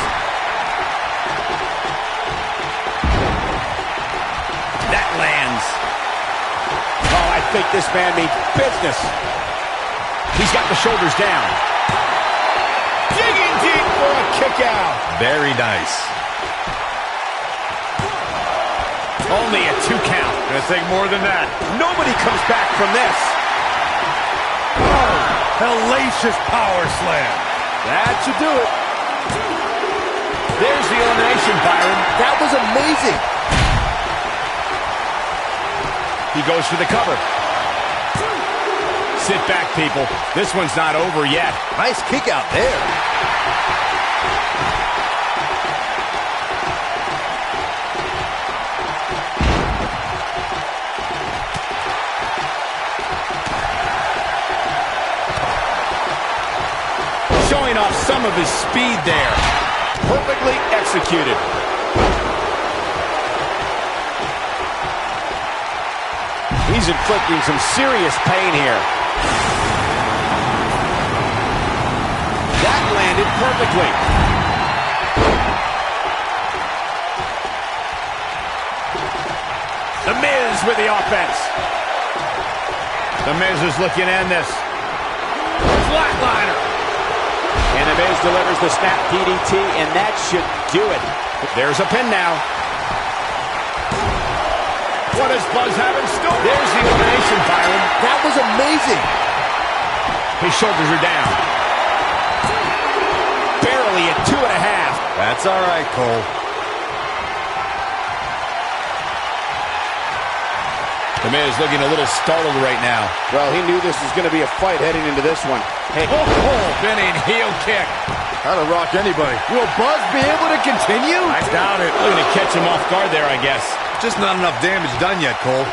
That lands. Oh, I think this man means business. He's got the shoulders down. Digging deep for a kick out. Very nice. Only a 2 count. Gonna take more than that. Nobody comes back from this. Oh, hellacious power slam. That should do it. There's the elimination, Byron. That was amazing. He goes for the cover. Sit back, people. This one's not over yet. Nice kick out there. Showing off some of his speed there. Perfectly executed. He's inflicting some serious pain here. That landed perfectly. with the offense. The Miz is looking to end this. Flatliner. And The Miz delivers the snap DDT, and that should do it. There's a pin now. What does Buzz have in store? There's the elimination, Byron. That was amazing. His shoulders are down. Barely at 2.5. That's all right, Cole. The Miz looking a little startled right now. Well, he knew this was going to be a fight heading into this one. Hey, Spinning heel kick. That'll rock anybody. Will Buzz be able to continue? I doubt it. Looking to catch him off guard there, I guess. Just not enough damage done yet, Cole.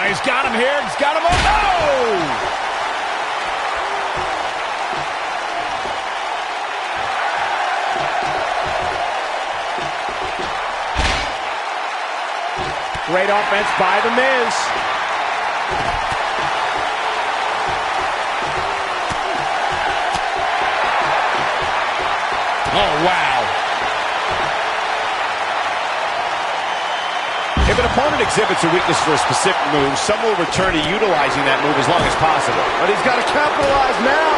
He's got him here. He's got him. Oh! Great offense by The Miz. Oh, wow. If an opponent exhibits a weakness for a specific move, some will return to utilizing that move as long as possible. But he's got to capitalize now.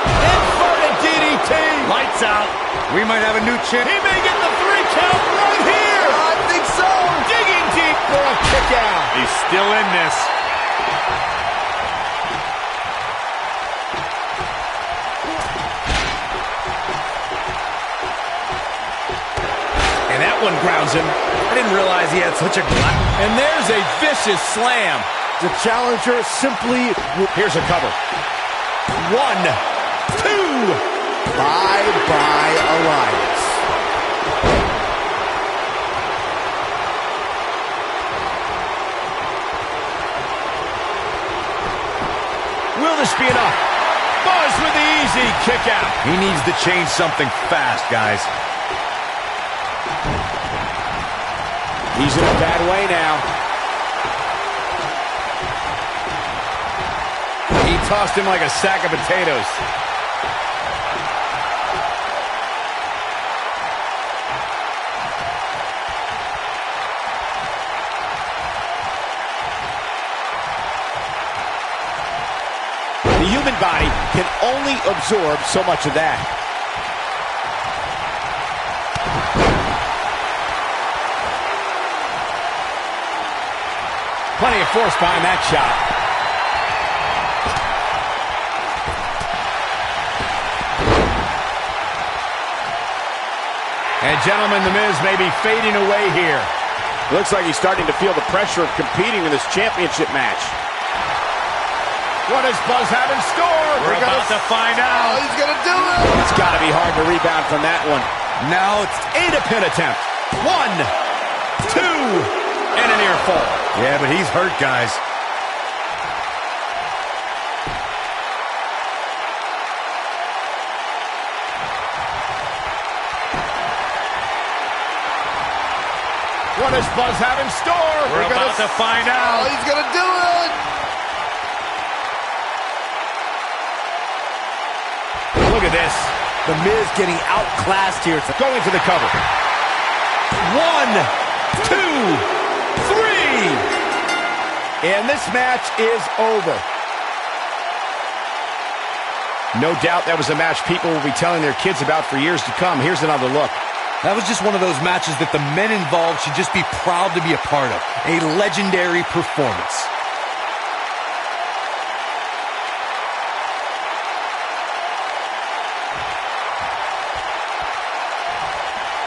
Inverted DDT. Lights out. We might have a new champ. He may get the 3 count right here. I think so. Digging deep for a kick out. He's still in this. And that one grounds him. I didn't realize he had such a glut. And there's a vicious slam. The challenger simply... Here's a cover. 1, 2. Bye-bye, Alliance. Will this be enough? Buzz with the easy kick out. He needs to change something fast, guys. He's in a bad way now. He tossed him like a sack of potatoes. The human body can only absorb so much of that. Plenty of force behind that shot. And gentlemen, The Miz may be fading away here. Looks like he's starting to feel the pressure of competing in this championship match. What does Buzz have in store? We're about to find out. He's going to do it. It's got to be hard to rebound from that one. Now it's a pin attempt. 1, 2, and a near fall. Yeah, but he's hurt, guys. What does Buzz have in store? We're about to find out. He's going to do it. Look at this. The Miz getting outclassed here. Going for the cover. 1, 2, 3. And this match is over. No doubt that was a match people will be telling their kids about for years to come. Here's another look. That was just one of those matches that the men involved should just be proud to be a part of. A legendary performance.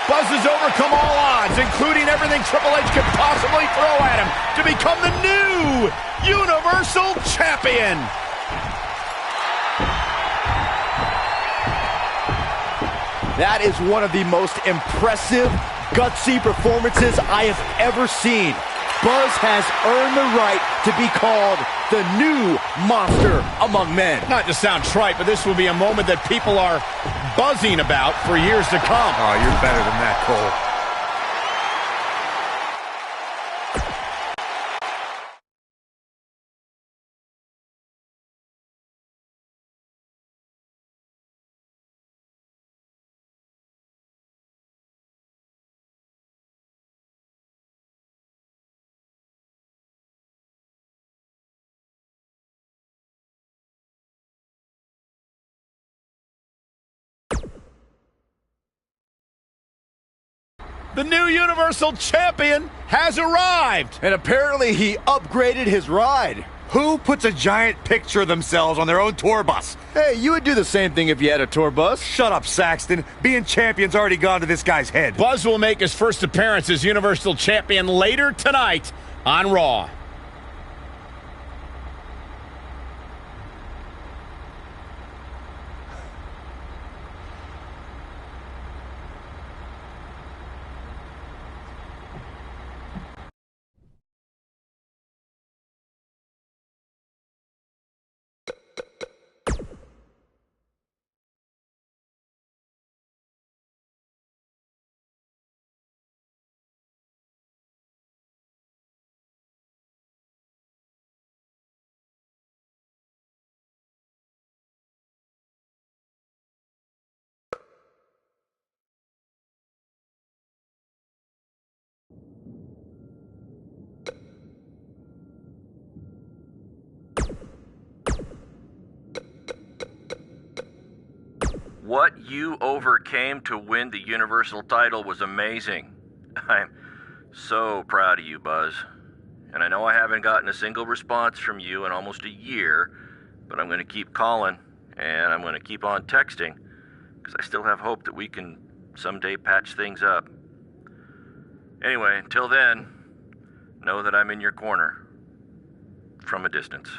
Buzz has overcome all odds, including everything Triple H could possibly throw at him, to become the new Universal Champion. That is one of the most impressive, gutsy performances I have ever seen. Buzz has earned the right to be called the new monster among men. Not to sound trite, but this will be a moment that people are buzzing about for years to come. Oh, you're better than that, Cole. The new Universal Champion has arrived. And apparently he upgraded his ride. Who puts a giant picture of themselves on their own tour bus? Hey, you would do the same thing if you had a tour bus. Shut up, Saxton. Being champion's already gone to this guy's head. Buzz will make his first appearance as Universal Champion later tonight on Raw. What you overcame to win the Universal title was amazing. I'm so proud of you, Buzz. And I know I haven't gotten a single response from you in almost a year, but I'm going to keep calling, and I'm going to keep on texting, because I still have hope that we can someday patch things up. Anyway, until then, know that I'm in your corner. From a distance.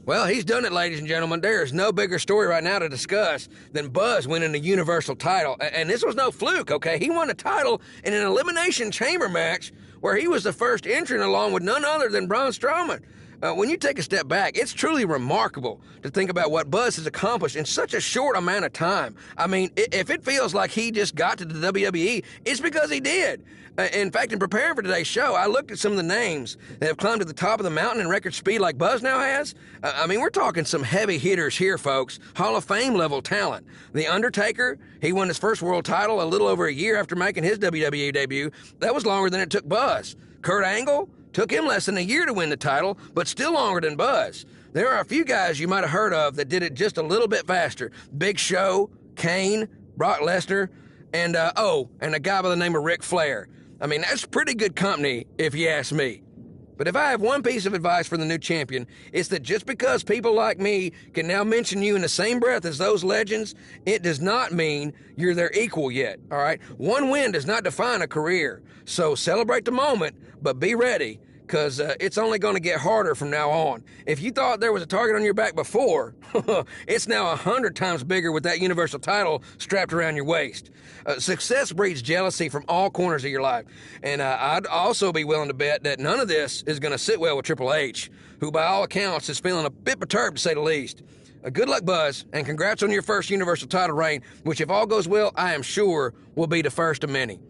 Well, he's done it, ladies and gentlemen. There is no bigger story right now to discuss than Buzz winning the Universal title. And this was no fluke, okay? He won a title in an Elimination Chamber match where he was the first entrant along with none other than Braun Strowman. When you take a step back, it's truly remarkable to think about what Buzz has accomplished in such a short amount of time. I mean, if it feels like he just got to the WWE, it's because he did. In fact, in preparing for today's show, I looked at some of the names that have climbed to the top of the mountain in record speed like Buzz now has. I mean, we're talking some heavy hitters here, folks. Hall of Fame level talent. The Undertaker, he won his first world title a little over a year after making his WWE debut. That was longer than it took Buzz. Kurt Angle, took him less than a year to win the title, but still longer than Buzz. There are a few guys you might have heard of that did it just a little bit faster. Big Show, Kane, Brock Lesnar, and a guy by the name of Ric Flair. I mean, that's pretty good company, if you ask me. But if I have one piece of advice for the new champion, it's that just because people like me can now mention you in the same breath as those legends, it does not mean you're their equal yet, all right? One win does not define a career. So celebrate the moment, but be ready, because it's only going to get harder from now on. If you thought there was a target on your back before, it's now 100 times bigger with that Universal title strapped around your waist. Success breeds jealousy from all corners of your life. And I'd also be willing to bet that none of this is going to sit well with Triple H, who by all accounts is feeling a bit perturbed, to say the least. Good luck, Buzz, and congrats on your first Universal title reign, which, if all goes well, I am sure will be the first of many.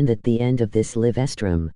stand at the end of this Live Estrum.